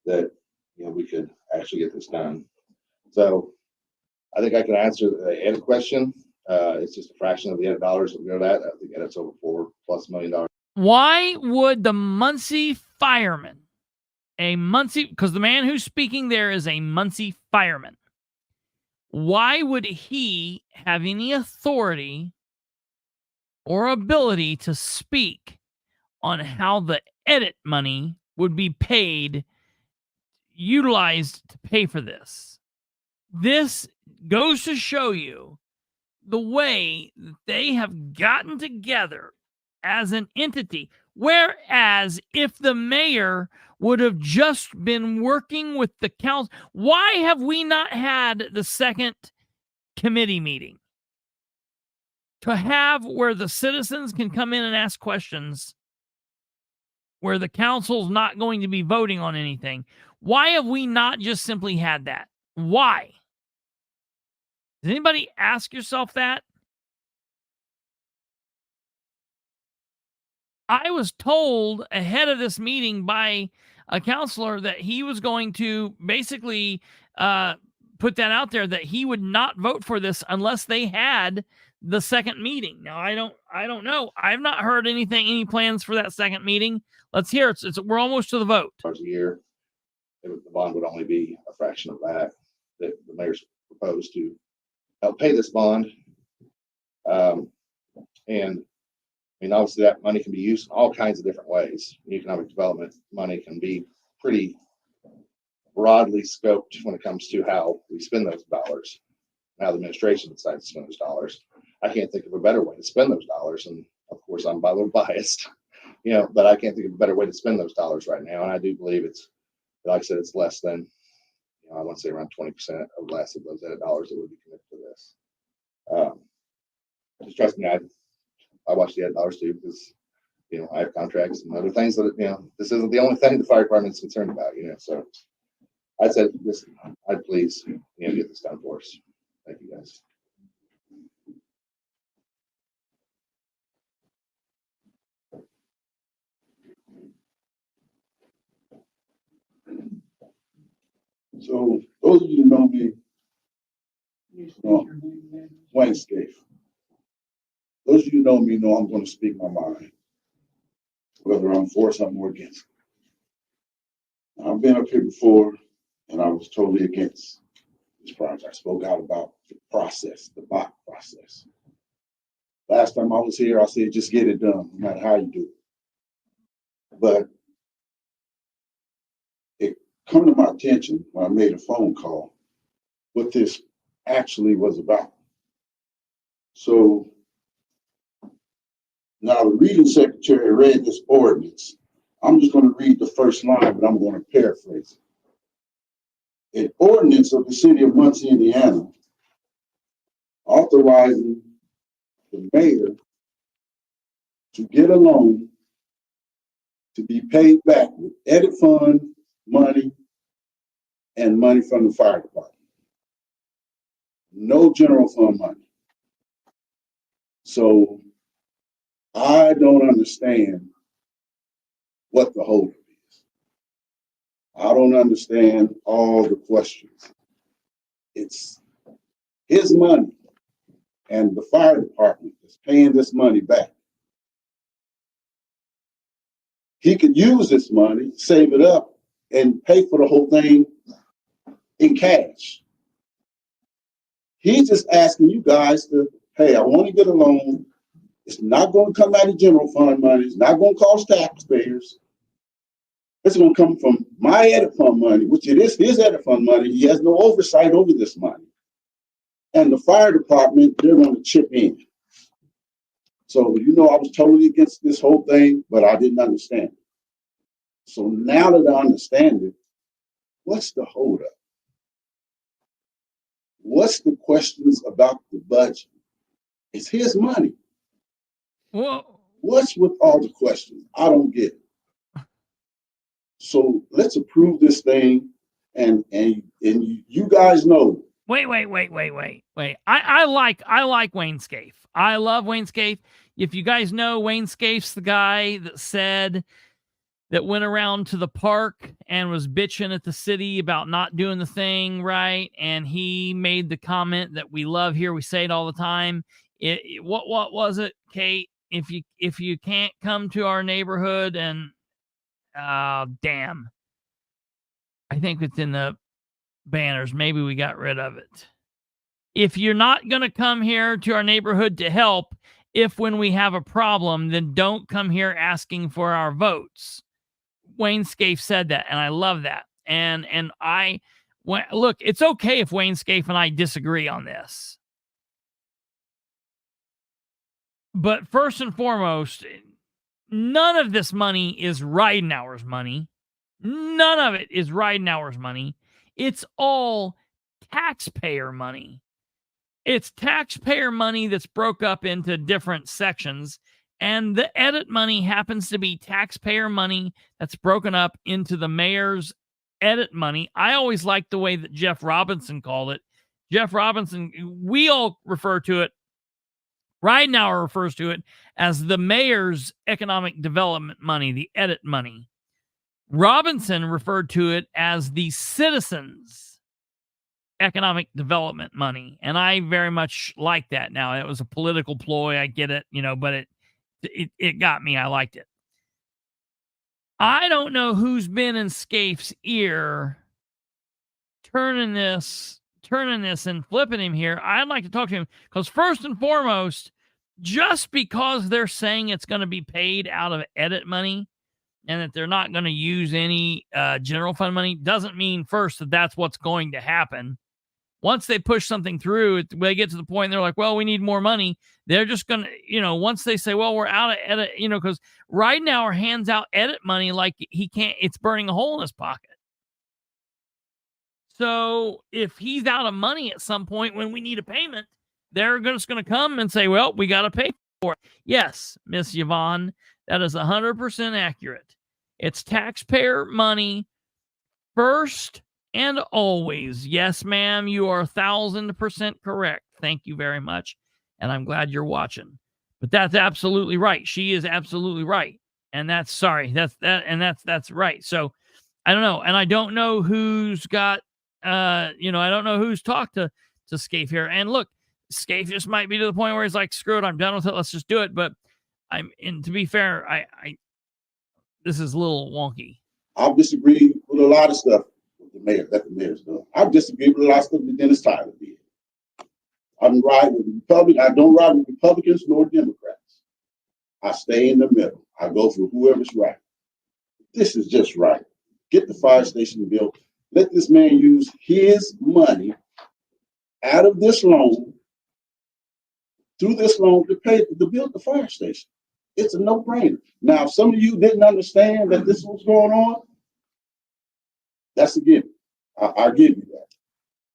that, we could actually get this done. So I think I can answer the edit question. It's just a fraction of the edit dollars that we go to that. I think edit's over $4+ million. Why would the Muncie fireman, because the man who's speaking there is a Muncie fireman, why would he have any authority or ability to speak on how the edit money would be utilized to pay for this? This goes to show you the way that they have gotten together as an entity. Whereas if the mayor would have just been working with the council, why have we not had the second committee meeting to have where the citizens can come in and ask questions, where the council's not going to be voting on anything? Why have we not just simply had that? Why? Does anybody ask yourself that? I was told ahead of this meeting by a counselor that he was going to basically put that out there, that he would not vote for this unless they had the second meeting. Now, I don't know. I've not heard any plans for that second meeting. Let's hear it. We're almost to the vote. A year, the bond would only be a fraction of that the mayor's proposed to help pay this bond. And I mean, obviously that money can be used in all kinds of different ways. Economic development money can be pretty broadly scoped when it comes to how we spend those dollars. Now the administration decides to spend those dollars. I can't think of a better way to spend those dollars. And of course I'm a little biased, but I can't think of a better way to spend those dollars right now. And I do believe it's, like I said, it's less than, I want to say around 20% or less of those edit dollars that would be committed to this. Just trust me, I watch the edit dollars too, because I have contracts and other things that this isn't the only thing the fire department is concerned about. So I said, listen, I'd please get this done for us. Thank you guys. So those of you who know me, Wayne Scaife. Those of you who know me know I'm going to speak my mind, whether I'm for something or against it. I've been up here before, and I was totally against this project. I spoke out about the process, the BOC process. Last time I was here, I said, just get it done, no matter how you do it. But come to my attention when I made a phone call what this actually was about. So now the reading secretary read this ordinance. I'm just going to read the first line, but I'm going to paraphrase it. An ordinance of the city of Muncie, Indiana, authorizing the mayor to get a loan to be paid back with edit fund money and money from the fire department. No general fund money. So I don't understand what the holdup is. I don't understand all the questions. It's his money, and the fire department is paying this money back. He could use this money, save it up, and pay for the whole thing in cash. He's just asking you guys to, hey, I want to get a loan. It's not going to come out of general fund money. It's not going to cost taxpayers. It's going to come from my edit fund money, which it is his edit fund money. He has no oversight over this money. And the fire department, they're going to chip in. So, I was totally against this whole thing, but I didn't understand it. So now that I understand it, what's the holdup? What's the questions about the budget? It's his money. Well, what's with all the questions? I don't get it. So let's approve this thing, and you guys know. Wait. I like Wayne Scaife. I love Wayne Scaife. If you guys know, Wayne Scaife's the guy that went around to the park and was bitching at the city about not doing the thing right. And he made the comment that we love here. We say it all the time. What was it, Kate? If you can't come to our neighborhood and damn, I think it's in the banners. Maybe we got rid of it. If you're not going to come here to our neighborhood to help, if when we have a problem, then don't come here asking for our votes. Wayne Scaife said that, and I love that. And look, it's okay if Wayne Scaife and I disagree on this. But first and foremost, none of this money is Ridenhour's money. None of it is Ridenhour's money. It's all taxpayer money. It's taxpayer money that's broke up into different sections. And the edit money happens to be taxpayer money that's broken up into the mayor's edit money. I always liked the way that Jeff Robinson called it. Jeff Robinson, we all refer to it, Ridenhour refers to it as the mayor's economic development money, the edit money. Robinson referred to it as the citizens' economic development money. And I very much like that now. It was a political ploy. I get it, but it got me. I liked it. I don't know who's been in Scaife's ear turning this and flipping him here. I'd like to talk to him because first and foremost, just because they're saying it's going to be paid out of edit money and that they're not going to use any general fund money doesn't mean first that that's what's going to happen. Once they push something through, they get to the point and they're like, well, we need more money. They're just going to, once they say, well, we're out of edit, because Ridenhour hands out edit money like he can't, it's burning a hole in his pocket. So if he's out of money at some point when we need a payment, they're just going to come and say, well, we got to pay for it. Yes, Miss Yvonne, that is 100% accurate. It's taxpayer money first and always. Yes, ma'am, you are 1,000% correct. Thank you very much. And I'm glad you're watching. But that's absolutely right. She is absolutely right. And that's right. So I don't know. And I don't know who's got, I don't know who's talked to Scaife here. And look, Scaife just might be to the point where he's like, screw it, I'm done with it. Let's just do it. But and to be fair, this is a little wonky. I'll disagree with a lot of stuff that the mayor's done. I've disagreed with a lot of stuff that Dennis Tyler did. I don't ride with Republicans nor Democrats. I stay in the middle. I go for whoever's right. This is just right. get the fire station built. Let this man use his money out of this loan, through this loan to build the fire station. It's a no-brainer. Now, if some of you didn't understand that this was going on, that's a given. I'll give you that.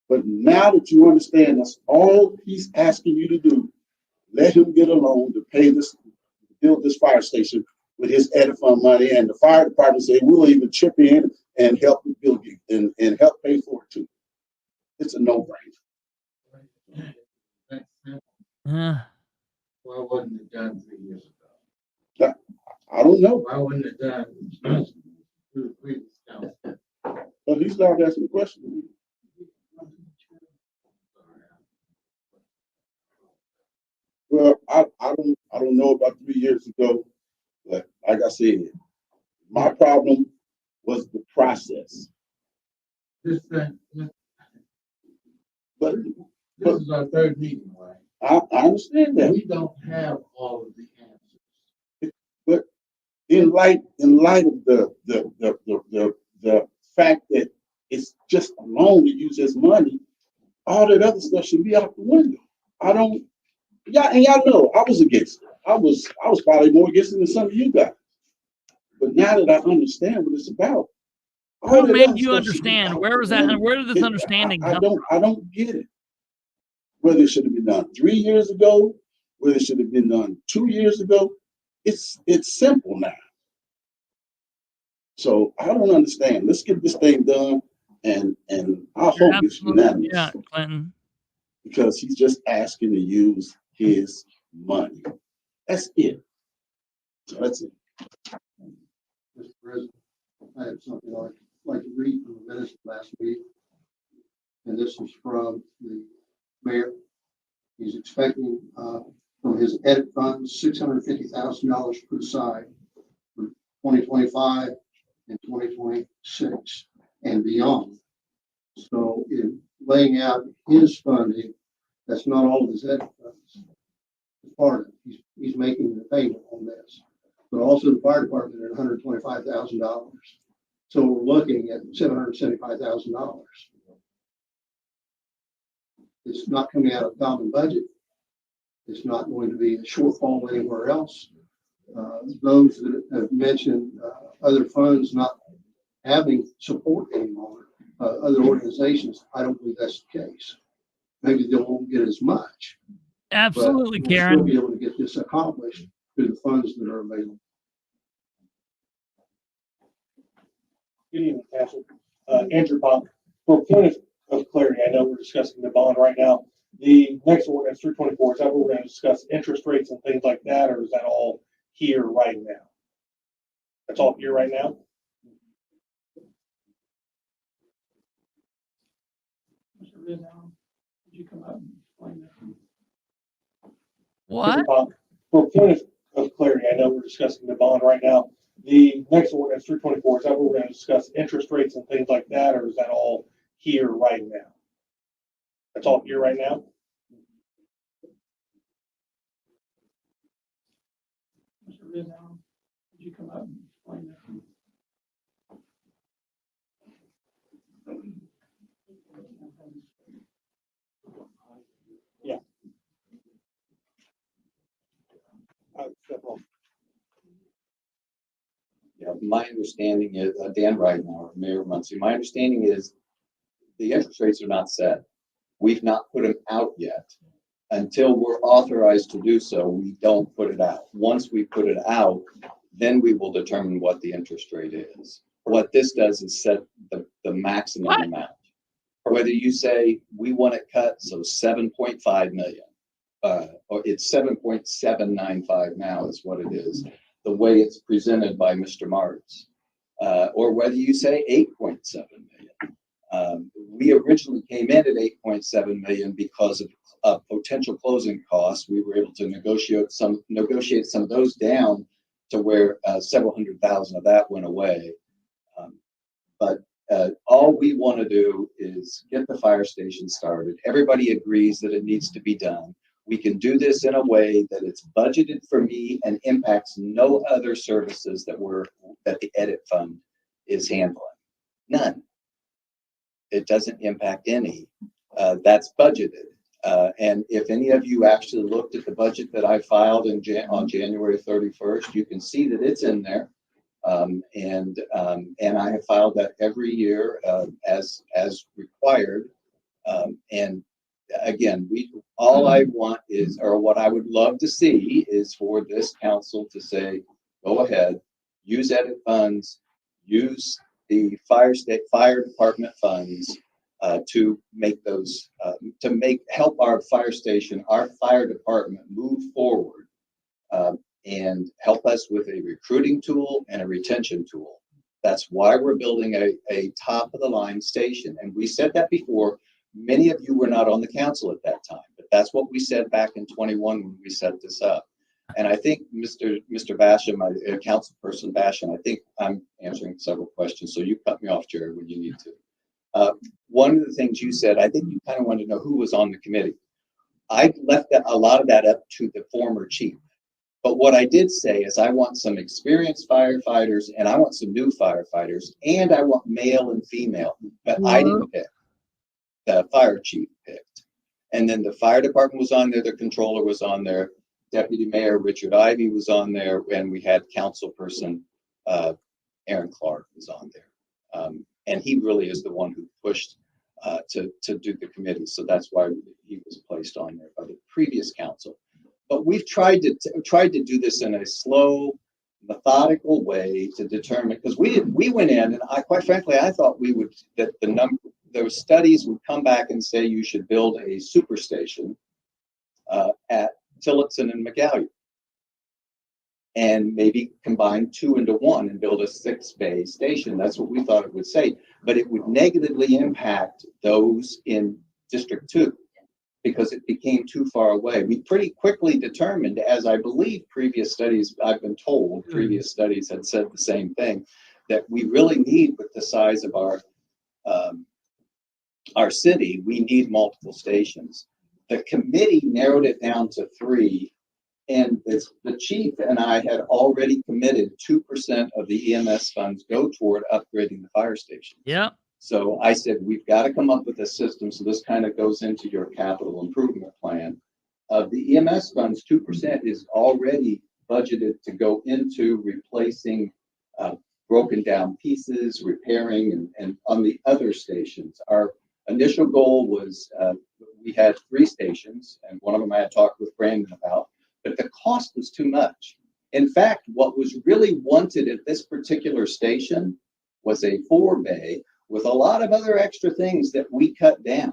But now that you understand that's all he's asking you to do, let him get a loan to build this fire station with his edit fund money, and the fire department say we'll even chip in and help build it and help pay for it too. It's a no-brainer. Why wasn't it done 3 years ago? I don't know. Why wasn't it done through the previous council? But he's not asking the question. Well, I don't know about 3 years ago, but like I said, my problem was the process. This But is our third meeting, right? I understand that. We don't have all of the answers. But in light of the fact that it's just a loan to use his money, all that other stuff should be out the window. Y'all know I was against it. I was probably more against it than some of you guys. But now that I understand what it's about, who made you understand? Where was that? Where did this understanding come from? I don't get it. Whether it should have been done 3 years ago, whether it should have been done 2 years ago, it's simple now. So I don't understand. Let's get this thing done, and I hope it's unanimous. Yeah, Clinton. Because he's just asking to use his money. That's it. So that's it. Mr. President, I have something I'd like to read from the minutes of last week. And this is from the mayor. He's expecting from his edit funds $650,000 put aside for 2025 and 2026 and beyond. So in laying out his funding, that's not all of his edit funds. It's part of it. He's making the payment on this, but also the fire department at $125,000. So we're looking at $775,000. It's not coming out of the common budget. It's not going to be a shortfall anywhere else. Those that have mentioned other funds not having support anymore, other organizations, I don't believe that's the case. Maybe they won't get as much. Absolutely, but we'll Karen. still be able to get this accomplished through the funds that are available. Good evening, Council. Andrew Pop. For a point of clarity, I know we're discussing the bond right now. The next ordinance, 324, is that what we're going to discuss interest rates and things like that, or is that all here right now? That's all here right now? Mr. Rizzo, could you come up and explain that? What? For a point of clarity, I know we're discussing the bond right now. The next ordinance, 324, is that what we're going to discuss interest rates and things like that, or is that all here right now? That's all here right now? Mr. Rizzo, could you come up and explain that? Yeah. Yeah, my understanding is, Dan Ridenhour, Mayor of Muncie, my understanding is the interest rates are not set. We've not put them out yet. Until we're authorized to do so, we don't put it out. Once we put it out, then we will determine what the interest rate is. What this does is set the maximum amount. Whether you say we want it cut, so 7.5 million, or it's 7.795 now is what it is, the way it's presented by Mr. Martz, or whether you say 8.7 million. We originally came in at 8.7 million because of potential closing costs. We were able to negotiate some of those down to where several $100,000 of that went away. But all we want to do is get the fire station started. Everybody agrees that it needs to be done. We can do this in a way that it's budgeted for me and impacts no other services that the edit fund is handling. None. It doesn't impact any. That's budgeted. And if any of you actually looked at the budget that I filed on January 31st, you can see that it's in there. And I have filed that every year as required. And again, all I want is, or what I would love to see is for this council to say, go ahead, use edit funds, use the fire department funds to make those, help our fire station, our fire department move forward and help us with a recruiting tool and a retention tool. That's why we're building a top of the line station. And we said that before. Many of you were not on the council at that time, but that's what we said back in 21 when we set this up. And I think Mr. Basham, Councilperson Basham, I think I'm answering several questions. So you cut me off, Jerry, when you need to. One of the things you said, I think you kind of wanted to know who was on the committee. I left a lot of that up to the former chief. But what I did say is I want some experienced firefighters and I want some new firefighters and I want male and female, but I didn't pick. The fire chief picked. And then the fire department was on there, the controller was on there, Deputy Mayor Richard Ivey was on there, and we had councilperson Aaron Clark was on there. And he really is the one who pushed to do the committee. So that's why he was placed on there by the previous council. But we've tried to do this in a slow, methodical way to determine, because we went in and quite frankly, I thought those studies would come back and say you should build a superstation at Tillotson and McGallion and maybe combine 2 into 1 and build a 6-bay station. That's what we thought it would say, but it would negatively impact those in District 2 because it became too far away. We pretty quickly determined, as I believe previous studies, I've been told previous studies had said the same thing, that we really need, with the size of our city, we need multiple stations. The committee narrowed it down to 3, and the chief and I had already committed 2% of the EMS funds go toward upgrading the fire station. Yeah. So I said, we've got to come up with a system. So this kind of goes into your capital improvement plan. The EMS funds, 2% is already budgeted to go into replacing broken down pieces, repairing, and on the other stations. Our initial goal was we had 3 stations, and one of them I had talked with Brandon about, but the cost was too much. In fact, what was really wanted at this particular station was a 4-bay with a lot of other extra things that we cut down.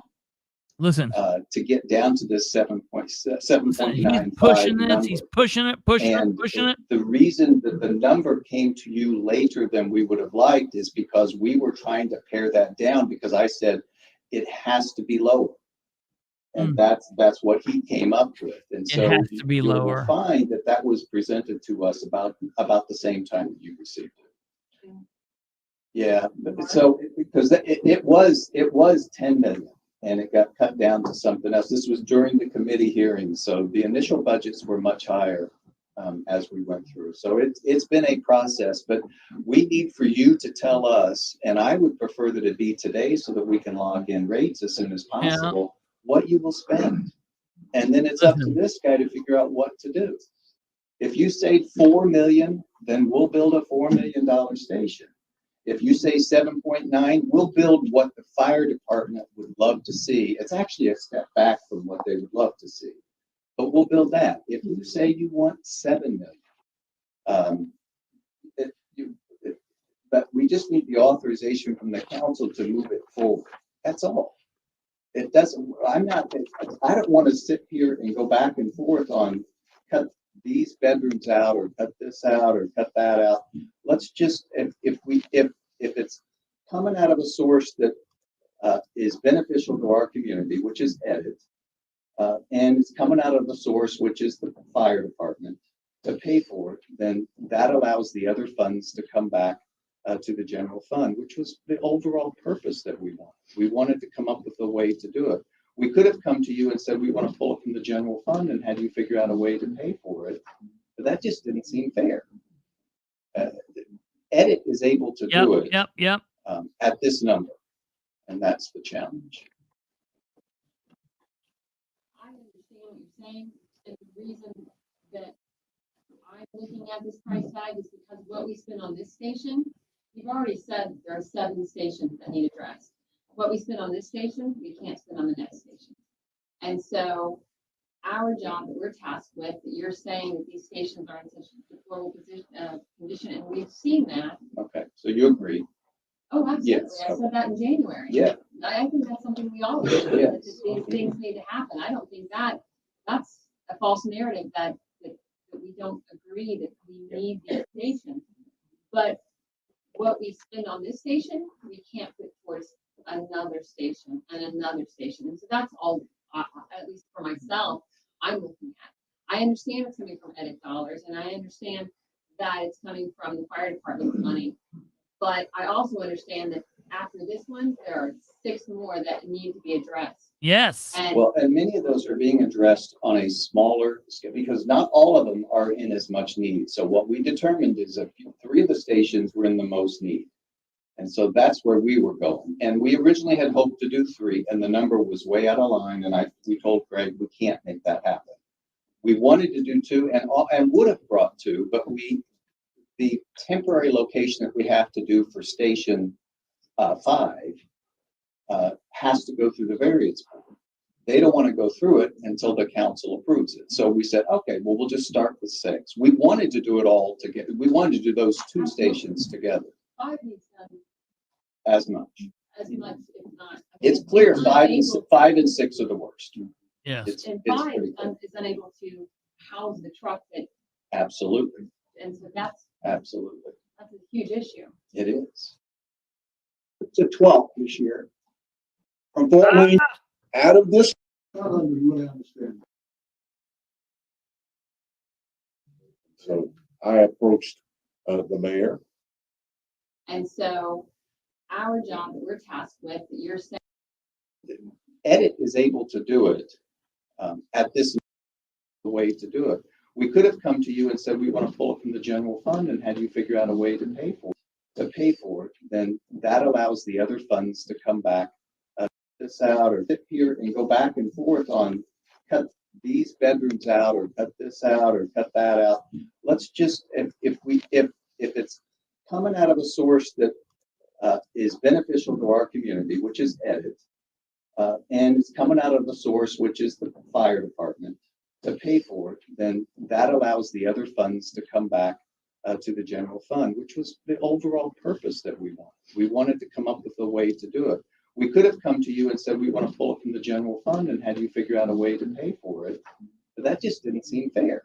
Listen, to get down to this 7.95. He's pushing it. Number. He's pushing it, pushing it. The reason that the number came to you later than we would have liked is because we were trying to pare that down, because I said it has to be lower. And that's what he came up with. And so it has to be lower. You'll find that was presented to us about the same time that you received it. Yeah. So because it was 10 million and it got cut down to something else. This was during the committee hearing. So the initial budgets were much higher as we went through. So it's been a process, but we need for you to tell us, and I would prefer that it be today so that we can log in rates as soon as possible, what you will spend. And then it's up to this guy to figure out what to do. If you say 4 million, then we'll build a $4 million station. If you say 7.9, we'll build what the fire department would love to see. It's actually a step back from what they would love to see, but we'll build that. If you say you want 7 million, but we just need the authorization from the council to move it forward. That's all. It doesn't, I don't want to sit here and go back and forth on cut these bedrooms out or cut this out or cut that out. Let's just, if it's coming out of a source that is beneficial to our community, which is edit, and it's coming out of a source which is the fire department to pay for it, then that allows the other funds to come back to the general fund, which was the overall purpose that we wanted. We wanted to come up with a way to do it. We could have come to you and said, we want to pull it from the general fund and had you figure out a way to pay for it. But that just didn't seem fair. Edit is able to do it. at this number. And that's the challenge. I understand what you're saying, and the reason that I'm looking at this price tag is because what we spend on this station, you've already said there are 7 stations that need addressed. What we spend on this station, we can't spend on the next station. And so our job that we're tasked with, that you're saying that these stations are in such a deplorable condition, and we've seen that. Okay, so you agree? Oh, absolutely. Yes. I said that in January. Yeah. I think that's something we all agree with, Yes. that these things need to happen. I don't think that's a false narrative that we don't agree that we need these stations. But what we spend on this station, we can't put towards another station and another station. And so that's all, at least for myself, I'm looking at. I understand it's coming from edit dollars, and I understand that it's coming from the fire department's money. But I also understand that after this one, there are 6 more that need to be addressed. Yes. Well, and many of those are being addressed on a smaller scale because not all of them are in as much need. So what we determined is that 3 of the stations were in the most need. And so that's where we were going. And we originally had hoped to do 3, and the number was way out of line. And we told Greg, we can't make that happen. We wanted to do 2 and would have brought 2, but the temporary location that we have to do for station 5 has to go through the variance board. They don't want to go through it until the council approves it. So we said, okay, well, we'll just start with 6. We wanted to do it all together. We wanted to do those 2 stations together. 5 needs done As much. as much, if not. It's clear 5 and 6 are the worst. Yes. And It's 5 pretty clear. is unable to house the truck that, Absolutely. and so that's A huge issue. It is. It's a 12 this year. From Fort Wayne out of this. I don't really understand. So I approached the mayor. And so our job that we're tasked with, that you're saying. Edit is able to do it at this way to do it. We could have come to you and said, we want to pull it from the general fund and had you figure out a way to pay for it. To pay for it, then that allows the other funds to come back, this out or fit here and go back and forth on cut these bedrooms out or cut this out or cut that out. Let's just, if it's coming out of a source that is beneficial to our community, which is edit, and it's coming out of the source, which is the fire department, to pay for it, then that allows the other funds to come back to the general fund, which was the overall purpose that we wanted. We wanted to come up with a way to do it. We could have come to you and said, we want to pull it from the general fund and had you figure out a way to pay for it. But that just didn't seem fair.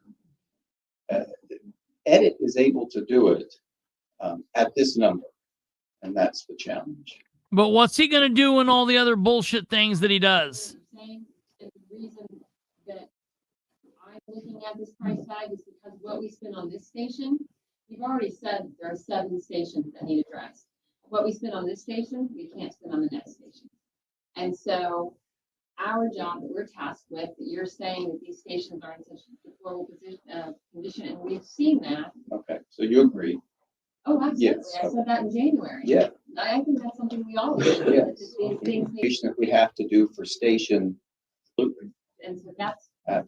Edit is able to do it at this number, and that's the challenge. But what's he going to do in all the other bullshit things that he does? And the reason that I'm looking at this price tag is because what we spend on this station, you've already said there are 7 stations that need addressed. What we spend on this station, we can't spend on the next station. And so our job that we're tasked with, that you're saying that these stations are in such a deplorable condition, and we've seen that. Okay, so you agree? Oh, absolutely. Yes. I said that in January. Yeah. I think that's something we all agree with, Yes. that these things need. That we have to do for station. Absolutely. And so that's A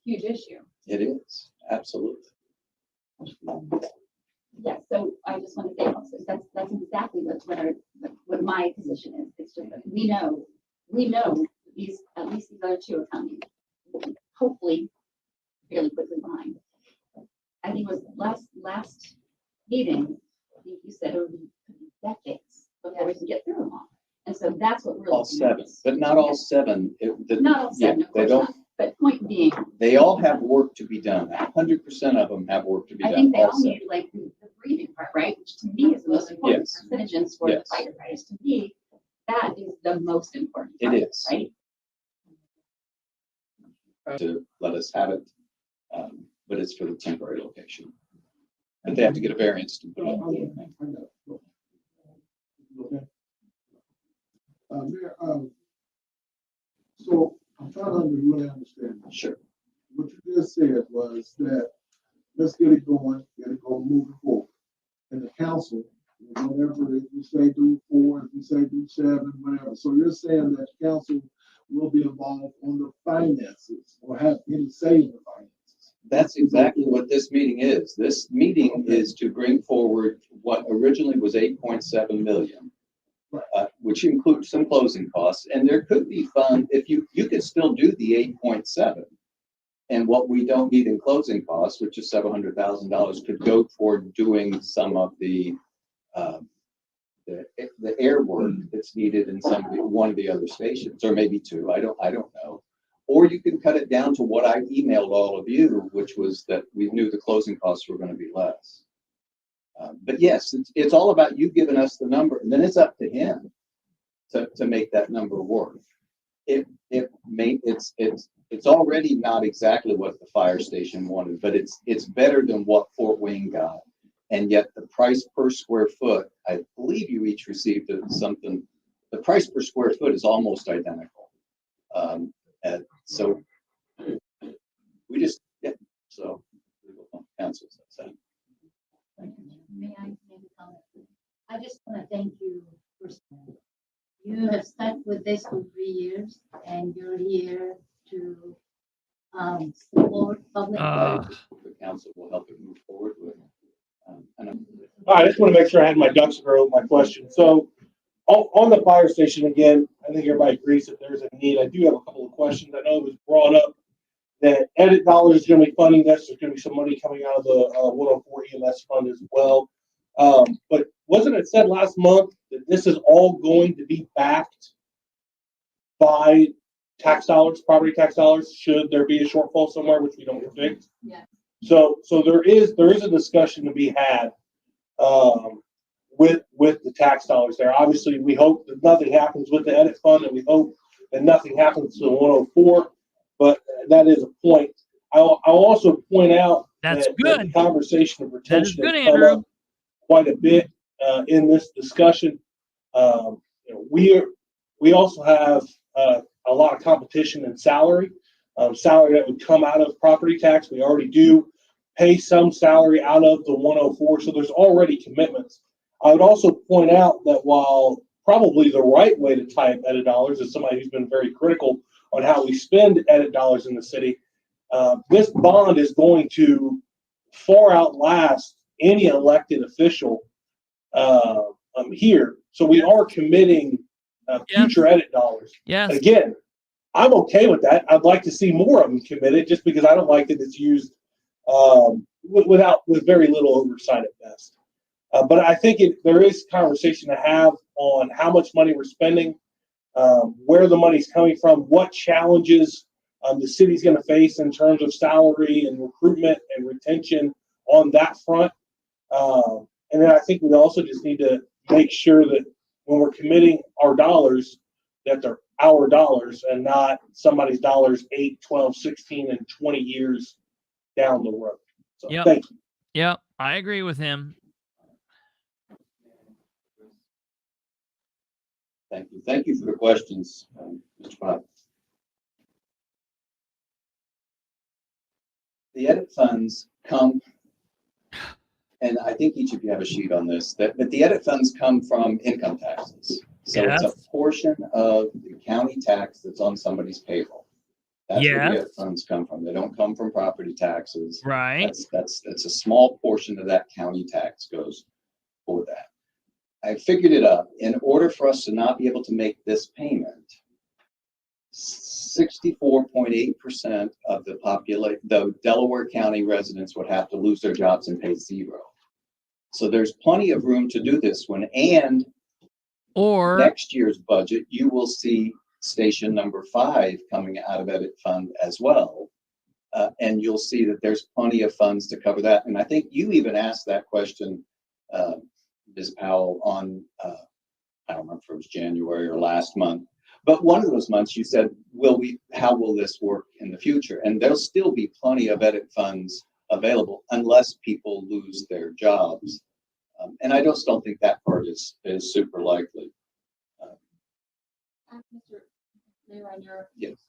huge issue. It is. Absolutely. Yeah, so I just want to say also, that's exactly what my position is. It's just that we know these, at least these other 2 are coming, hopefully fairly quickly behind. I think it was last meeting, I think you said it would be decades before we can get through them all. And so that's what we're All looking at. 7, but not all 7. Not all 7, of they course don't. not. But point being, They all have work to be done. 100% of them have work to be I done. think they all 7. need like the breathing part, right? Which to me is the most important. Yes. For citizens, for the firefighters, to me, that is the most important It part, is. right? To let us have it, but it's for the temporary location. But they have to get a variance to do it. Okay. Mayor, so I'm trying to really understand. Sure. What you just said was that let's get it going, moving forward. And the council Whatever, if you say do 4, if you say do 7, whatever. So you're saying that council will be involved on the finances or have any say in the finances? That's exactly what this meeting is. This meeting is to bring forward what originally was 8.7 million, which includes some closing costs. And there could be fund, if you could still do the 8.7. And what we don't need in closing costs, which is $700,000, could go toward doing some of the air work that's needed in one of the other stations, or maybe 2. I don't know. Or you can cut it down to what I emailed all of you, which was that we knew the closing costs were going to be less. But yes, it's all about you giving us the number, and then it's up to him to make that number work. It's already not exactly what the fire station wanted, but it's better than what Fort Wayne got. And yet the price per square foot, I believe you each received something. The price per square foot is almost identical. So we just, so legal counsel says that. May I make a comment? I just want to thank you personally. You have stuck with this for 3 years, and you're here to support public work. The council will help it move forward with. I just want to make sure I had my ducks in a row with my question. So on the fire station, again, I think everybody agrees that there's a need. I do have a couple of questions. I know it was brought up that edit dollars is going to be funding this. There's going to be some money coming out of the 104 EMS fund as well. But wasn't it said last month that this is all going to be backed by tax dollars, property tax dollars, should there be a shortfall somewhere, which we don't predict? Yeah. So there is a discussion to be had with the tax dollars there. Obviously, we hope that nothing happens with the edit fund, and we hope that nothing happens to the 104. But that is a point. I'll also point out that the conversation of retention has come up quite a bit in this discussion. We also have a lot of competition in salary. Salary that would come out of property tax. We already do pay some salary out of the 104, so there's already commitments. I would also point out that while probably the right way to tie up edit dollars, as somebody who's been very critical on how we spend edit dollars in the city, this bond is going to far outlast any elected official here. So we are committing future edit dollars. Yes. And again, I'm okay with that. I'd like to see more of them committed, just because I don't like that it's used with very little oversight at best. But I think there is conversation to have on how much money we're spending, where the money's coming from, what challenges the city's going to face in terms of salary and recruitment and retention on that front. And then I think we also just need to make sure that when we're committing our dollars, that they're our dollars and not somebody's dollars 8, 12, 16, and 20 years down the road. So thank you. Yep, I agree with him. Thank you. Thank you for the questions, Mr. Pop. The edit funds come, and I think each of you have a sheet on this, but the edit funds come from income taxes. So it's a portion of the county tax that's on somebody's payroll. That's where the edit funds come from. They don't come from property taxes. Right. That's a small portion of that county tax goes for that. I figured it up. In order for us to not be able to make this payment, 64.8% of the Delaware County residents would have to lose their jobs and pay zero. So there's plenty of room to do this one. And next year's budget, you will see station number 5 coming out of edit fund as well. And you'll see that there's plenty of funds to cover that. And I think you even asked that question, Ms. Powell, on, I don't remember if it was January or last month, but one of those months you said, how will this work in the future? And there'll still be plenty of edit funds available unless people lose their jobs. And I just don't think that part is super likely. Mr. Mayor, yes.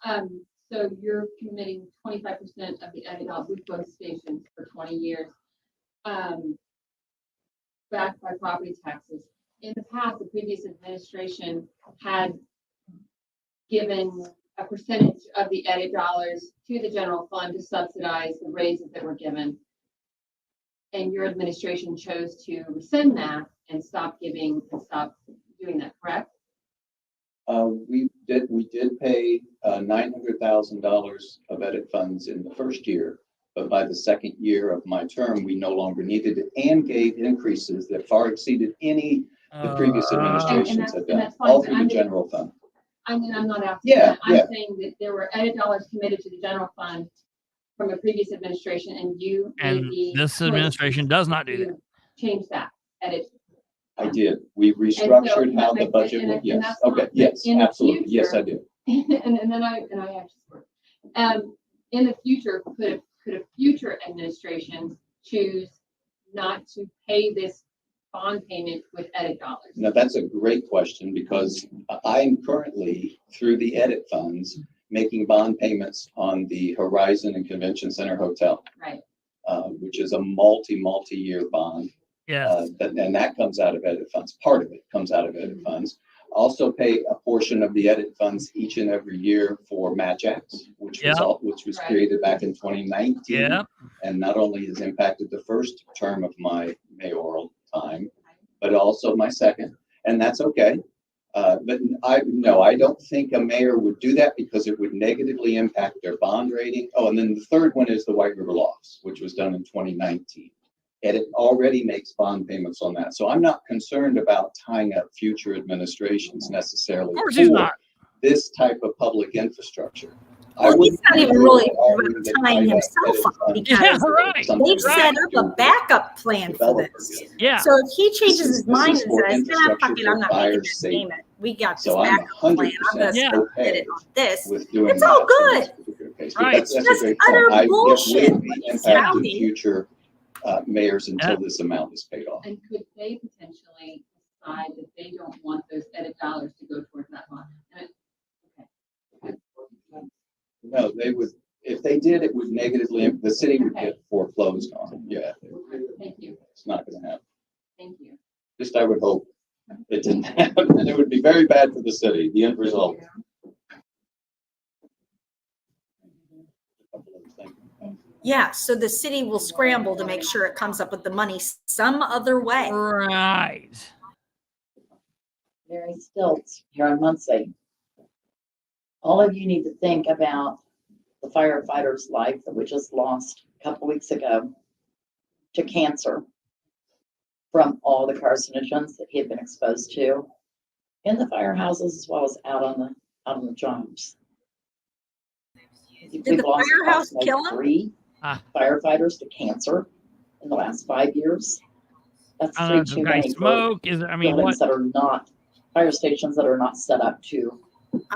So you're committing 25% of the edit out with both stations for 20 years. But back by property taxes. In the past, the previous administration had given a percentage of the edit dollars to the general fund to subsidize the raises that were given. And your administration chose to rescind that and stop doing that, correct? We did pay $900,000 of edit funds in the first year, but by the second year of my term, we no longer needed it and gave increases that far exceeded any the previous administrations had done, all through the general fund. I mean, I'm not asking Yeah, that. I'm yeah. saying that there were edit dollars committed to the general fund from a previous administration, and you And made the this choice administration does not do that. to change that edit. I did. We restructured how the budget was. Yes. that's Okay. fine. Yes. In the Absolutely. Yes, I future- did. and then I actually scored. In the future, could a future administration choose not to pay this bond payment with edit dollars? Now, that's a great question because I am currently, through the edit funds, making bond payments on the Horizon and Convention Center Hotel, Right. which is a multi-year bond. Yeah. And that comes out of edit funds. Part of it comes out of edit funds. Also pay a portion of the edit funds each and every year for match acts, which was Right. created back in 2019. Yeah. And not only has impacted the first term of my mayoral time, but also my second, and that's okay. But I don't think a mayor would do that because it would negatively impact their bond rating. Oh, and then the third one is the White River Lofts, which was done in 2019. And it already makes bond payments on that. So I'm not concerned about tying up future administrations necessarily Of course he's not. this type of public infrastructure. Well, he's not even really tying up himself up edit because Yeah, right. they've set up a backup plan for this. Yeah. So if he changes This is his mind and for says, nah, infrastructure fuck it, I'm not for making buyer this safety. payment. We got this So I'm backup plan. I'm 100% gonna Yeah. spend okay it on this. with doing It's all that in this good. particular case. But Right. that's a Just great utter point. It bullshit. will be It's impacting rowdy. future mayors until Yeah. this amount is paid off. And could they potentially decide that they don't want those edit dollars to go towards that bond? No, they would, if they did, it would negatively, the city would get foreclosed on. Yeah, Thank you. it's not gonna happen. Thank you. Just I would hope it didn't happen, and it would be very bad for the city, the end result. Yeah, so the city will scramble to make sure it comes up with the money some other way. Right. Mary Stilts here on Muncie. All of you need to think about the firefighter's life that we just lost a couple weeks ago to cancer from all the carcinogens that he had been exposed to in the firehouses as well as out on the jobs. Did the firehouse kill him? 3 firefighters to cancer in the last 5 years. That's I don't 3 know. too Guy many for smoke is. I mean, buildings what? that are not fire stations that are not set up to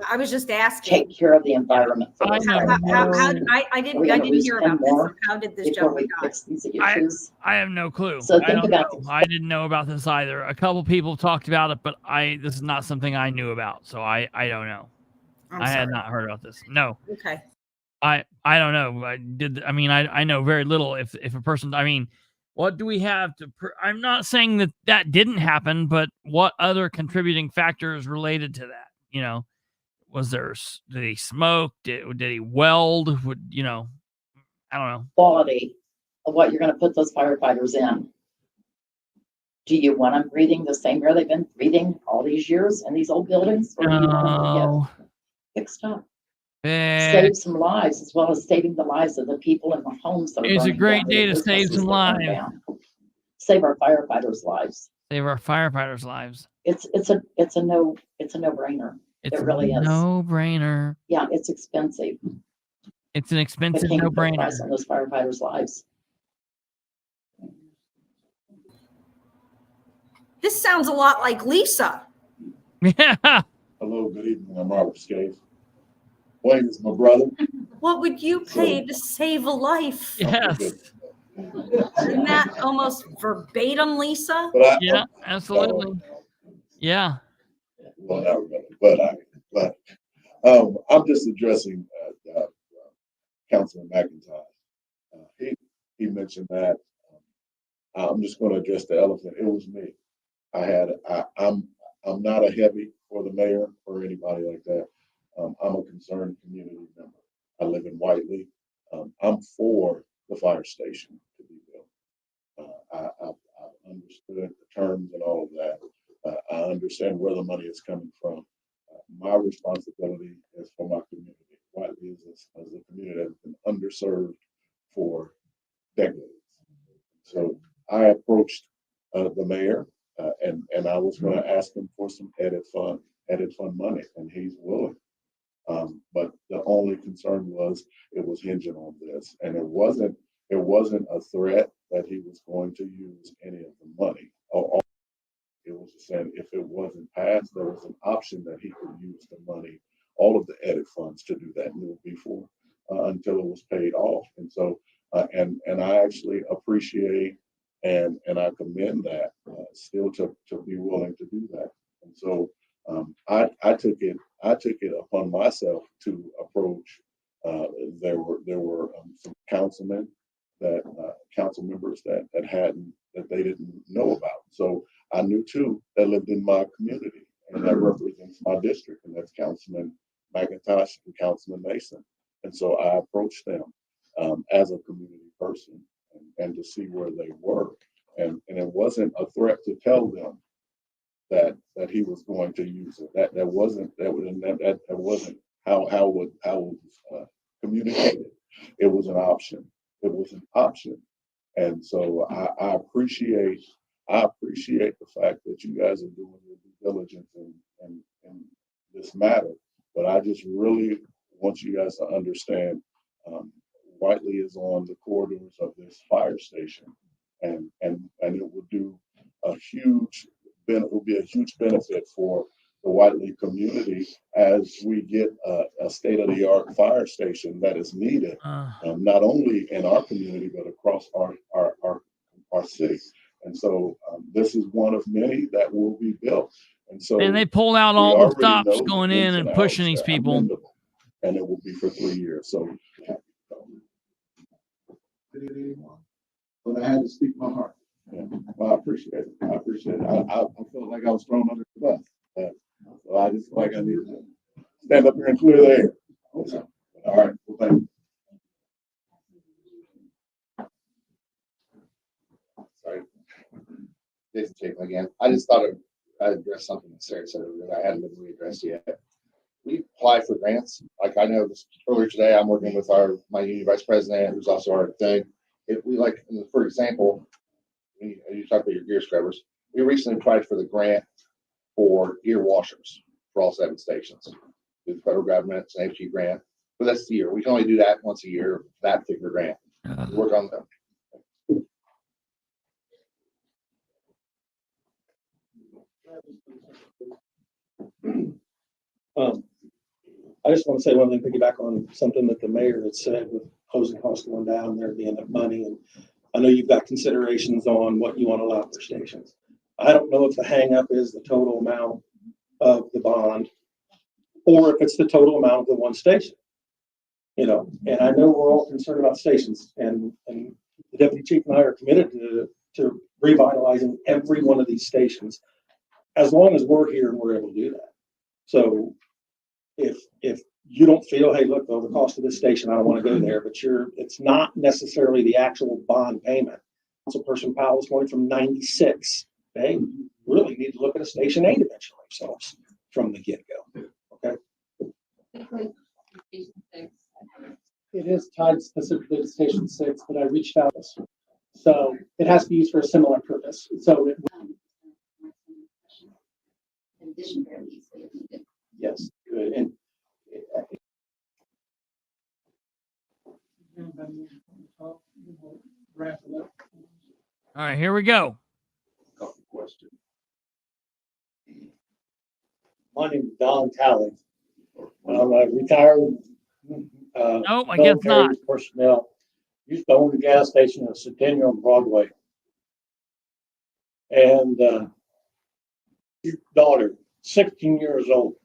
I was just asking. take care of the environment. For I those know. firefighters. I Are we gonna didn't lose hear 10 about this. more So how did this before gentleman we die? fix these issues? I have no clue. So I think don't about know. I didn't know about this either. A couple people talked about it, but this is not something I knew about, so I don't know. I'm I had sorry. not heard about this. No. Okay. I don't know. I know very little. If a person, I mean, what do we have to? I'm not saying that didn't happen, but what other contributing factors related to that? You know, was there? Did he smoke? Did he weld? I don't know. Quality of what you're going to put those firefighters in. Do you want them breathing the same air they've been breathing all these years in these old buildings? Or do you want them to get fixed up? Save some lives as well as saving the lives of the people in the homes that are It's a burning great down, day the to save businesses some that are burning lives. down. Save our firefighters' lives. Save our firefighters' lives. It's a no-brainer. It's It really a is. no-brainer. Yeah, it's expensive. It's an expensive But can't put a no-brainer. price on those firefighters' lives. This sounds a lot like Lisa. Yeah. Hello, good evening. I'm Robert Scaife. Wayne is my brother. What would you pay to save a life? Yes. Isn't that almost verbatim, Lisa? Yeah, absolutely. Yeah. Well, not really, but I'm just addressing Councilman McIntyre. He mentioned that I'm just gonna address the elephant. It was me. I'm not a heavy for the mayor or anybody like that. I'm a concerned community member. I live in Whiteley. I'm for the fire station to be built. I've understood the terms and all of that. I understand where the money is coming from. My responsibility is for my community. Whiteley is a community that's been underserved for decades. So I approached the mayor and I was going to ask him for some edit fund money, and he's willing. But the only concern was it was hinging on this, and it wasn't a threat that he was going to use any of the money. It was just saying if it wasn't passed, there was an option that he could use the money, all of the edit funds, to do that, and it would be for until it was paid off. And so, and I actually appreciate and I commend that still to be willing to do that. And so I took it upon myself to approach. There were some council members that they didn't know about. So I knew two that lived in my community and that represents my district, and that's Councilman McIntosh and Councilman Mason. And so I approached them as a community person and to see where they were. And it wasn't a threat to tell them that he was going to use it. That wasn't how it was communicated. It was an option. It was an option. And so I appreciate the fact that you guys are doing your due diligence in this matter. But I just really want you guys to understand Whiteley is on the corridors of this fire station, and it would do it will be a huge benefit for the Whiteley community as we get a state-of-the-art fire station that is needed, not only in our community but across our city. And so this is one of many that will be built. And so, and they pulled out all the stops going in and pushing these people. And it will be for 3 years. So, but I had to speak my heart. Yeah, well, I appreciate it. I felt like I was thrown under the bus. So I just feel like I need to stand up here and clear the air. So, all right. Well, thank you. Sorry. Jason Chapin again. I just thought I'd address something that Sarah said that I hadn't been readdressed yet. We apply for grants. Like I know this earlier today, I'm working with my union vice president, who's also our thing. For example, you talk about your gear scrubbers. We recently applied for the grant for gear washers for all 7 stations. The federal government, it's an HG grant, but that's the year. We can only do that once a year, that particular grant. Work on them. I just want to say one thing, piggyback on something that the mayor had said with closing costs going down, there being enough money. And I know you've got considerations on what you want to allow for stations. I don't know if the hang up is the total amount of the bond or if it's the total amount of the one station. And I know we're all concerned about stations, and the deputy chief and I are committed to revitalizing every one of these stations as long as we're here and we're able to do that. So if you don't feel, hey, look, the cost of this station, I don't want to go there, but it's not necessarily the actual bond payment. Councilperson Powell was going from 96. Hey, you really need to look at a station 8 eventually, so from the get-go. Okay. It is tied specifically to Station 6, but I reached out. So it has to be used for a similar purpose. So Yes, good. And All right, here we go. Question. My name is Don Talley. I'm a retired I guess not. personnel. Used to own the gas station at Centennial on Broadway. And daughter, 16 years old.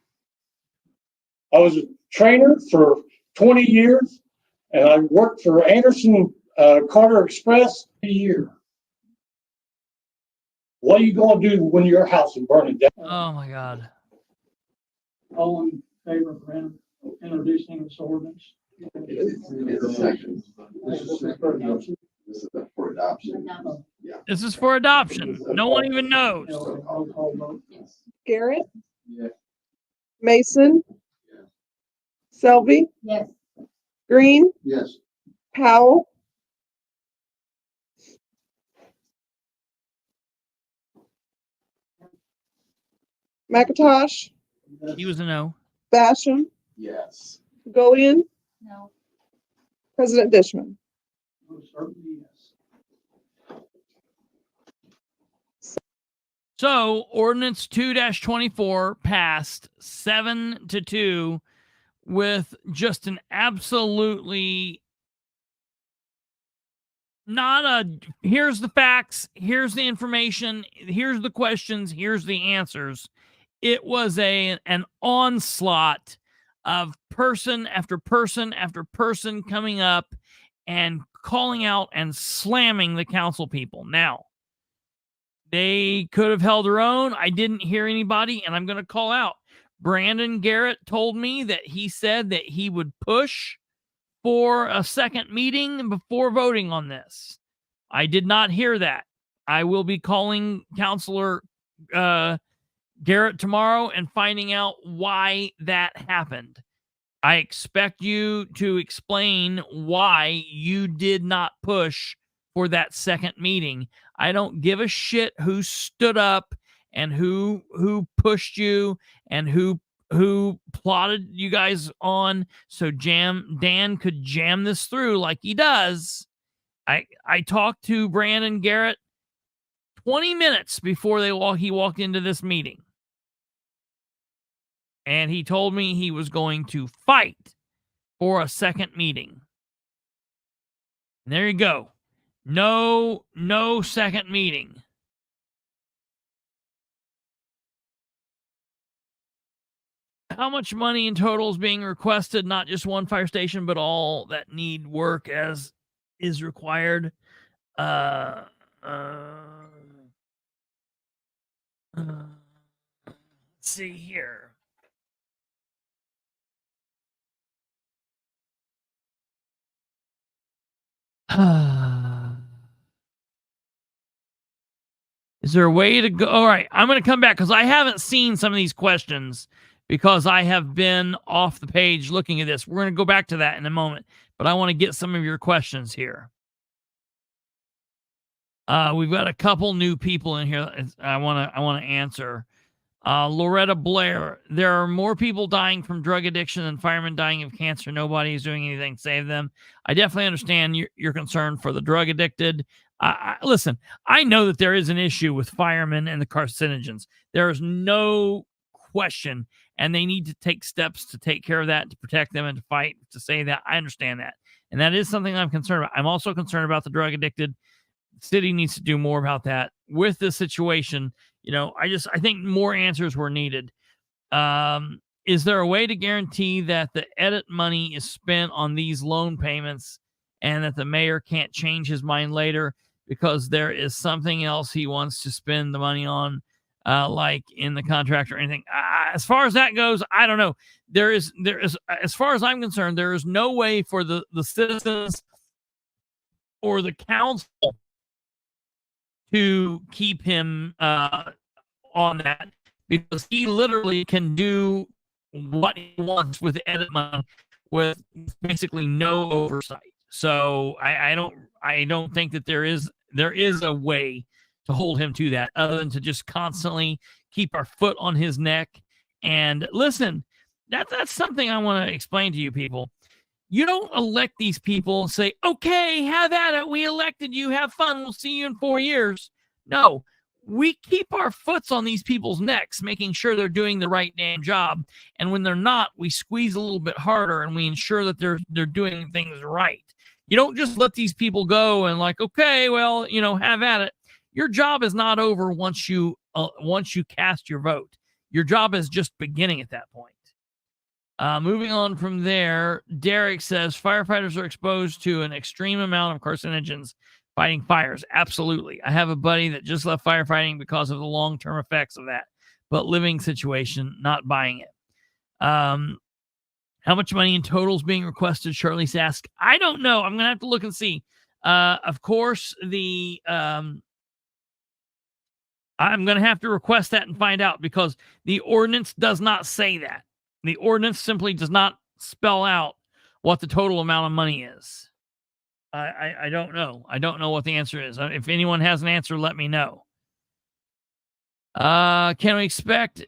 I was a trainer for 20 years, and I worked for Anderson Carter Express a year. What are you gonna do when your house is burning down? Oh my God. All in favor of introducing this ordinance? It's a section. This is for adoption. This is for adoption. Yeah. This is for adoption. No one even knows. Roll call vote. Garrett, Yeah. Mason, Selby, Yes. Green, Yes. Powell, McIntosh, He was a no. Basham, Yes. Gullion, No. President Dishman. Most certainly, yes. So ordinance 2-24 passed 7-2 with just an absolutely not a here's the facts, here's the information, here's the questions, here's the answers. It was an onslaught of person after person after person coming up and calling out and slamming the council people. Now, they could have held their own. I didn't hear anybody, and I'm going to call out. Brandon Garrett told me that he said that he would push for a second meeting before voting on this. I did not hear that. I will be calling Counselor Garrett tomorrow and finding out why that happened. I expect you to explain why you did not push for that second meeting. I don't give a shit who stood up and who pushed you and who plotted you guys on so Dan could jam this through like he does. I talked to Brandon Garrett 20 minutes before he walked into this meeting. And he told me he was going to fight for a second meeting. And there you go. No second meeting. How much money in total is being requested? Not just one fire station, but all that need work as is required. Let's see here. Is there a way to go? All right, I'm going to come back because I haven't seen some of these questions because I have been off the page looking at this. We're going to go back to that in a moment, but I want to get some of your questions here. We've got a couple new people in here I want to answer. Loretta Blair, there are more people dying from drug addiction than firemen dying of cancer. Nobody is doing anything to save them. I definitely understand your concern for the drug addicted. Listen, I know that there is an issue with firemen and the carcinogens. There is no question, and they need to take steps to take care of that, to protect them, and to fight to save that. I understand that, and that is something I'm concerned about. I'm also concerned about the drug addicted. The city needs to do more about that with this situation. You know, I think more answers were needed. Is there a way to guarantee that the edit money is spent on these loan payments and that the mayor can't change his mind later because there is something else he wants to spend the money on, like in the contract or anything? As far as that goes, I don't know. There is, as far as I'm concerned, there is no way for the citizens or the council to keep him on that, because he literally can do what he wants with edit money with basically no oversight. So I don't think that there is a way to hold him to that other than to just constantly keep our foot on his neck. And listen, that's something I want to explain to you people. You don't elect these people and say, okay, have at it. We elected you. Have fun. We'll see you in 4 years. No, we keep our foots on these people's necks, making sure they're doing the right damn job. And when they're not, we squeeze a little bit harder and we ensure that they're doing things right. You don't just let these people go and like, okay, well, you know, have at it. Your job is not over once you cast your vote. Your job is just beginning at that point. Moving on from there, Derek says firefighters are exposed to an extreme amount of carcinogens. Fighting fires, absolutely. I have a buddy that just left firefighting because of the long-term effects of that. But living situation, not buying it. How much money in total is being requested? Charlize asked. I don't know. I'm gonna have to look and see. Of course, I'm gonna have to request that and find out, because the ordinance does not say that. The ordinance simply does not spell out what the total amount of money is. I don't know. I don't know what the answer is. If anyone has an answer, let me know. Can we expect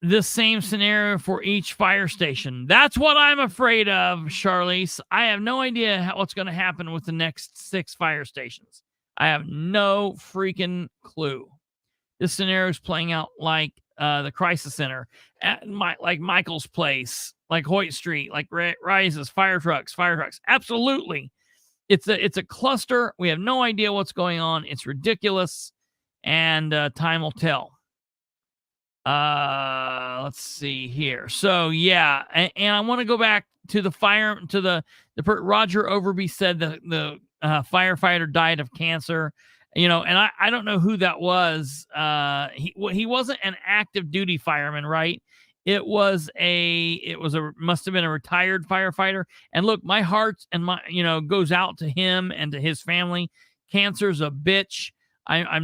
this same scenario for each fire station? That's what I'm afraid of, Charlize. I have no idea what's going to happen with the next 6 fire stations. I have no freaking clue. This scenario is playing out like the crisis center, like Michael's Place, like Hoyt Street, like Rises, fire trucks. Absolutely. It's a cluster. We have no idea what's going on. It's ridiculous, and time will tell. Let's see here. So yeah, and I want to go back to the Roger Overby said the firefighter died of cancer. And I don't know who that was. He wasn't an active duty fireman, right? It must have been a retired firefighter. And look, my heart and goes out to him and to his family. Cancer's a bitch. I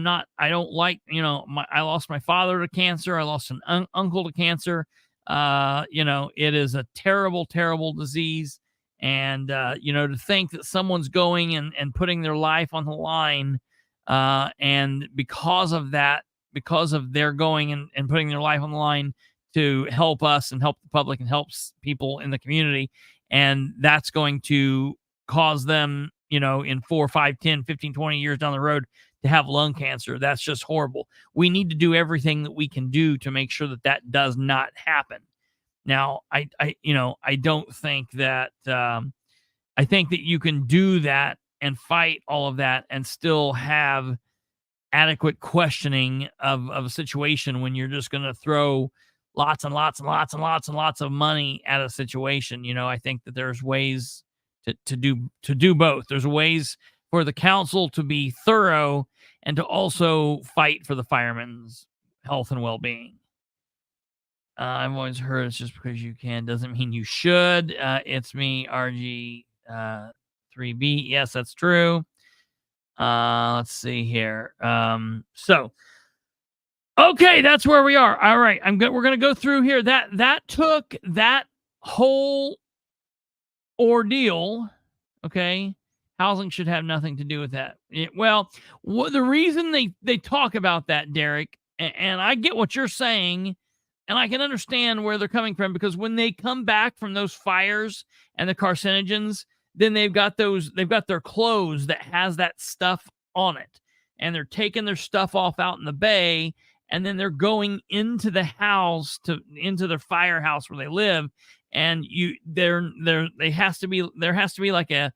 don't like, I lost my father to cancer. I lost an uncle to cancer. It is a terrible, terrible disease. And, to think that someone's going and putting their life on the line, and because of their going and putting their life on the line to help us and help the public and helps people in the community. And that's going to cause them, in 4, 5, 10, 15, 20 years down the road to have lung cancer. That's just horrible. We need to do everything that we can do to make sure that does not happen. Now, I don't think that, I think that you can do that and fight all of that and still have adequate questioning of a situation when you're just going to throw lots and lots and lots and lots and lots of money at a situation. I think that there's ways to do both. There's ways for the council to be thorough and to also fight for the firemen's health and well-being. I've always heard it's just because you can doesn't mean you should. It's me, RG 3B. Yes, that's true. Let's see here. Okay, that's where we are. All right, we're going to go through here. That took that whole ordeal. Okay, housing should have nothing to do with that. The reason they talk about that, Derek, and I get what you're saying, and I can understand where they're coming from, because when they come back from those fires and the carcinogens, then they've got their clothes that has that stuff on it, and they're taking their stuff off out in the bay, and then they're going into the house into their firehouse where they live, and there has to be like an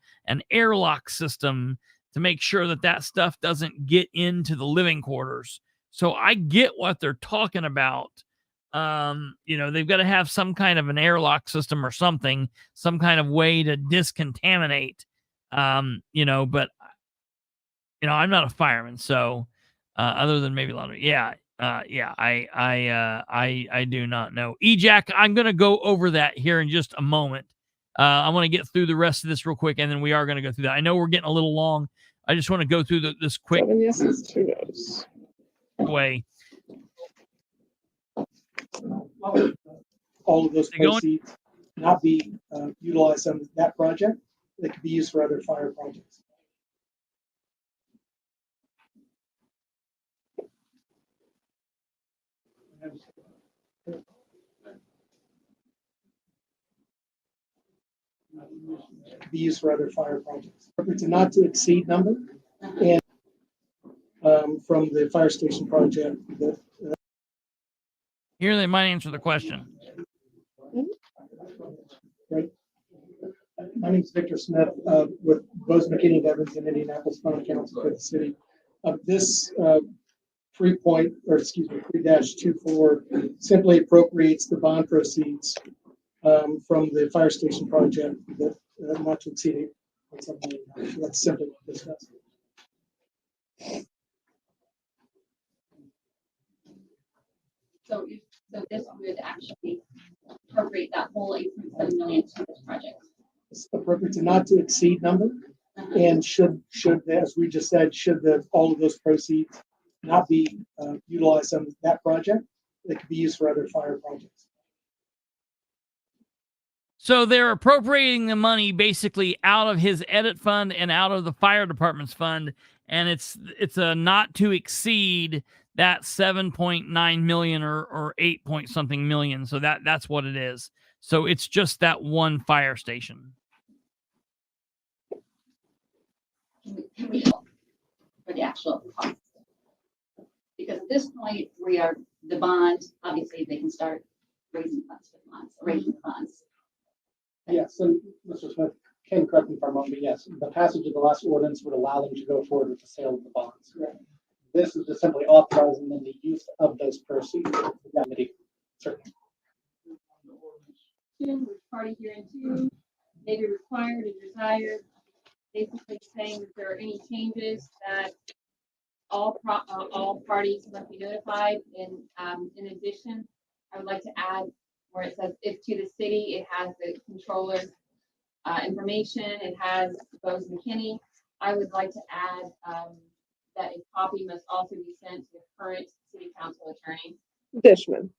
airlock system to make sure that stuff doesn't get into the living quarters. So I get what they're talking about. They've got to have some kind of an airlock system or something, some kind of way to discontaminate, but I'm not a fireman. So, other than maybe laundry. I do not know. Jack, I'm going to go over that here in just a moment. I want to get through the rest of this real quick, and then we are going to go through that. I know we're getting a little long. I just want to go through this quick 7 yeses, 2 noes. way. All of those proceeds not be utilized on that project. They could be used for other fire projects. Be used for other fire projects. It's a not to exceed number, and from the fire station project. Here they might answer the question. Right. My name is Victor Smith with Bose McKinney Evans in Indianapolis, Fund Council for the city. This 3-24 simply appropriates the bond proceeds from the fire station project that not to exceed $8.7 million. That's simply what this does. So this would actually appropriate that whole 8.7 million to this project. It's appropriate to not to exceed number. And should, as we just said, should all of those proceeds not be utilized on that project, they could be used for other fire projects. So they're appropriating the money basically out of his edit fund and out of the fire department's fund, and it's a not to exceed that 7.9 million or 8 point something million. So that's what it is. So it's just that one fire station. Can we help for the actual cost? Because at this point, we are the bond. Obviously, they can start raising funds for bonds, raising funds. Yes, and Mr. Smith can correct me if I'm wrong, but yes, the passage of the last ordinance would allow them to go forward with the sale of the bonds. This is just simply authorizing them the use of those proceeds. Certainly. Which party here in two may be required and desired. Basically saying that there are any changes that all parties must be notified. In addition, I would like to add where it says if to the city, it has the controller's information, it has Bose McKinney. I would like to add that a copy must also be sent to the current city council attorney. Dishman,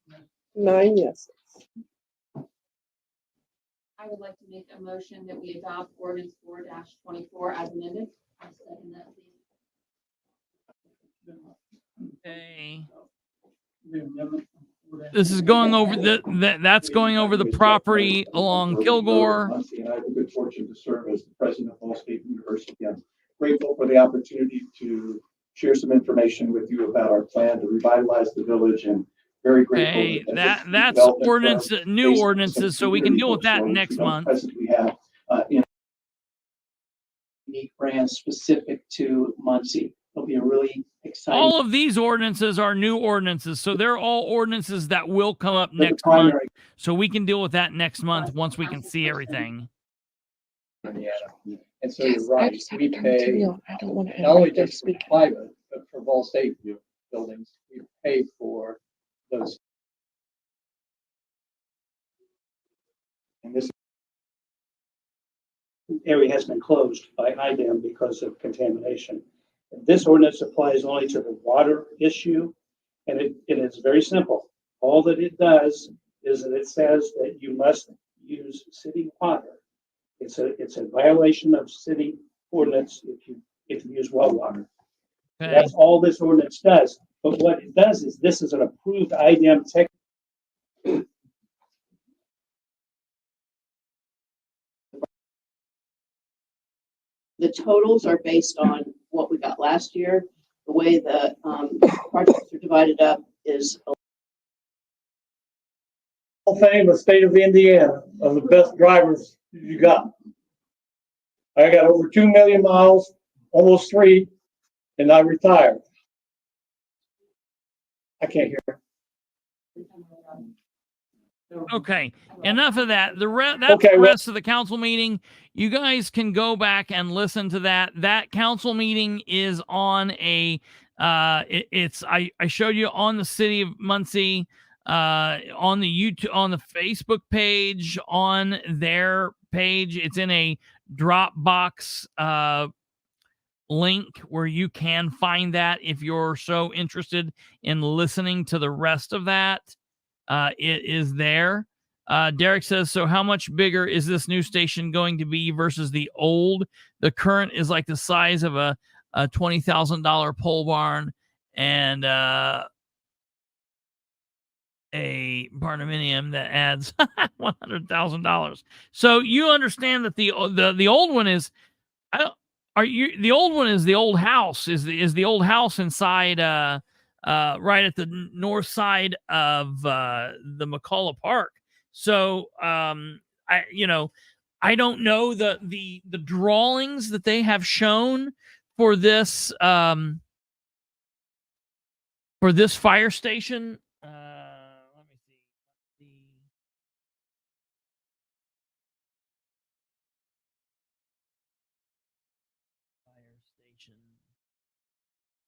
9 yeses. I would like to make a motion that we adopt ordinance 4-24 as amended. I'll second that, please. Okay. This is going over that's going over the property along Kilgore. Muncie, and I have the good fortune to serve as the president of Ball State University. I'm grateful for the opportunity to share some information with you about our plan to revitalize the village, and very grateful. Hey, that's ordinance, new ordinances, so we can deal with that next month. Presently have in unique brands specific to Muncie. It'll be a really exciting. All of these ordinances are new ordinances, so they're all ordinances that will come up next month. So we can deal with that next month once we can see everything. And so you're right. We pay not only just for private, but for Ball State buildings, we pay for those. And this area has been closed by IDEM because of contamination. This ordinance applies only to the water issue, and it is very simple. All that it does is that it says that you must use city water. It's a violation of city ordinance if you use well water. Okay. That's all this ordinance does. But what it does is this is an approved IDEM tech. The totals are based on what we got last year. The way the projects are divided up is Fame, the state of Indiana, of the best drivers you got. I got over 2 million miles, almost 3, and I retired. I can't hear. Okay, enough of that. That's the rest of the council meeting. You guys can go back and listen to that. That council meeting is on a I showed you on the City of Muncie, on the YouTube, on the Facebook page, on their page. It's in a Dropbox link where you can find that if you're so interested in listening to the rest of that. It is there. Derek says, so how much bigger is this new station going to be versus the old? The current is like the size of a $20,000 pole barn and a barnuminium that adds $100,000. So you understand that the old one is, the old one is the old house, is the old house inside right at the north side of the McCullough Park. So I don't know the drawings that they have shown for this fire station. Let me see.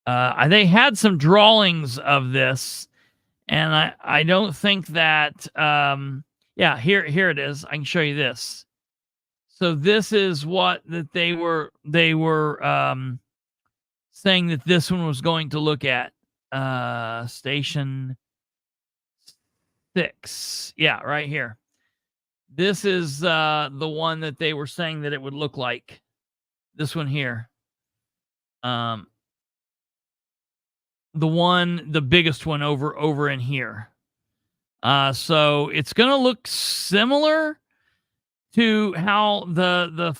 Fire station. They had some drawings of this, And I don't think that, yeah, here it is. I can show you this. So this is what that they were saying that this one was going to look at. Station 6. Yeah, right here. This is the one that they were saying that it would look like. This one here. The biggest one over in here. So it's gonna look similar to how the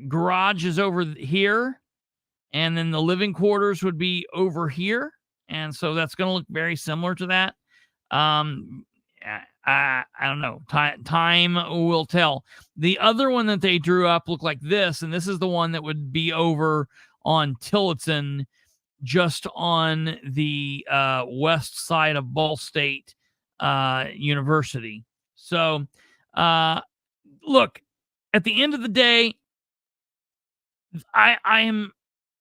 garage is over here, and then the living quarters would be over here, and so that's gonna look very similar to that. I don't know. Time will tell. The other one that they drew up looked like this, and this is the one that would be over on Tillotson, just on the west side of Ball State University. So, look, at the end of the day, I'm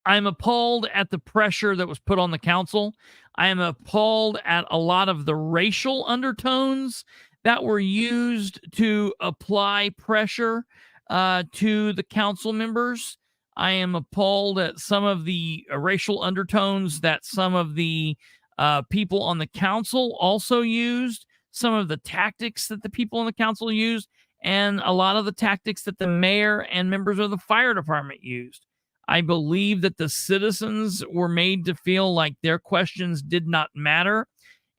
appalled at the pressure that was put on the council. I am appalled at a lot of the racial undertones that were used to apply pressure to the council members. I am appalled at some of the racial undertones that some of the people on the council also used, some of the tactics that the people on the council used, and a lot of the tactics that the mayor and members of the fire department used. I believe that the citizens were made to feel like their questions did not matter,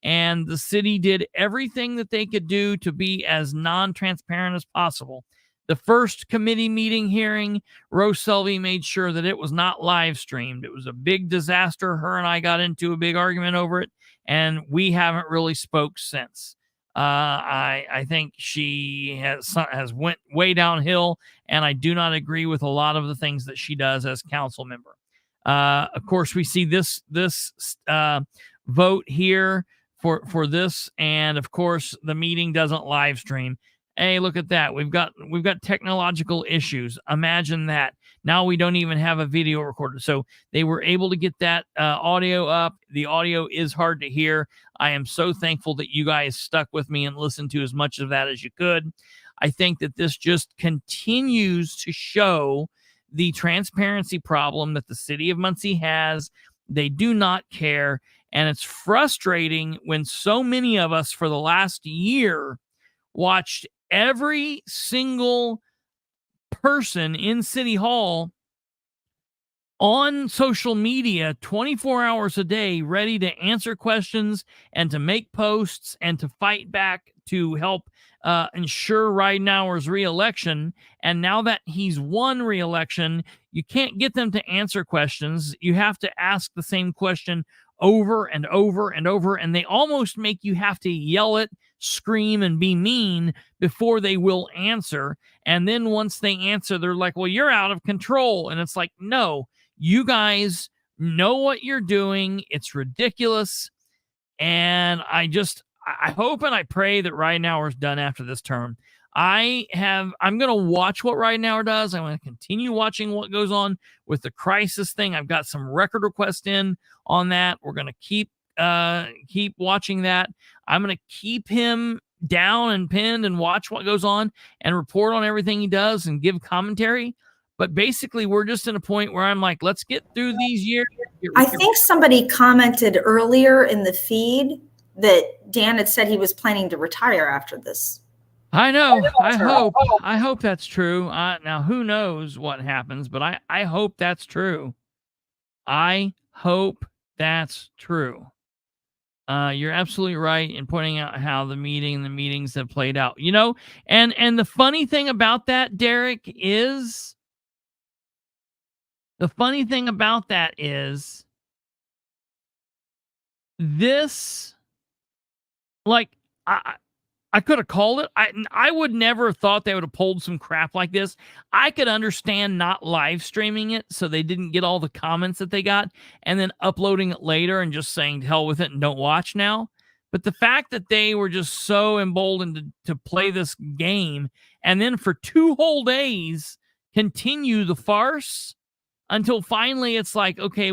and the city did everything that they could do to be as non-transparent as possible. The first committee meeting hearing, Rose Selvey made sure that it was not live streamed. It was a big disaster. Her and I got into a big argument over it, and we haven't really spoke since. I think she has went way downhill, and I do not agree with a lot of the things that she does as council member. Of course, we see this vote here for this, and of course, the meeting doesn't live stream. Hey, look at that. We've got technological issues. Imagine that. Now we don't even have a video recorder. So they were able to get that audio up. The audio is hard to hear. I am so thankful that you guys stuck with me and listened to as much of that as you could. I think that this just continues to show the transparency problem that the city of Muncie has. They do not care. And it's frustrating when so many of us for the last year watched every single person in City Hall on social media 24 hours a day, ready to answer questions and to make posts and to fight back to help ensure Ridenour's re-election. And now that he's won re-election, you can't get them to answer questions. You have to ask the same question over and over and over, and they almost make you have to yell it, scream, and be mean before they will answer. And then once they answer, they're like, well, you're out of control. And it's like, no, you guys know what you're doing. It's ridiculous. And I hope and I pray that Ridenour is done after this term. I'm going to watch what Ridenour does. I'm going to continue watching what goes on with the crisis thing. I've got some record requests in on that. We're going to keep watching that. I'm going to keep him down and pinned and watch what goes on and report on everything he does and give commentary. But basically, we're just in a point where I'm like, let's get through these years. I think somebody commented earlier in the feed that Dan had said he was planning to retire after this. I know. I hope that's true. Now, who knows what happens, but I hope that's true. I hope that's true. You're absolutely right in pointing out how the meetings have played out. You know, and the funny thing about that, Derek, is this, like, I could have called it. I would never have thought they would have pulled some crap like this. I could understand not live streaming it so they didn't get all the comments that they got and then uploading it later and just saying, hell with it and don't watch now. But the fact that they were just so emboldened to play this game and then for 2 whole days continue the farce until finally it's like, okay,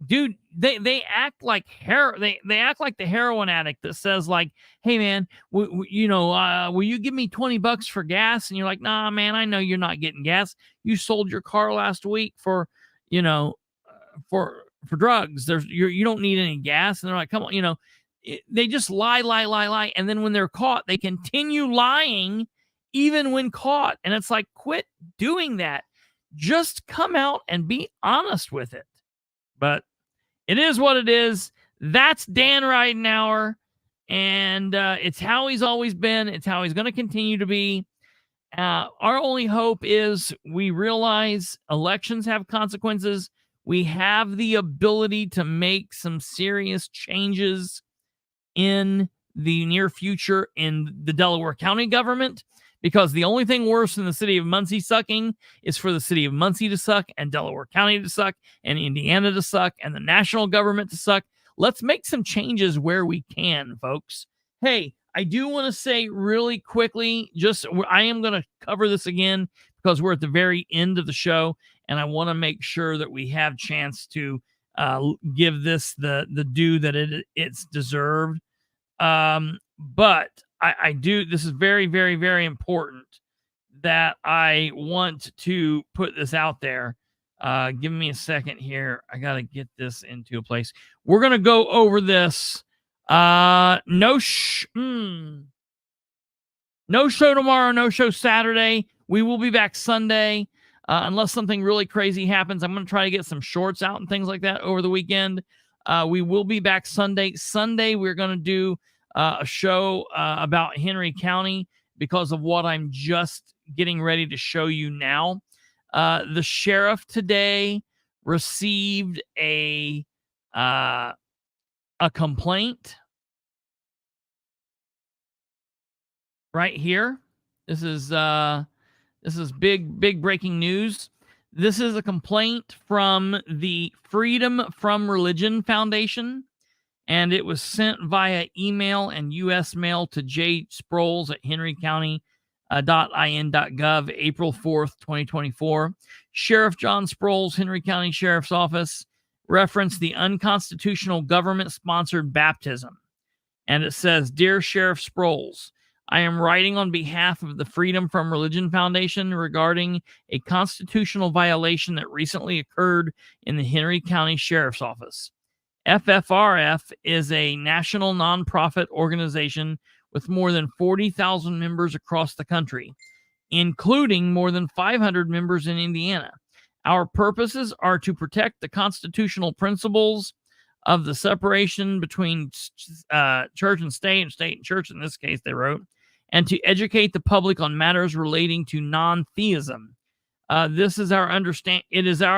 dude, they act like they act like the heroin addict that says like, hey man, will you give me $20 for gas? And you're like, nah man, I know you're not getting gas. You sold your car last week for for drugs. You don't need any gas. And they're like, come on, they just lie, and then when they're caught, they continue lying even when caught. And it's like, quit doing that. Just come out and be honest with it. But it is what it is. That's Dan Ridenhour, and it's how he's always been. It's how he's going to continue to be. Our only hope is we realize elections have consequences. We have the ability to make some serious changes in the near future in the Delaware County government, because the only thing worse than the city of Muncie sucking is for the city of Muncie to suck and Delaware County to suck and Indiana to suck and the national government to suck. Let's make some changes where we can, folks. Hey, I do want to say really quickly, I am going to cover this again because we're at the very end of the show, and I want to make sure that we have chance to give this the due that it's deserved. But I do, this is very, very, very important that I want to put this out there. Give me a second here. I got to get this into a place. We're going to go over this. No show tomorrow, no show Saturday. We will be back Sunday. Unless something really crazy happens, I'm going to try to get some shorts out and things like that over the weekend. We will be back Sunday. Sunday, we're going to do a show about Henry County because of what I'm just getting ready to show you now. The sheriff today received a complaint right here. This is big breaking news. This is a complaint from the Freedom from Religion Foundation, and it was sent via email and U.S. mail to J. Sproles at henrycounty.in.gov, April 4th, 2024. Sheriff John Sproles, Henry County Sheriff's Office, referenced the unconstitutional government-sponsored baptism. And it says, Dear Sheriff Sproles, I am writing on behalf of the Freedom from Religion Foundation regarding a constitutional violation that recently occurred in the Henry County Sheriff's Office. FFRF is a national nonprofit organization with more than 40,000 members across the country, including more than 500 members in Indiana. Our purposes are to protect the constitutional principles of the separation between church and state and church, in this case, they wrote, and to educate the public on matters relating to non-theism. It is our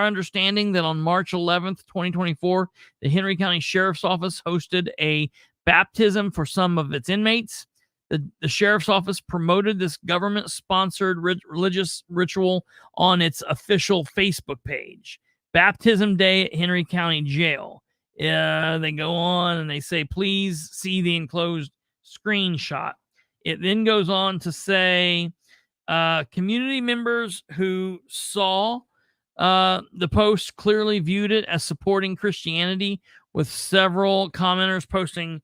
understanding that on March 11th, 2024, the Henry County Sheriff's Office hosted a baptism for some of its inmates. The Sheriff's Office promoted this government-sponsored religious ritual on its official Facebook page, Baptism Day at Henry County Jail. They go on and they say, please see the enclosed screenshot. It then goes on to say, community members who saw the post clearly viewed it as supporting Christianity, with several commenters posting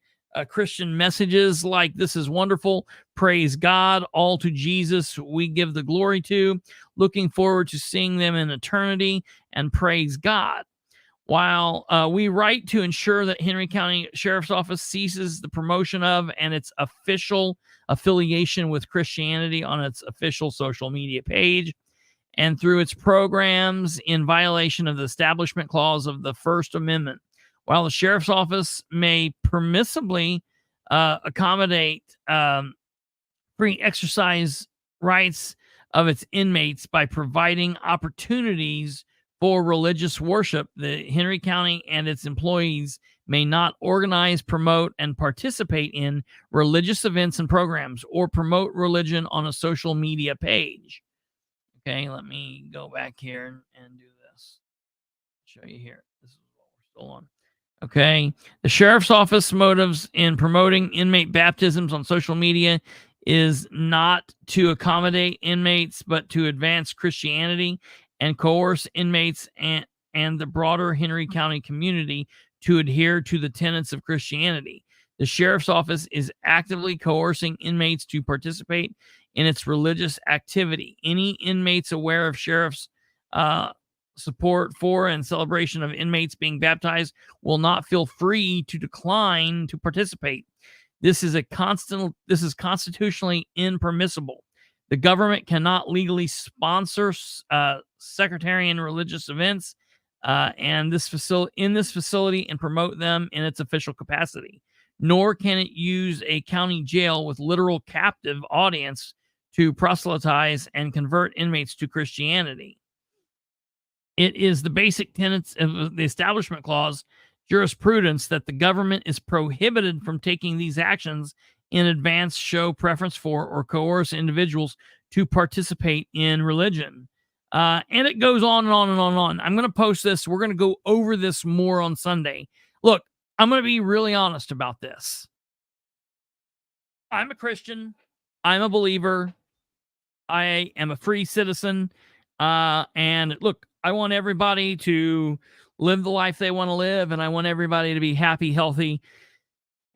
Christian messages like, this is wonderful, praise God, all to Jesus we give the glory to, looking forward to seeing them in eternity, and praise God. While we write to ensure that Henry County Sheriff's Office ceases the promotion of and its official affiliation with Christianity on its official social media page and through its programs in violation of the Establishment Clause of the First Amendment. While the Sheriff's Office may permissibly accommodate free exercise rights of its inmates by providing opportunities for religious worship, the Henry County and its employees may not organize, promote, and participate in religious events and programs or promote religion on a social media page. Okay, let me go back here and do this. Show you here. This is what we're still on. Okay, the Sheriff's Office motives in promoting inmate baptisms on social media is not to accommodate inmates, but to advance Christianity and coerce inmates and and the broader Henry County community to adhere to the tenets of Christianity. The sheriff's office is actively coercing inmates to participate in its religious activity. Any inmates aware of sheriff's support for and celebration of inmates being baptized will not feel free to decline to participate. This is constitutionally impermissible. The government cannot legally sponsor sectarian religious events in this facility and promote them in its official capacity. Nor can it use a county jail with literal captive audience to proselytize and convert inmates to Christianity. It is the basic tenets of the Establishment Clause jurisprudence that the government is prohibited from taking these actions in advance, show preference for, or coerce individuals to participate in religion. And it goes on and on and on and on. I'm going to post this. We're going to go over this more on Sunday. Look, I'm going to be really honest about this. I'm a Christian. I'm a believer. I am a free citizen. And look, I want everybody to live the life they want to live, and I want everybody to be happy, healthy,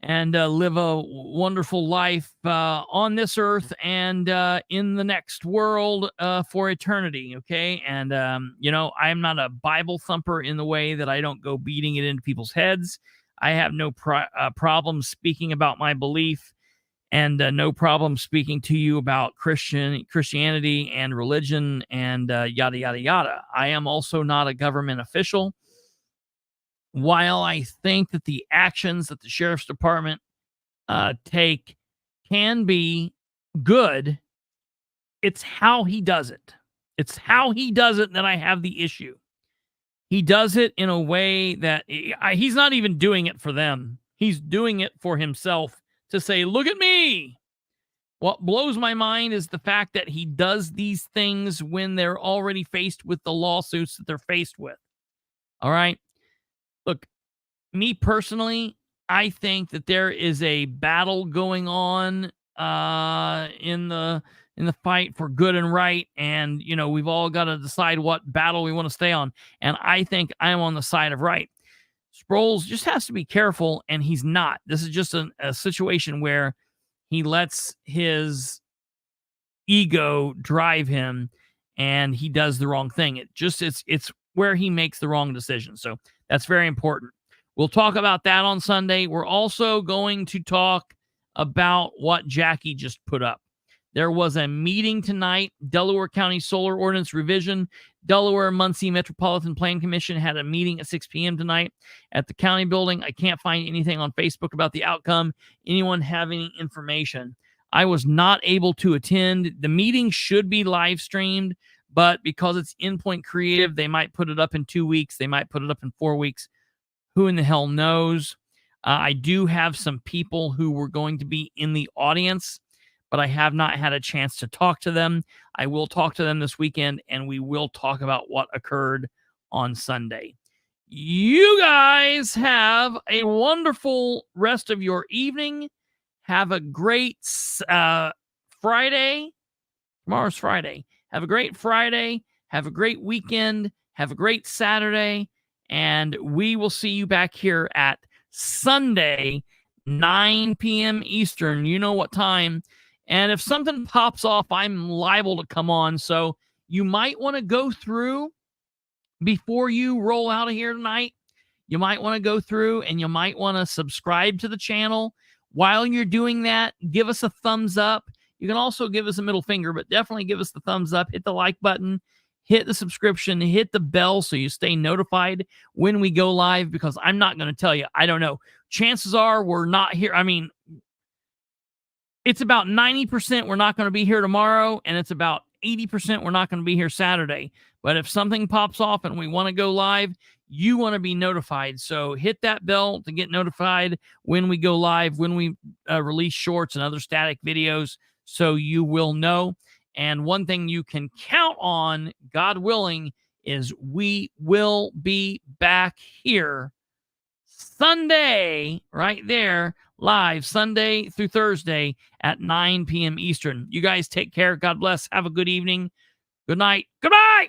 and live a wonderful life on this earth and in the next world for eternity, okay? And, I'm not a Bible thumper in the way that I don't go beating it into people's heads. I have no problem speaking about my belief, and no problem speaking to you about Christianity and religion and yada, yada, yada. I am also not a government official. While I think that the actions that the sheriff's department take can be good, it's how he does it. It's how he does it that I have the issue. He does it in a way that he's not even doing it for them. He's doing it for himself to say, look at me. What blows my mind is the fact that he does these things when they're already faced with the lawsuits that they're faced with. All right. Look, me personally, I think that there is a battle going on in the fight for good and right, and we've all got to decide what battle we want to stay on. And I think I'm on the side of right. Sproles just has to be careful, and he's not. This is just a situation where he lets his ego drive him, and he does the wrong thing. It's where he makes the wrong decision. So that's very important. We'll talk about that on Sunday. We're also going to talk about what Jackie just put up. There was a meeting tonight, Delaware County Solar Ordinance Revision. Delaware Muncie Metropolitan Plan Commission had a meeting at 6 p.m. tonight at the county building. I can't find anything on Facebook about the outcome. Anyone have any information? I was not able to attend. The meeting should be live streamed, but because it's Endpoint Creative, they might put it up in 2 weeks. They might put it up in 4 weeks. Who in the hell knows? I do have some people who were going to be in the audience, but I have not had a chance to talk to them. I will talk to them this weekend, and we will talk about what occurred on Sunday. You guys have a wonderful rest of your evening. Have a great Friday. Tomorrow's Friday. Have a great Friday. Have a great weekend. Have a great Saturday. And we will see you back here at Sunday, 9 p.m. Eastern. You know what time. And if something pops off, I'm liable to come on. So you might want to go through before you roll out of here tonight. You might want to go through and you might want to subscribe to the channel. While you're doing that, give us a thumbs up. You can also give us a middle finger, but definitely give us the thumbs up. Hit the like button. Hit the subscription. Hit the bell so you stay notified when we go live, because I'm not going to tell you. I don't know. Chances are we're not here. I mean, it's about 90% we're not going to be here tomorrow, and it's about 80% we're not going to be here Saturday. But if something pops off and we want to go live, you want to be notified. So hit that bell to get notified when we go live, when we release shorts and other static videos, so you will know. And one thing you can count on, God willing, is we will be back here Sunday, right there, live Sunday through Thursday at 9 p.m. Eastern. You guys take care. God bless. Have a good evening. Good night. Goodbye.